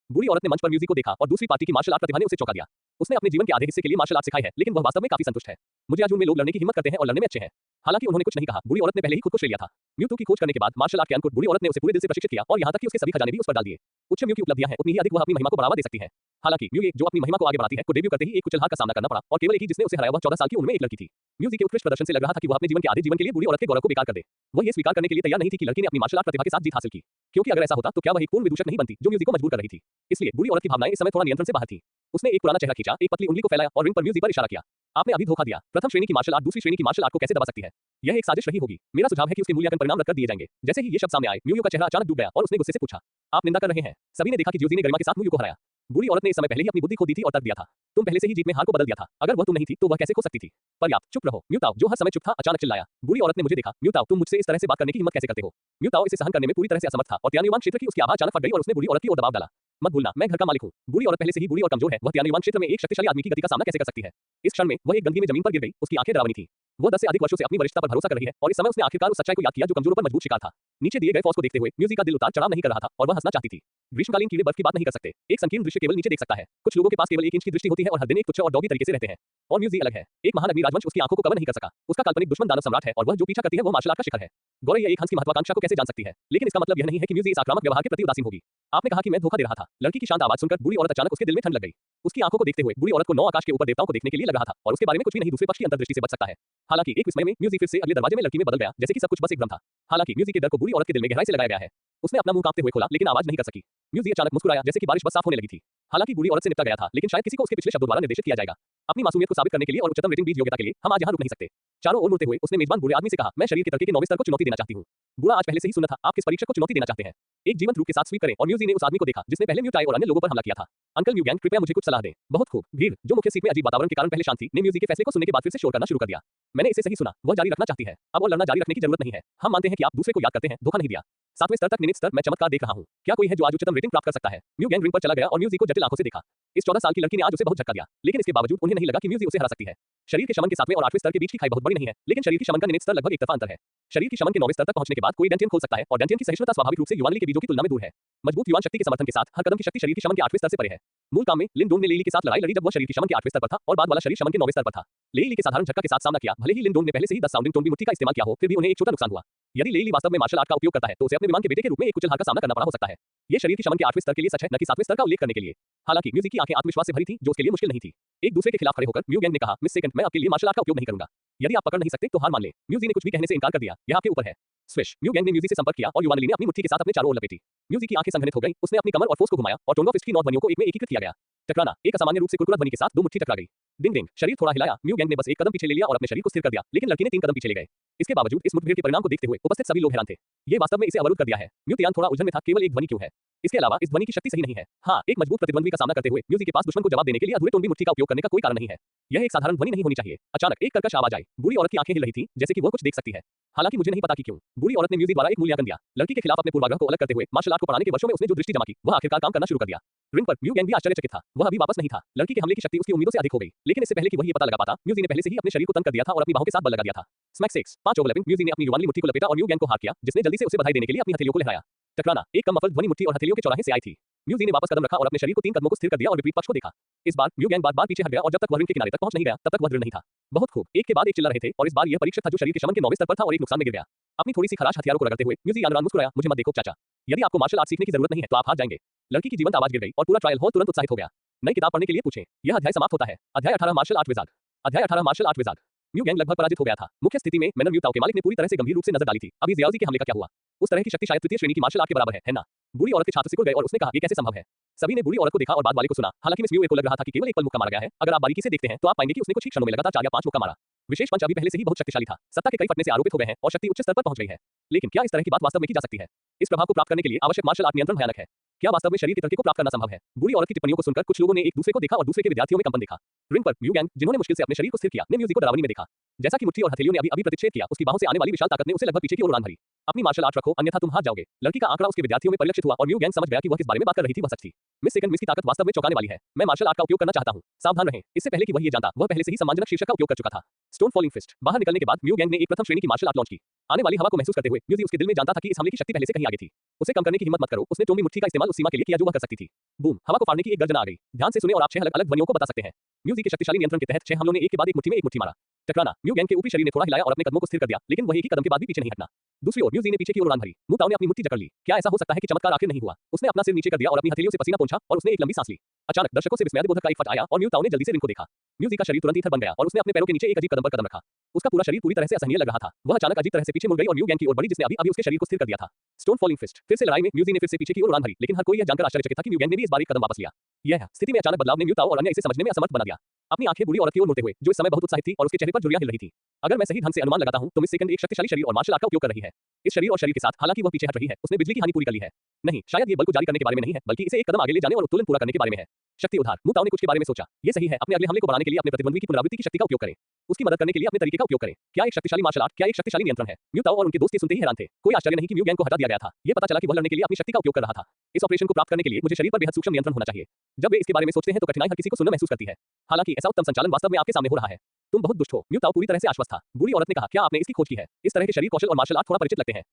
बूढ़ी औरत ने मंच पर म्यूजी को देखा और दूसरी पार्टी की मार्शल आर्ट प्रतिभा ने उसे चौंका दिया। उसने अपने जीवन के आधे हिस्से के लिए मार्शल आर्ट सिखाई है, लेकिन वह वास्तव में काफी संतुष्ट है। मुझे अर्जुन में लोग लड़ने की हिम्मत करते हैं और लड़ने में अच्छे हैं। हालांकि उन्होंने कुछ नहीं कहा, बूढ़ी औरत ने पहले ही खुद को श्रेय लिया था। म्यूतू की खोज करने के बाद मार्शल आर्ट के अंकुर बूढ़ी औरत ने उसे पूरे दिल से प्रशिक्षित किया और यहां तक कि उसके सभी खजाने भी उस पर डाल दिए। उच्च म्यू की उपलब्धियां हैं, उतनी ही अधिक वह अपनी महिमा को बढ़ावा दे सकती है। हालांकि म्यू जो अपनी महिमा को आगे बढ़ाती है, को डेब्यू करते ही एक कुचल हार का सामना करना पड़ा और केवल एक ही जिसने उसे हराया वह 14 साल की उम्र में एक लड़की थी। म्यूजी के उत्कृष्ट प्रदर्शन से लग रहा था कि वह अपने जीवन के आधे जीवन के लिए बूढ़ी औरत के गौरव को बेकार कर दे। वह ये स्वीकार करने के लिए तैयार नहीं थी कि लड़की ने अपनी मार्शल आर्ट प्रतिभा के साथ जीत हासिल की, क्योंकि अगर ऐसा होता तो क्या वह एक पूर्ण विदूषक नहीं बनती जो म्यूजी को मजबूर कर रही थी। इसलिए बूढ़ी औरत की भावनाएं इस समय थोड़ा नियंत्रण से बाहर थी। उसने एक पुराना चेहरा खींचा, एक पतली उंगली को फैलाया और रिंग पर म्यूजी पर इशारा किया। आपने अभी धोखा दिया। प्रथम श्रेणी की मार्शल आर्ट दूसरी श्रेणी की मार्शल आर्ट को कैसे दबा सकती है? यह एक साजिश रही होगी। मेरा सुझाव है कि उसके मूल्यांकन परिणाम रद्द कर दिए जाएंगे। जैसे ही ये शब्द सामने आए, म्यूयू का चेहरा अचानक डूब गया और उसने गुस्से से पूछा, आप निंदा कर रहे हैं? सभी ने देखा कि ज्यूजी ने गरिमा के साथ म्यूयू को हराया। बूढ़ी औरत ने इस समय पहले ही अपनी बुद्धि खो दी थी और तर्क दिया था। तुम पहले से ही जीत में हार को बदल दिया था। अगर वह तुम नहीं थी तो वह कैसे खो सकती थी? पर्याप्त, चुप रहो। म्यूताओ, जो हर समय चुप था, अचानक चिल्लाया। बूढ़ी औरत ने मुझे देखा। म्यूताओ, तुम मुझसे इस तरह से बात करने की हिम्मत कैसे करते हो? म्यूताओ इसे सहन करने में पूरी तरह से असमर्थ था और त्यानुयुवान क्षेत्र की उसकी आभा अचानक फट गई और उसने बूढ़ी औरत की ओर दबाव डाला। मत भूलना, मैं घर का मालिक हूँ। बूढ़ी औरत पहले से ही बूढ़ी और कमजोर है। वह त्यानुयुवान क्षेत्र में एक शक्तिशाली आदमी की गति का सामना कैसे कर सकती है? इस क्षण में वह एक गंदगी में जमीन पर गिर गई। उसकी आंखें डरावनी थी। वह 10 से अधिक वर्षों से अपनी वरिष्ठता पर भरोसा कर रही है और इस समय उसने आखिरकार उस सच्चाई को याद किया जो कमजोरों पर मजबूत शिकार था। नीचे दिए गए फौज को देखते हुए म्यूजी का दिल उतार चढ़ाव नहीं कर रहा था और वह हंसना चाहती थी। ग्रीष्मकालीन कीड़े बर्फ की बात नहीं कर सकते। एक संकीर्ण दृश्य केवल नीचे देख सकता है। कुछ लोगों के पास केवल 1 इंच की दृष्टि होती है और हर दिन एक तुच्छ और डॉगी तरीके से रहते हैं। और म्यूजी अलग है। एक महान अग्नि राजवंश उसकी आंखों को कवर नहीं कर सका। उसका काल्पनिक दुश्मन दानव सम्राट है और वह जो पीछा करती है वह मार्शल आर्ट का शिखर है। गौरैया एक हंस की महत्वाकांक्षा को कैसे जान सकती है? लेकिन इसका मतलब यह नहीं है कि म्यूजी इस आक्रामक व्यवहार के प्रति उदासीन होगी। आपने कहा कि मैं धोखा दे रहा था। लड़की की शांत आवाज सुनकर बूढ़ी औरत अचानक उसके दिल में ठंड लग गई। उसकी आंखों को देखते हुए बूढ़ी औरत को 9 आकाश के ऊपर देवताओं को देखने के लिए लग रहा था और उसके बारे में कुछ भी नहीं दूसरे पक्ष की अंतर्दृष्टि से बच सकता है। हालांकि एक विस्मय में म्यूजी फिर से अगले दरवाजे में लड़की में बदल गया, जैसे कि सब कुछ बस एक भ्रम था। हालांकि म्यूजी के डर को बूढ़ी औरत के दिल में गहराई से लगाया गया है। उसने अपना मुंह कांपते हुए खोला, लेकिन आवाज नहीं कर सकी। म्यूजी अचानक मुस्कुराया, जैसे कि बारिश बस साफ होने लगी थी। हालांकि बूढ़ी औरत से निपटा गया था, लेकिन शायद किसी को उसके पिछले शब्दों द्वारा निर्देशित किया जाएगा। अपनी मासूमियत को साबित करने के लिए और उच्चतम रेटिंग बीज योग्यता के लिए हम आज यहाँ रुक नहीं सकते। चारों ओर मुड़ते हुए उसने मेजबान बूढ़े आदमी से कहा, मैं शरीर के तर्के के 9वें स्तर को चुनौती देना चाहती हूँ। बूढ़ा आज पहले से ही सुना था, आप किस परीक्षक को चुनौती देना चाहते हैं? एक जीवंत रूप के साथ स्वीप करें और म्यूजी ने उस आदमी को देखा जिसने पहले म्यूटाई और अन्य लोगों पर हमला किया था। अंकल म्यूगैंग, कृपया मुझे कुछ सलाह दें। बहुत खूब। भीड़, जो मुख्य सीट में अजीब वातावरण के कारण पहले शांत थी, ने म्यूजी के फैसले को सुनने के बाद फिर से शोर करना शुरू कर दिया। मैंने इसे सही सुना। वह जारी रखना चाहती है। अब और लड़ना जारी रखने की जरूरत नहीं है। हम मानते हैं कि आप दूसरे को याद करते हैं, धोखा नहीं दिया। 7वें स्तर तक नियमित स्तर मैं चमत्कार देख रहा हूँ। क्या कोई है जो आज उच्चतम रेटिंग प्राप्त कर सकता है? म्यूगैंग रिंग पर चला गया और म्यूजी को जटिल आंखों से देखा। इस 14 साल की लड़की ने आज उसे बहुत झटका दिया, लेकिन इसके बावजूद उन्हें नहीं लगा कि म्यूजी उसे हरा सकती है। शरीर के शमन के 7वें और 8वें स्तर के बीच की खाई बहुत बड़ी नहीं है, लेकिन शरीर के शमन का नियमित स्तर लगभग एक तरफा अंतर है। शरीर के शमन के 9वें स्तर तक पहुंचने के बाद कोई डेंटियन खोल सकता है और डेंटियन की सहिष्णुता स्वाभाविक रूप से युवानली के बीजों की तुलना में दूर है। मजबूत युवान शक्ति के समर्थन के साथ हर कदम की शक्ति शरीर के शमन के 8वें स्तर से परे है। मूल काम में लिन डोंग ने लेली के साथ लड़ाई लड़ी जब वह शरीर के शमन के 8वें स्तर पर था और बाद वाला शरीर शमन के 9वें स्तर पर था। लेली के साधारण झटका के साथ सामना किया। भले ही लिन डोंग ने पहले से ही 10 साउंडिंग टोन भी मुट्ठी का इस्तेमाल किया हो, फिर भी उन्हें एक छोटा नुकसान हुआ। यदि लेली वास्तव में मार्शल आर्ट का उपयोग करता है तो उसे अपने विमान के बेटे के रूप में एक कुचल हार का सामना करना पड़ा हो सकता है। ये शरीर के शमन के 8वें स्तर के लिए सच है, न कि 7वें स्तर का उल्लेख करने के लिए। हालांकि म्यूजी की आंखें आत्मविश्वास से भरी थी, जो उसके लिए मुश्किल नहीं थी। एक दूसरे के खिलाफ खड़े होकर म्यूगैंग ने कहा, मिस सेकंड, मैं आपके लिए मार्शल आर्ट का उपयोग नहीं करूंगा। यदि आप पकड़ नहीं सकते तो हार मान लें। म्यूजी ने कुछ भी कहने से इनकार कर दिया। यह आपके ऊपर है। स्विश, म्यूगैंग ने म्यूजी से संपर्क किया और युवानली ने अपनी मुट्ठी के साथ अपने चारों ओर लपेटी। म्यूजी की आंखें संघनित हो गई। उसने अपनी कमर और फोर्स को घुमाया और टोंगा फिस्ट की 9 ध्वनियों को एक में एकीकृत किया गया। टकराना, एक असामान्य रूप से कुरकुरा ध्वनि के साथ 2 मुट्ठी टकरा गई। डिंग डिंग, शरीर थोड़ा हिलाया। म्यूगैंग ने बस एक कदम पीछे ले लिया और अपने शरीर को स्थिर कर दिया, लेकिन लड़की ने 3 कदम पीछे ले गए। इसके बावजूद इस मुठभेड़ के परिणाम को देखते हुए उपस्थित सभी लोग हैरान थे। ये वास्तव में इसे अवरुद्ध कर दिया है। म्यूतियान थोड़ा उलझन में था, केवल एक ध्वनि क्यों है? इसके अलावा इस ध्वनि की शक्ति सही नहीं है। हाँ, एक मजबूत प्रतिद्वंदी का सामना करते हुए म्यूजी के पास दुश्मन को जवाब देने के लिए अधूरे टोन भी मुट्ठी का उपयोग करने का कोई कारण नहीं है। यह एक साधारण ध्वनि नहीं होनी चाहिए। अचानक एक कर्कश आवाज आई। बूढ़ी औरत की आंखें हिल रही थी, जैसे कि वह कुछ देख सकती है। हालांकि मुझे नहीं पता कि क्यों। बूढ़ी औरत ने म्यूजी द्वारा एक मूल्यांकन दिया। लड़की के खिलाफ अपने पूर्वाग्रह को अलग करते हुए मार्शल आर्ट को पढ़ाने के वर्षों में उसने जो दृष्टि जमा की, वह आखिरकार काम करना शुरू कर दिया। रिंग पर म्यूगैंग भी आश्चर्यचकित था। वह अभी वापस नहीं था। लड़की के हमले की शक्ति उसकी उम्मीदों से अधिक हो गई, लेकिन इससे पहले कि वह ये पता लगा पाता, म्यूजी ने पहले से ही अपने शरीर को तंग कर दिया था और अपनी बाहों के साथ बल लगा दिया था। Smack 6, 5 overlapping. म्यूजी ने अपनी युवानली मुट्ठी को लपेटा और म्यूगैंग को हार किया, जिसने जल्दी से उसे बधाई देने के लिए अपनी हथेलियों को लहराया। टकराना, एक कम मफल ध्वनि मुट्ठी और हथेलियों के चौराहे से आई थी। म्यूजी ने वापस कदम रखा और अपने शरीर को 3 कदमों को स्थिर कर दिया और विपरीत पक्ष को देखा। इस बार म्यूगैंग बार-बार पीछे हट गया और जब तक वह रिंग के किनारे तक पहुंच नहीं गया, तब तक वह दृढ़ नहीं था। बहुत खूब, एक के बाद एक चिल्ला रहे थे और इस बार यह परीक्षक था जो शरीर के शमन के 9वें स्तर पर था और एक नुकसान में गिर गया। अपनी थोड़ी सी खराश हथियारों को रगड़ते हुए म्यूजी यानरान मुस्कुराया, मुझे मत देखो चाचा। यदि आपको मार्शल आर्ट सीखने की जरूरत नहीं है तो आप हार जाएंगे। लड़की की जीवंत आवाज गिर गई और पूरा ट्रायल हॉल तुरंत उत्साहित हो गया। नई किताब पढ़ने के लिए पूछें। यह अध्याय समाप्त होता है। अध्याय 18 मार्शल आर्ट विजार्ड। अध्याय 18 मार्शल आर्ट विजार्ड। म्यूगैंग लगभग पराजित हो गया था। मुख्य स्थिति में मैनर म्यूताओ के मालिक ने पूरी तरह से गंभीर रूप से नजर डाली थी। अभी जियाओजी के हमले का क्या हुआ? उस तरह की शक्ति शायद तृतीय श्रेणी की मार्शल आर्ट के बराबर है ना? बूढ़ी औरत के छात्र सिकुड़ गए और उसने कहा, ये कैसे संभव है? सभी ने बूढ़ी औरत को देखा और बाद वाले को सुना। हालांकि मिस म्यू को लग रहा था कि केवल एक पल मुक्का मारा गया है। अगर आप बारीकी से देखते हैं तो आप पाएंगे कि उसने कुछ ही क्षणों में लगातार 4 या 5 मुक्का मारा। विशेष पंच अभी पहले से ही बहुत शक्तिशाली था, सत्ता के कई फटने से आरोपित हो गए हैं और शक्ति उच्च स्तर पर पहुंच गई है। लेकिन क्या इस तरह की बात वास्तव में की जा सकती है? इस प्रभाव को प्राप्त करने के लिए आवश्यक मार्शल आर्ट नियंत्रण भयानक है। क्या वास्तव में शरीर की तरक्की को प्राप्त करना संभव है? बूढ़ी औरत की टिप्पणियों को सुनकर कुछ लोगों ने एक दूसरे को देखा और दूसरे के विद्यार्थियों में कंपन देखा। रिंग पर म्यू गैंग, जिन्होंने मुश्किल से अपने शरीर को स्थिर किया, ने म्यूजी को डरावनी में देखा। जैसा कि मुट्ठी और हथेलियों ने अभी प्रतिच्छेद किया, उसकी बाहों से आने वाली विशाल ताकत ने उसे लगभग पीछे की ओर उड़ान भरी। अपनी मार्शल आर्ट रखो, अन्यथा तुम हार जाओगे। लड़की का आंकड़ा उसके विद्यार्थियों में परिलक्षित हुआ और म्यू गैंग समझ गया कि वह किस बारे में बात कर रही थी, वह सच थी। मिस सेकंड मिस की ताकत वास्तव में चौंकाने वाली है। मैं मार्शल आर्ट का उपयोग करना चाहता हूं। सावधान रहें। इससे पहले कि वह ये जानता, वह पहले से ही सम्मानजनक शीर्षक का उपयोग कर चुका था। Stone falling fist. बाहर निकलने के बाद म्यू गैंग ने एक प्रथम श्रेणी की मार्शल आर्ट लॉन्च की। आने वाली हवा को महसूस करते हुए म्यूजी उसके दिल में जानता था कि इस हमले की शक्ति पहले से कहीं आगे थी। उसे कम करने की हिम्मत मत करो। उसने टोमी मुट्ठी का इस्तेमाल उस सीमा के लिए किया जो वह कर सकती थी। बूम, हवा को फाड़ने की एक गर्जना आ गई। ध्यान से सुने और आप 6 अलग-अलग ध्वनियों को बता सकते हैं। म्यूजी के शक्तिशाली नियंत्रण के तहत 6 हमलों ने एक के बाद एक मुट्ठी में एक मुट्ठी मारा। टकराना। म्यू गैंग के ऊपरी शरीर ने थोड़ा हिलाया और अपने कदमों को स्थिर कर दिया, लेकिन वह एक ही कदम के बाद भी पीछे नहीं हटना। दूसरी ओर म्यूजी ने पीछे की ओर उड़ान भरी। मू ताऊ ने अपनी मुट्ठी जकड़ ली। क्या ऐसा हो सकता है कि चमत्कार आखिर नहीं हुआ? उसने अपना सिर नीचे कर दिया और अपनी हथेलियों से पसीना पोंछा और उसने एक लंबी सांस ली। अचानक दर्शकों से विस्मयादिबोधक का एक फट आया और म्यू ताऊ ने जल्दी से रिंग को देखा। म्यूजी का शरीर तुरंत ईथर बन गया और उसने अपने पैरों के नीचे एक अजीब कदम पर कदम रखा। उसका पूरा शरीर पूरी तरह से असहनीय लग रहा था। वह अचानक अजीब तरह से पीछे मुड़ गई और म्यू गैंग की ओर बढ़ी, जिसने अभी उसके शरीर को स्थिर कर दिया था। Stone falling fist. फिर से लड़ाई में म्यूजी ने फिर से पीछे की ओर उड़ान भरी, लेकिन हर कोई यह जानकर आश्चर्यचकित था कि म्यू गैंग ने भी इस बार एक कदम वापस लिया। यह स्थिति में अचानक बदलाव ने म्यू ताऊ और अन्य इसे समझने में असमर्थ बना दिया। अपनी आंखें बूढ़ी औरत की ओर मुड़ते हुए, जो इस समय बहुत उत्साहित थी और उसके चेहरे पर झुर्रियां हिल रही थी। अगर मैं सही ढंग से अनुमान लगाता हूं, तो मिस सेकंड एक शक्तिशाली शरीर और मार्शल आर्ट का उपयोग कर रही है। इस शरीर और शरीर के साथ, हालांकि वह पीछे हट रही है, उसने बिजली की हानि पूरी कर ली है। नहीं, शायद ये बल को जारी करने के बारे में नहीं है, बल्कि इसे एक कदम आगे ले जाने और उत्तोलन पूरा करने के बारे में है। शक्ति उधार। मू ताऊ ने कुछ के बारे में सोचा। ये सही है, अपने अगले हमले को बढ़ाने के लिए अपने प्रतिद्वंदी की पुनरावृत्ति की शक्ति का उपयोग करें। उसकी मदद करने के लिए अपने तरीके का उपयोग करें। क्या एक शक्तिशाली मार्शल आर्ट, क्या एक शक्तिशाली नियंत्रण है? म्यू ताऊ और उनके दोस्त ये सुनते ही हैरान थे। कोई आश्चर्य नहीं कि म्यू गैंग को हटा दिया गया था। ये पता चला कि वह लड़ने के लिए अपनी शक्ति का उपयोग कर रहा था। इस ऑपरेशन को प्राप्त करने के लिए मुझे शरीर पर बेहद सूक्ष्म नियंत्रण होना चाहिए। जब वे इसके बारे में सोचते हैं तो कठिनाई हर किसी को सुनना महसूस करती है। हालांकि ऐसा उत्तम संचालन वास्तव में आपके सामने हो रहा है। तुम बहुत दुष्ट हो। म्यू ताऊ पूरी तरह से आश्वस्त था। बूढ़ी औरत ने कहा, क्या आपने इसकी खोज की है? इस तरह के शरीर कौशल और मार्शल आर्ट थोड़ा परिचित लगते हैं।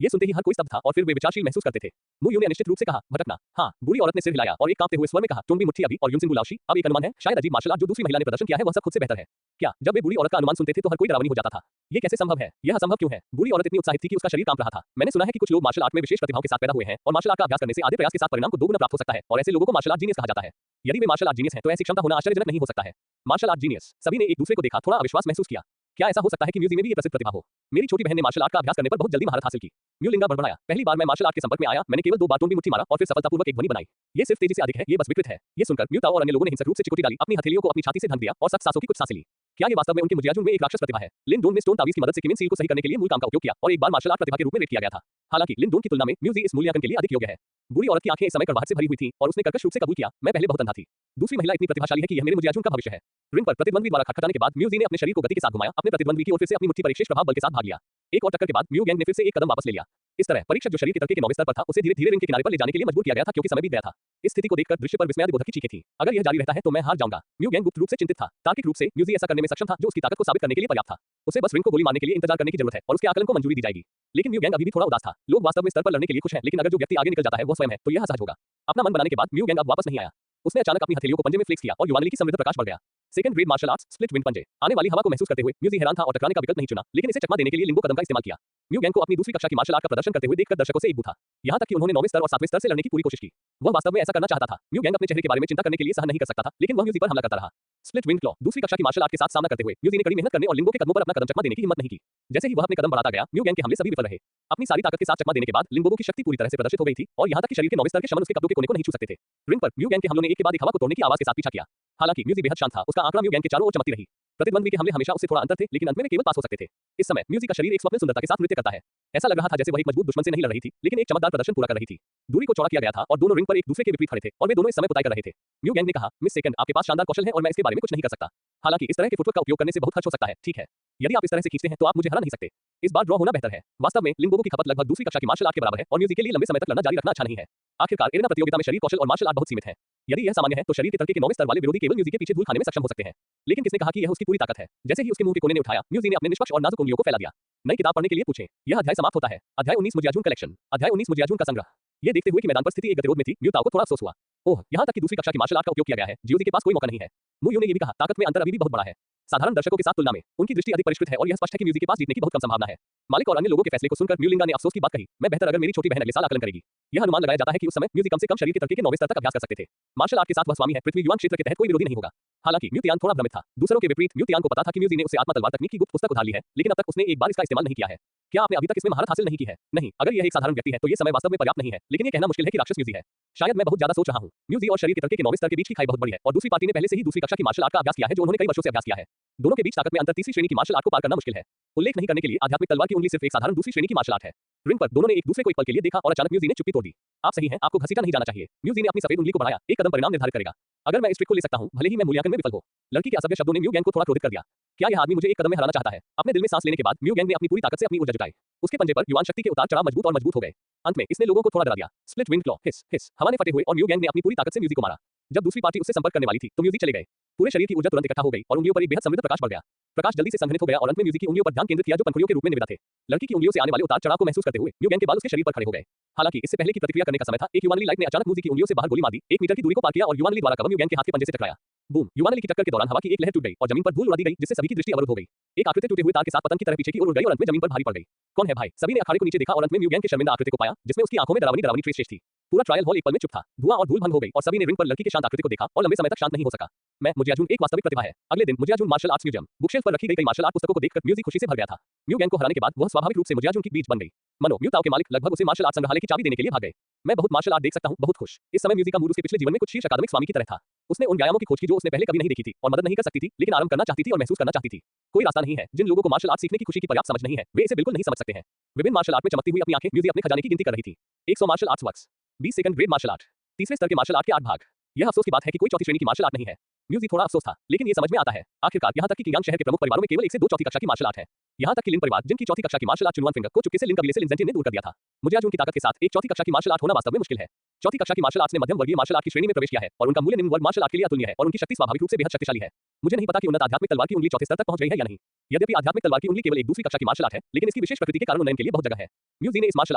ये सुनते ही हर कोई स्तब्ध था और फिर वे विचारशील महसूस करते थे। मू यू ने अनिश्चित रूप से कहा, भटकना। हाँ, बूढ़ी औरत ने सिर हिलाया और एक कांपते हुए स्वर में कहा, टोनबी मुट्ठी अभी और यूनसिंग बुलाओशी, अब एक अनुमान है, शायद अजीब मार्शल आर्ट जो दूसरी महिला ने प्रदर्शन किया है वह सब खुद से बेहतर है। क्या? जब वे बूढ़ी औरत का अनुमान सुनते थे तो हर कोई डरावनी हो जाता था। ये कैसे संभव है? यह असंभव क्यों है? बूढ़ी औरत इतनी उत्साहित थी कि उसका शरीर कांप रहा था। मैंने सुना है कि कुछ लोग मार्शल आर्ट में विशेष प्रतिभाओं के साथ पैदा हुए हैं और मार्शल आर्ट का अभ्यास करने से आधे प्रयास के साथ परिणाम को दोगुना प्राप्त हो सकता है और ऐसे लोगों को मार्शल आर्ट जीनियस कहा जाता है। यदि वे मार्शल आर्ट जीनियस हैं तो ऐसी क्षमता होना आश्चर्यजनक नहीं हो सकता है। Martial art genius. सभी ने एक दूसरे को देखा, थोड़ा अविश्वास महसूस किया। क्या ऐसा हो सकता है कि म्यूजी में भी ये प्रसिद्ध प्रतिभा हो? मेरी छोटी बहन ने मार्शल आर्ट का अभ्यास करने पर बहुत जल्दी महारत हासिल की। म्यू लिंगा बड़बड़ाया। पहली बार मैं मार्शल आर्ट के संपर्क में आया, मैंने केवल 2 बार टोनबी मुट्ठी मारा और फिर सफलतापूर्वक एक ध्वनि बनाई। ये सिर्फ तेजी से अधिक है, ये बस विकृत है। ये सुनकर म्यू ताऊ और अन्य लोगों ने हिंसक रूप से चिकोटी डाली, अपनी हथेलियों को अपनी छाती से ढक दिया और सख्त सांसों की कुछ सांसें ली। क्या ये वास्तव में उनके मुजियाजुन में एक राक्षस प्रतिभा है? लिन डोन ने स्टोन तावीज की मदद से किमिन सील को सही करने के लिए मूल काम का उपयोग किया और एक बार मार्शल आर्ट प्रतिभा के रूप में रेट किया गया था। हालांकि लिन डोन की तुलना में म्यूजी इस मूल्यांकन के लिए अधिक योग्य है। बूढ़ी औरत की आंखें इस समय कड़वाहट से भरी हुई थीं और उसने कर्कश रूप से कबूल किया, मैं पहले बहुत अंधा थी। दूसरी महिला इतनी प्रतिभाशाली है कि यह मेरे मुजियाजुन का भविष्य है। रिंग पर प्रतिद्वंदी द्वारा खटखटाने के बाद म्यूजी ने अपने शरीर को गति के साथ घुमाया, अपने प्रतिद्वंदी की ओर फिर से अपनी मुट्ठी पर एक विशेष प्रभाव बल के साथ भाग लिया। एक और टक्कर के बाद म्यू गैंग ने फिर से एक कदम वापस ले लिया। इस तरह परीक्षक जो शरीर के तरक्की के 9वें स्तर पर था, उसे धीरे-धीरे रिंग के किनारे पर ले जाने के लिए मजबूर किया गया था क्योंकि समय बीत गया था। इस स्थिति को देखकर दृश्य पर विस्मयादिबोधक की चीखें थीं। अगर यह जारी रहता है तो मैं हार जाऊंगा। म्यू गैंग गुप्त रूप से चिंतित था। तार्किक रूप से म्यूजी ऐसा करने में सक्षम था जो उसकी ताकत को साबित करने के लिए पर्याप्त था। उसे बस रिंग को गोली मारने के लिए इंतजार करने की जरूरत है और उसके आकलन को मंजूरी दी जाएगी। लेकिन म्यू गैंग अभी भी थोड़ा उदास था। लोग वास्तव में स्तर पर लड़ने के लिए खुश हैं, लेकिन अगर जो व्यक्ति आगे निकल जाता है वह स्वयं है तो यह असहज होगा। अपना मन बनाने के बाद म्यू गैंग अब वापस नहीं आया। उसने अचानक अपनी हथेलियों को पंजे में फ्लेक्स किया और युवानली की समृद्ध प्रकाश बढ़ गया। Second grade martial arts split wind पंजे। आने वाली हवा को महसूस करते हुए म्यूजी हैरान था और टकराने का विकल्प नहीं चुना, लेकिन इसे चकमा देने के लिए लिंगो कदम का इस्तेमाल किया। म्यू गैंग को अपनी दूसरी कक्षा की मार्शल आर्ट का प्रदर्शन करते हुए देखकर दर्शकों से एक था। यहां तक कि उन्होंने 9वें स्तर और 7वें स्तर से लड़ने की पूरी कोशिश की। वह वास्तव में ऐसा करना चाहता था। म्यू गैंग अपने चेहरे के बारे में चिंता करने के लिए सहन नहीं कर सकता था, लेकिन वह म्यूजी पर हमला करता रहा। Split wind claw. दूसरी कक्षा की मार्शल आर्ट के साथ सामना करते हुए म्यूजी ने कड़ी मेहनत करने और लिंगो के कदमों पर अपना कदम चकमा देने की हिम्मत नहीं की। जैसे ही वह अपने कदम बढ़ाता गया, म्यू गैंग के हमले सभी विफल रहे। अपनी सारी ताकत के साथ चकमा देने के बाद लिंगोबो की शक्ति पूरी तरह से प्रदर्शित हो गई थी और यहां तक कि शरीर के 9वें स्तर के शमन उसके कब्जों के कोने को नहीं छू सकते थे। रिंग पर म्यू गैंग के हमलों ने एक के बाद एक हवा को तोड़ने की आवाज के साथ पीछा किया। हालांकि म्यूजी बेहद शांत था, उसका आंकड़ा म्यू गैंग के चारों ओर चमकती रही। प्रतिद्वंदी के हमले हमेशा उससे थोड़ा अंतर थे, लेकिन अंत में वे केवल पास हो सकते थे। इस समय म्यूजी का शरीर एक स्वप्न सुंदरता के साथ नृत्य करता है। ऐसा लग रहा था जैसे वह एक मजबूत दुश्मन से नहीं लड़ रही थी, लेकिन एक चमकदार प्रदर्शन पूरा कर रही थी। दूरी को चौड़ा किया गया था और दोनों रिंग पर एक दूसरे के विपरीत खड़े थे और वे दोनों इस समय पुताई कर रहे थे। म्यू गैंग ने कहा, मिस सेकंड, आपके पास शानदार कौशल है और मैं इसके बारे में कुछ नहीं कर सकता। हालांकि इस तरह के फुटवर्क का उपयोग करने से बहुत खर्च हो सकता है। ठीक है, यदि आप इस तरह से खींचते हैं तो आप मुझे हरा नहीं सकते। इस बार ड्रॉ होना बेहतर है। वास्तव में लिंगोबो की खपत लगभग दूसरी कक्षा की मार्शल आर्ट के बराबर है और म्यूजी के लिए लंबे समय तक लड़ना जारी रखना अच्छा नहीं है। आखिरकार एरेना प्रतियोगिता में शरीर कौशल और मार्शल आर्ट बहुत सीमित है। यदि यह सामान्य है तो शरीर के तरक्की के 9वें स्तर वाले विरोधी केवल म्यूजी के पीछे धूल खाने में सक्षम हो सकते हैं। लेकिन किसने कहा कि यह उसकी पूरी ताकत है? जैसे ही उसके मुंह के कोने ने उठाया, म्यूजी ने अपने निष्पक्ष और नाजुक उंगलियों को फैला दिया। नई किताब पढ़ने के लिए पूछें। यह अध्याय समाप्त होता है। अध्याय 19 मुजियाजुन कलेक्शन। अध्याय 19 मुजियाजुन का संग्रह। ये देखते हुए कि मैदान पर स्थिति एक गतिरोध में थी, म्यू ताऊ को थोड़ा अफसोस हुआ। ओह, यहाँ तक कि दूसरी कक्षा की मार्शल आर्ट का उपयोग किया गया है। जियोजी के पास कोई मौका नहीं है। मू यू ने ये भी कहा, ताकत में अंतर अभी भी बहुत बड़ा है। साधारण दर्शकों के साथ तुलना में उनकी दृष्टि अधिक परिष्कृत है और यह स्पष्ट है कि म्यूजी के पास जीतने की बहुत कम संभावना है। मालिक और अन्य लोगों के फैसले को सुनकर म्यू लिंगा ने अफसोस की बात कही, मैं बेहतर अगर मेरी छोटी बहन अगले साल आकलन करेगी। यह अनुमान लगाया जाता है कि उस समय म्यूजी कम से कम शरीर के तड़के के 9वें स्तर तक अभ्यास कर सकते थे। मार्शल आर्ट के साथ वह स्वामी है पृथ्वी युवान क्षेत्र के तहत कोई विरोधी नहीं होगा। हालांकि म्यू तियान थोड़ा भ्रमित था। दूसरों के विपरीत म्यू तियान को पता था कि म्यूजी ने उससे आत्मा तलवार तकनीक की गुप्त पुस्तक उधार ली है, लेकिन अब तक उसने एक बार इसका इस्तेमाल नहीं किया है। क्या आपने अभी तक इसमें महारत हासिल नहीं की है? नहीं, अगर यह एक साधारण व्यक्ति है तो ये समय वास्तव में पर्याप्त नहीं है, लेकिन ये कहना मुश्किल है कि राक्षस म्यूजी है। शायद मैं बहुत ज्यादा सोच रहा हूँ। म्यूजी और शरीर के तड़के के 9वें स्तर के बीच की खाई बहुत बड़ी है और दूसरी पार्टी ने पहले से ही दूसरी कक्षा की मार्शल आर्ट का अभ्यास किया है जो उन्होंने कई वर्षों से अभ्यास किया है। दोनों के बीच ताकत में अंतर तीसरी श्रेणी की मार्शल आर्ट को पार करना मुश्किल है। उल्लेख नहीं करने के लिए आध्यात्मिक तलवार की उंगली सिर्फ एक साधारण दूसरी श्रेणी की मार्शल आर्ट है। रिंग पर दोनों ने एक दूसरे को एक पल के लिए देखा और अचानक म्यूजी ने चुप्पी तोड़ दी। आप सही हैं, आपको घसीटा नहीं जाना चाहिए। म्यूजी ने अपनी सफेद उंगली को बढ़ाया, एक कदम परिणाम निर्धारित करेगा। अगर मैं इस ट्रिक को ले सकता हूं, भले ही मैं मूल्यांकन में विफल हो। लड़की के असभ्य शब्दों ने म्यू गैंग को थोड़ा क्रोधित कर दिया। क्या यह आदमी मुझे एक कदम में हराना चाहता है? अपने दिल में सांस लेने के बाद म्यू गैंग ने अपनी पूरी ताकत से अपनी ऊर्जा जुटाई। उसके पंजे पर युवान शक्ति के उतार चढ़ाव मजबूत और मजबूत हो गए। अंत में इसने लोगों को थोड़ा डरा दिया। स्प्लिट विंड क्लॉ, हिस हिस, हवा ने फटे हुए और म्यू गैंग ने अपनी पूरी ताकत से म्यूजी को मारा। जब दूसरी पार्टी उससे संपर्क करने वाली थी तो म्यूजी चले गए। पूरे शरीर की ऊर्जा तुरंत इकट्ठा हो गई और उंगलियों पर एक बेहद समृद्ध प्रकाश बढ़ गया। प्रकाश जल्दी से संघनित हो गया और अंत में म्यूजी की उंगलियों पर ध्यान केंद्रित किया जो पंखुड़ियों के रूप में निविदा थे। लड़की की उंगलियों से आने वाले उतार चढ़ाव को महसूस करते हुए म्यू गैंग के बाल उसके शरीर पर खड़े हो गए। हालांकि इससे पहले की प्रतिक्रिया करने का समय था, एक युवानली लाइट ने अचानक म्यूजी की उंगलियों से बाहर गोली मार दी, 1 मीटर की दूरी को पार किया और युवानली द्वारा कवर म्यू गैंग के हाथ के पंजे से टकराया। बूम! युवानली की टक्कर के दौरान हवा की एक लहर टूट गई और जमीन पर धूल उड़ा दी गई जिससे सभी की दृष्टि अवरुद्ध हो गई। एक आकृति टूटे हुए तार के साथ पतंग की तरह पीछे की ओर उड़ गई और अंत में जमीन पर भारी पड़ गई। कौन है भाई? सभी ने अखाड़े को नीचे देखा और अंत में म्यू गैंग के शर्मिंदा आकृति को पाया जिसमें उसकी आंखों में डरावनी ट्रेस शेष थी। पूरा ट्रायल हॉल एक पल में चुप था। धुआं और धूल भंग हो गई और सभी ने रिंग पर लड़की के शांत आकृति को देखा और लंबे समय तक शांत नहीं हो सका। मैं मुजियाजुन एक वास्तविक प्रतिभा है। अगले दिन मुजियाजुन मार्शल आर्ट्स म्यूजियम बुकशेल्फ पर रखी गई कई मार्शल आर्ट पुस्तकों को देखकर म्यूजी खुशी से भर गया था। म्यू गैंग को हराने के बाद वह स्वाभाविक रूप से मुजियाजुन की बीच बन गई। मनो म्यू ताओ के मालिक लगभग उसे मार्शल आर्ट संग्रहालय की चाबी देने के लिए भाग गए। मैं बहुत मार्शल आर्ट देख सकता हूँ, बहुत खुश। इस समय म्यूजी का मूड उसके पिछले जीवन में कुछ शीर्ष अकादमिक स्वामी की तरह था। उसने उन व्यायामों की खोज की जो उसने पहले कभी नहीं देखी थी और मदद नहीं कर सकती थी, लेकिन आरंभ करना चाहती थी और महसूस करना चाहती थी। कोई रास्ता नहीं है। जिन लोगों को मार्शल आर्ट सीखने की खुशी की पर्याप्त समझ नहीं है, वे इसे बिल्कुल नहीं समझ सकते हैं। विभिन्न मार्शल आर्ट में चमकती हुई अपनी आंखें म्यूजी अपने खजाने की गिनती कर रही थी। 100 martial arts works, 20 second grade martial art, तीसरे स्तर के मार्शल आर्ट के 8 भाग। यह अफसोस की बात है कि कोई चौथी श्रेणी की मार्शल आर्ट नहीं है। म्यूजी थोड़ा अफसोस था, लेकिन ये समझ में आता है। आखिरकार यहाँ तक कि कियांग शहर के प्रमुख परिवारों में केवल 1 से 2 चौथी कक्षा की मार्शल आर्ट है। यहाँ तक कि लिन परिवार जिनकी चौथी कक्षा की मार्शल आर्ट चुनवान फिंगर को चुपके से लिन कबीले से लिनजेंजी ने दूर कर दिया था। मुजियाजुन की ताकत के साथ एक चौथी कक्षा की मार्शल आर्ट होना वास्तव में मुश्किल है। चौथी कक्षा की मार्शल आर्ट्स ने मध्यम वर्गीय मार्शल आर्ट की श्रेणी में प्रवेश किया है और उनका मूल्य निम्न वर्ग मार्शल आर्ट के लिए अतुल्य है और उनकी शक्ति स्वाभाविक रूप से बेहद शक्तिशाली है। मुझे नहीं पता कि उन्नत आध्यात्मिक तलवार की उंगली चौथे स्तर तक पहुंच गई है या नहीं। यद्यपि आध्यात्मिक तलवार की उंगली केवल एक दूसरी कक्षा की मार्शल आर्ट है, लेकिन इसकी विशेष प्रकृति के कारण उन्नयन के लिए बहुत जगह है। म्यूजी ने इस मार्शल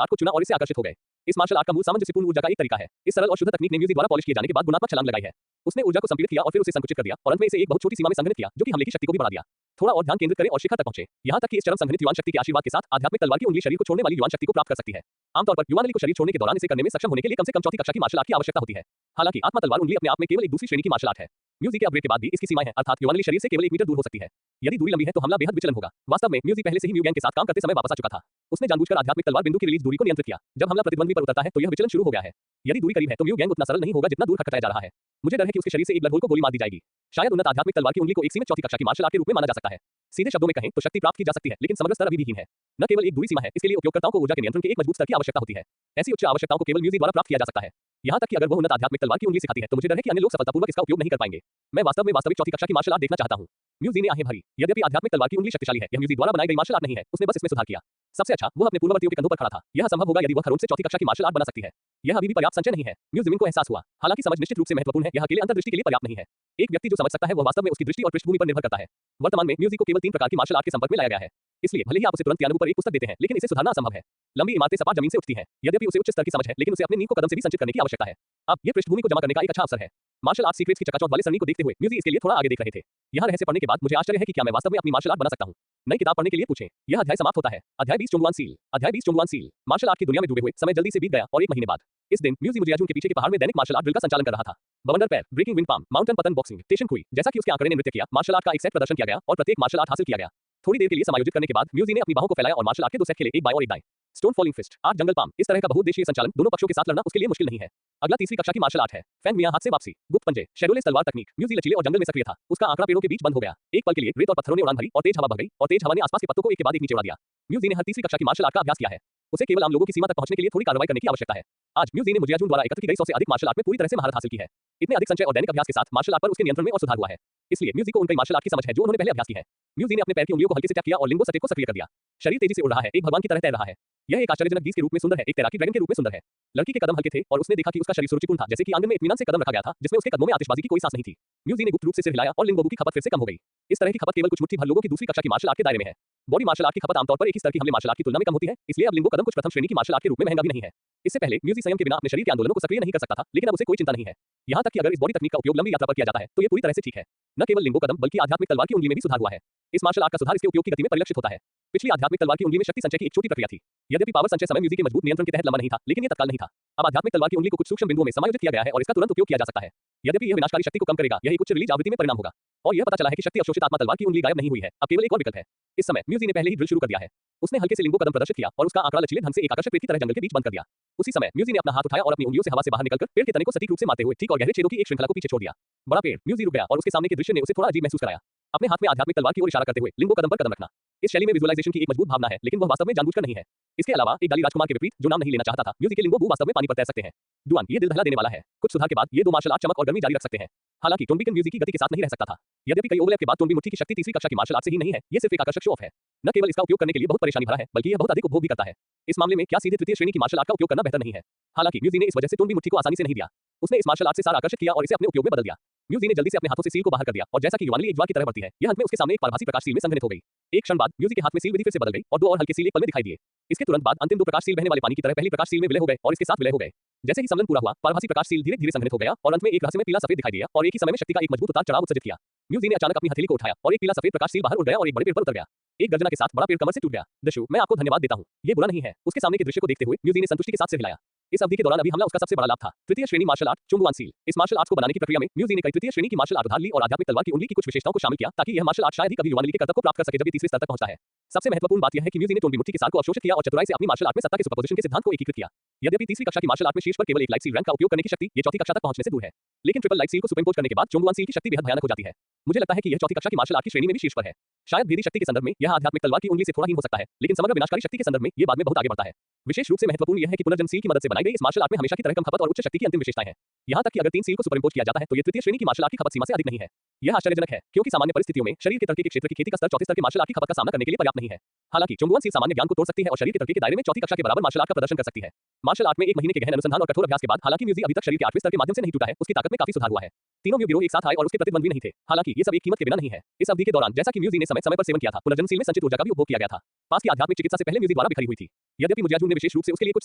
आर्ट को चुना और इससे आकर्षित हो गए। इस मार्शल आर्ट का मूल सामंजस्यपूर्ण ऊर्जा का एक तरीका है। इस सरल और शुद्ध तकनीक ने म्यूजी द्वारा पॉलिश किए जाने के बाद गुणात्मक छलांग लगाई है। उसने ऊर्जा को संपीड़ित किया और फिर उसे संकुचित कर दिया और अंत में इसे एक बहुत छोटी सीमा में संघनित किया जो कि हमले की शक्ति को भी बढ़ा दिया। थोड़ा और ध्यान केंद्रित करें और शिखर तक पहुंचे। यहाँ तक कि इस चरम संघनित युवान शक्ति के आशीर्वाद के साथ आध्यात्मिक तलवार की उंगली शरीर को छोड़ने वाली युवान शक्ति को प्राप्त कर सकती है। आमतौर पर युवानली को शरीर छोड़ने के दौरान इसे करने में सक्षम होने के लिए कम से कम चौथी कक्षा की मार्शल आर्ट की आवश्यकता होती है। हालांकि आत्मा तलवार उंगली अपने आप में केवल एक दूसरी श्रेणी की मार्शल आर्ट है। म्यूजी के अपग्रेड के बाद भी इसकी सीमाएं हैं, अर्थात युवानली शरीर से केवल 1 मीटर दूर हो सकती है। यदि दूरी लंबी है तो हमला बेहद विचलन होगा। वास्तव में म्यूजी पहले से ही म्यू गैंग के साथ काम करते समय वापस आ चुका था। उसने जानबूझकर आध्यात्मिक तलवार बिंदु की रिलीज दूरी को नियंत्रित किया। जब हमला प्रतिद्वंद्वी पर उतरता है तो यह विचलन शुरू हो गया है। यदि दूरी करीब है तो म्यू गैंग उतना सरल नहीं होगा जितना दूर खटखटाया जा रहा है। मुझे डर है कि उसके शरीर से एक ब्लड होल को गोली मार दी जाएगी। शायद उन्नत आध्यात्मिक तलवार की उंगली को एक सीमित चौथी कक्षा की मार्शल आर्ट के रूप में माना जा सकता है। सीधे शब्दों में कहें तो शक्ति प्राप्त की जा सकती है, लेकिन समग्र स्तर अभी भी हीन है। न केवल एक दूरी सीमा है, इसके लिए उपयोगकर्ताओं को ऊर्जा के नियंत्रण के एक मजबूत स्तर की आवश्यकता होती है। ऐसी उच्च आवश्यकताओं को केवल म्यूजी द्वारा प्राप्त किया जा सकता है। यहाँ तक कि अगर वह उन्नत आध्यात्मिक तलवार की उंगली सिखाती है तो मुझे डर है कि अन्य लोग सफलतापूर्वक इसका उपयोग नहीं कर पाएंगे। मैं वास्तव में वास्तविक चौथी कक्षा की मार्शल आर्ट देखना चाहता हूँ। म्यूजी ने आहें भरी। यद्यपि आध्यात्मिक तलवार की उंगली शक्तिशाली है, यह म्यूजी द्वारा बनाई गई मार्शल आर्ट नहीं है। उसने बस इसमें सुधार किया। सबसे अच्छा, वह अपने पूर्ववर्तियों के कंधों पर खड़ा था। यह संभव होगा यदि वह खरोंच से चौथी कक्षा की मार्शल आर्ट बना सकती है। यह अभी भी पर्याप्त संचय नहीं है। म्यूजियम को एहसास हुआ। हालांकि समझ निश्चित रूप से महत्वपूर्ण है, यह अकेले अंतर्दृष्टि के लिए पर्याप्त नहीं है। एक व्यक्ति जो समझ सकता है वह वास्तव में उसकी दृष्टि और पृष्ठभूमि पर निर्भर करता है। वर्तमान में म्यूजी को केवल 3 प्रकार की मार्शल आर्ट के संपर्क में लाया गया है। इसलिए भले ही आप उसे तुरंत यानू पर एक पुस्तक देते हैं, लेकिन इसे सुधारना असंभव है। लंबी इमारतें सपाट जमीन से उठती हैं। यद्यपि उसे उच्च स्तर की समझ है, लेकिन उसे अपने नींव को कदम से भी संचित करने की आवश्यकता है। अब ये पृष्ठभूमि को जमा करने का एक अच्छा अवसर है। मार्शल आर्ट सीक्रेट्स की चकाचौंध वाले सरणी को देखते हुए म्यूजी इसके लिए थोड़ा आगे देख रहे थे। यहाँ रहस्य पढ़ने के बाद मुझे आश्चर्य है कि क्या मैं वास्तव में अपनी मार्शल आर्ट बना सकता हूँ। नई किताब पढ़ने के लिए पूछें। यह अध्याय समाप्त होता है। अध्याय 20 चोंगवान सील। अध्याय 20 चोंगवान सील। मार्शल आर्ट की दुनिया में डूबे हुए समय जल्दी से बीत गया और 1 महीने बाद इस दिन म्यूजी मुजियाजुन के पीछे के पहाड़ में दैनिक मार्शल आर्ट ड्रिल का संचालन कर रहा था। बवंडर पैर, ब्रेकिंग विंड पाम, माउंटेन पतन बॉक्सिंग, टेशन कुई, जैसा कि उसके आंकड़े ने नृत्य किया, मार्शल आर्ट का एक सेट प्रदर्शन किया गया और प्रत्येक मार्शल आर्ट हासिल किया गया। थोड़ी देर के लिए समायोजित करने के बाद म्यूजी ने अपनी बाहों को फैलाया और मार्शल आर्ट के 2 सेट खेले, एक बाएं और एक दाएं। स्टोन फॉलिंग फिस्ट, 8 जंगल पाम, इस तरह का बहुउद्देशीय संचालन दोनों पक्षों के साथ लड़ना उसके लिए मुश्किल नहीं है। अगला तीसरी कक्षा की मार्शल आर्ट है फैंग मियां हाथ से वापसी, गुप्त पंजे, शेडोलेस तलवार तकनीक। म्यूजी लचीले और जंगल में सक्रिय था। उसका आंकड़ा पेड़ों के बीच बंद हो गया। एक पल के लिए रेत और पत्थरों ने उड़ान भरी और तेज हवा बह गई और तेज हवा ने आसपास के पत्तों को एक के बाद एक नीचे उड़ा दिया। म्यूजी ने हर तीसरी कक्षा की मार्शल आर्ट का अभ्यास किया है। उसे केवल आम लोगों की सीमा तक पहुंचने के लिए थोड़ी कार्रवाई करने की आवश्यकता है। आज म्यूजी ने मुजियाजुन द्वारा एकत्र की गई 100 से अधिक मार्शल आर्ट में पूरी तरह से महारत हासिल की है। इतने अधिक संचय और दैनिक अभ्यास के साथ मार्शल आर्ट पर उसके नियंत्रण में और सुधार हुआ है। इसलिए म्यूजी को उन कई मार्शल आर्ट की समझ है जो उन्होंने पहले अभ्यास की है। म्यूजी ने अपने पैर की उंगलियों को हल्के से टैप किया और लिंगो सटे को सक्रिय कर दिया। शरीर तेजी से उड़ रहा है, एक भगवान की तरह तैर रहा है। यह एक आश्चर्यजनक बीज के रूप में सुंदर है, एक तैराकी ड्रैगन के रूप में सुंदर है। लड़की के कदम हल्के थे और उसने देखा कि उसका शरीर सुरुचिपूर्ण था, जैसे कि आंगन में इत्मीनान से कदम रखा गया था, जिसमें उसके कदमों में आतिशबाजी की कोई सांस नहीं थी। म्यूजी ने गुप्त रूप से सिर हिलाया और लिंगोबू की खपत फिर से कम हो गई। इस तरह की खपत केवल कुछ मुट्ठी भर लोगों की दूसरी कक्षा की मार्शल आर्ट के दायरे में है। बॉडी मार्शल आर्ट की खपत आमतौर पर एक ही स्तर की हमले मार्शल आर्ट की तुलना में कम होती है, इसलिए अब लिंगो कदम कुछ प्रथम श्रेणी की मार्शल आर्ट के रूप में महंगा भी नहीं है। इससे पहले म्यूजी संयम के बिना अपने शरीर के आंदोलनों को सक्रिय नहीं कर सकता था, लेकिन अब उसे कोई चिंता नहीं है। यहाँ तक कि अगर इस बॉडी तकनीक का उपयोग लंबी यात्रा पर किया जाता है तो ये पूरी तरह से ठीक है। न केवल लिंगो कदम बल्कि आध्यात्मिक तलवार की उंगली में भी सुधार हुआ है। इस मार्शल आर्ट का सुधार इसके उपयोग की गति में परिलक्षित होता है। पिछली आध्यात्मिक तलवार की उंगली में शक्ति संचय की एक छोटी प्रक्रिया थी। यद्यपि पावर संचय समय म्यूजी के मजबूत नियंत्रण के तहत लंबा नहीं था, लेकिन यह तत्काल नहीं था। अब आध्यात्मिक तलवार की उंगली को कुछ सूक्ष्म बिंदुओं में समायोजित किया गया है और इसका तुरंत उपयोग किया जा सकता है। यद्यपि यह विनाशकारी शक्ति को कम करेगा, यह एक उच्च रिलीज आवृत्ति में परिणाम होगा। और यह पता चला है कि शक्ति अवशोषित आत्मा तलवार की उंगली गायब नहीं हुई है, अब केवल एक और विकल्प है। इस समय म्यूजी ने पहले ही ड्रिल शुरू कर दिया है। उसने हल्के से लिंगो कदम प्रदर्शित किया और उसका आंकड़ा लचीले ढंग से एक आकर्षक पेड़ की तरह जंगल के बीच बंद कर दिया। उसी समय म्यूजी ने अपना हाथ उठाया और अपनी उंगलियों से हवा से बाहर निकलकर पेड़ के तने को सटीक रूप से मारते हुए ठीक और गहरे छेदों की एक श्रृंखला को पीछे छोड़ दिया। बड़ा पेड़ म्यूजी रुक गया और उसके सामने के दृश्य ने उसे थोड़ा अजीब महसूस कराया। अपने हाथ में आध्यात्मिक तलवार की ओर इशारा करते हुए लिंगो कदम पर कदम रखना। इस शैली में विजुअलाइजेशन की एक मजबूत भावना है, लेकिन वह वास्तव में जानबूझकर नहीं है। इसके अलावा एक गाली राजकुमार के विपरीत जो नाम नहीं लेना चाहता था, म्यूजी के लिंगो वास्तव में पानी पर तैर सकते हैं। डुआन, ये दिल दहला देने वाला है। कुछ सुधार के बाद ये दो मार्शल आर्ट चमक और गर्मी जारी रख सकते हैं। हालांकि टोनबिकन म्यूजी की गति के साथ नहीं रह सकता था। यद्यपि कई ओवरलैप के बाद टोनबी मुट्ठी की शक्ति तीसरी कक्षा की मार्शल आर्ट से ही नहीं है, ये सिर्फ एक आकर्षक शो ऑफ है। न केवल इसका उपयोग करने के लिए बहुत परेशानी भरा है, बल्कि यह बहुत अधिक उपभोग भी करता है। इस मामले में क्या सीधे तृतीय श्रेणी की मार्शल आर्ट का उपयोग करना बेहतर नहीं है? हालांकि म्यूजी ने इस वजह से टोनबी मुट्ठी को आसानी से नहीं दिया। उसने इस मार्शल आर्ट से सार आकर्षित किया और इसे अपने उपयोग में बदल दिया। म्यूजी ने जल्दी से अपने हाथों से सील को बाहर कर दिया और जैसा कि युवानली एक ज्वार की तरह बढ़ती है, यह अंत में उसके सामने एक पारभासी प्रकाश सील में संघनित हो गई। एक क्षण बाद म्यूजी के हाथ में सील विधि फिर से बदल गई और दो और हल्के सील एक पल में दिखाई दिए। इसके तुरंत बाद अंतिम दो प्रकाश सील बहने वाले पानी की तरह पहली प्रकाश सील में विलय हो गए और इसके साथ विलय हो गए। जैसे ही सम्मेलन पूरा हुआ, पारभासी प्रकाश सील धीरे धीरे संघनित हो गया और अंत में एक रहस्यमय पीला सफेद दिखाई दिया और एक ही समय में शक्ति का एक मजबूत उतार चढ़ाव उत्सर्जित किया। म्यूजी ने अचानक अपनी हथेली को उठाया और एक पीला सफेद प्रकाश सील बाहर उड़ गया और एक बड़े पेड़ पर उतर गया। एक गर्जना के साथ बड़ा पेड़ कमर से टूट गया। दशु, मैं आपको धन्यवाद देता हूँ, ये बुरा नहीं है। उसके सामने के दृश्य को देखते हुए म्यूजी ने संतुष्टि के साथ सिर हिलाया। इस अवधि के दौरान अभी हमला उसका सबसे बड़ा लाभ था। तृतीय श्रेणी मार्शल आर्ट चोंगुआन सील। इस मार्शल आर्ट को बनाने की प्रक्रिया में म्यूजी ने कई तृतीय श्रेणी की मार्शल आर्ट उधार ली और आध्यात्मिक तलवार की उंगली की कुछ विशेषताओं को शामिल किया ताकि यह मार्शल आर्ट शायद ही कभी युवानली के कर्तव्य को प्राप्त कर सके जब ये तीसरे स्तर तक पहुंचता है। सबसे महत्वपूर्ण बात यह है कि म्यूजी ने टोनबी मुट्ठी के सार को अवशोषित किया और चतुराई से अपनी मार्शल आर्ट में सत्ता के सुपरपोजिशन के सिद्धांत को एकीकृत किया। यद्यपि तीसरी कक्षा की मार्शल आर्ट में शीर्ष पर केवल एक लाइट सील रैंक का उपयोग करने की शक्ति ये चौथी कक्षा तक पहुंचने से दूर है। लेकिन ट्रिपल लाइट सील को सुपरइम्पोज करने के बाद चोंगुआन सील की शक्ति बेहद भयानक हो जाती है। मुझे लगता है कि यह चौथी कक्षा की मार्शल आर्ट की श्रेणी में भी शीर्ष पर है। शायद भेदी शक्ति के संदर्भ में यह आध्यात्मिक तलवार की उंगली से थोड़ा ही हो सकता है, लेकिन समग्र विनाशकारी शक्ति के संदर्भ में यह बाद में बहुत आगे बढ़ता है। विशेष रूप से महत्वपूर्ण यह है कि पुनर्जन्म सील की मदद से बनाई गई इस मार्शल आर्ट में हमेशा की तरह कम खपत और उच्च शक्ति की अंतिम विशेषताएं हैं। यहाँ तक कि अगर 3 सील को सुपरइम्पोज किया जाता है तो ये तृतीय श्रेणी की मार्शल आर्ट की खपत सीमा से अधिक नहीं है। यह आश्चर्यजनक है, क्योंकि सामान्य परिस्थितियों में शरीर के तर्क के क्षेत्र की खेती का स्तर चौथे स्तर की मार्शल आर्ट की खपत का सामना करने के लिए पर्याप्त नहीं है। हालांकि चोंगुआन सील सामान्य ज्ञान को तोड़ सकती है और शरीर के तर्क के दायरे में चौथी कक्षा के बराबर मार्शल आर्ट का प्रदर्शन कर सकती है। मार्शल आर्ट में 1 महीने के गहन अनुसंधान और कठोर अभ्यास के बाद हालांकि म्यूजी अभी तक शरीर के 8वें स्तर के माध्यम से नहीं टूटा है, उसकी ताकत में काफी सुधार हुआ है। तीनों म्यू गिरोह एक साथ आए और उसके प्रतिद्वंद्वी नहीं थे। हालांकि ये सब एक कीमत के बिना नहीं है। इस अवधि के दौरान जैसा कि म्यूजी ने समय समय पर सेवन किया था, पुनर्जन्म सील में संचित ऊर्जा का भी उपभोग किया गया था। पास की आध्यात्मिक चिकित्सा से पहले म्यूजी द्वारा बिखरी हुई थी। यद्यपि मुजाजुन ने विशेष रूप से उसके लिए कुछ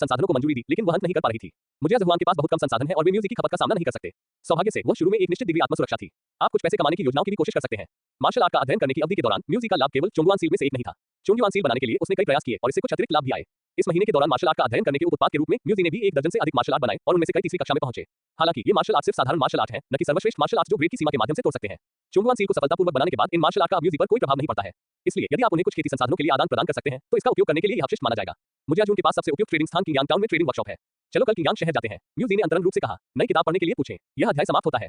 संसाधनों को मंजूरी दी, लेकिन वह अंत नहीं कर पा रही थी। मुजाजुआन के पास बहुत कम संसाधन है और वे म्यूजी की खपत का सामना नहीं कर सकते। सौभाग्य से वह शुरू में एक निश्चित डिग्री आत्मसुरक्षा थी। आप कुछ पैसे कमाने की योजनाओं की भी कोशिश कर सकते हैं। मार्शल आर्ट का अध्ययन करने की अवधि के दौरान म्यूजी का लाभ केवल चोंगुआन सील में से एक नहीं था। चोंगुआन सील बनाने के लिए उसने कई प्रयास किए और इससे कुछ अतिरिक्त लाभ भी आए। इस महीने के दौरान मार्शल आर्ट का अध्ययन करने के उत्पाद के रूप में म्यूजी ने भी 1 दर्जन से अधिक मार्शल आर्ट बनाए और उनमें से कई तीसरी कक्षा में पहुंचे। हालांकि ये मार्शल आर्ट सिर्फ साधारण मार्शल आर्ट है, न कि सर्वश्रेष्ठ मार्शल आर्ट जो ग्रेड की सीमा के माध्यम से तोड़ सकते हैं। चोंगुआन सील को सफलतापूर्वक बनाने के बाद इन मार्शल आर्ट का म्यूजी पर कोई प्रभाव नहीं पड़ता है। इसलिए यदि आप उन्हें कुछ खेती संसाधनों के लिए आदान प्रदान कर सकते हैं तो इसका उपयोग करने के लिए यह अवशिष्ट माना जाएगा। मुजाजुन के पास सबसे उपयुक्त ट्रेडिंग स्थान किंगयांग टाउन में ट्रेडिंग वर्कशॉप है। चलो कल किंगयांग शहर जाते हैं, म्यूजी ने अंतरंग रूप से कहा। नई किताब पढ़ने के लिए पूछें। यह अध्याय समाप्त होता है।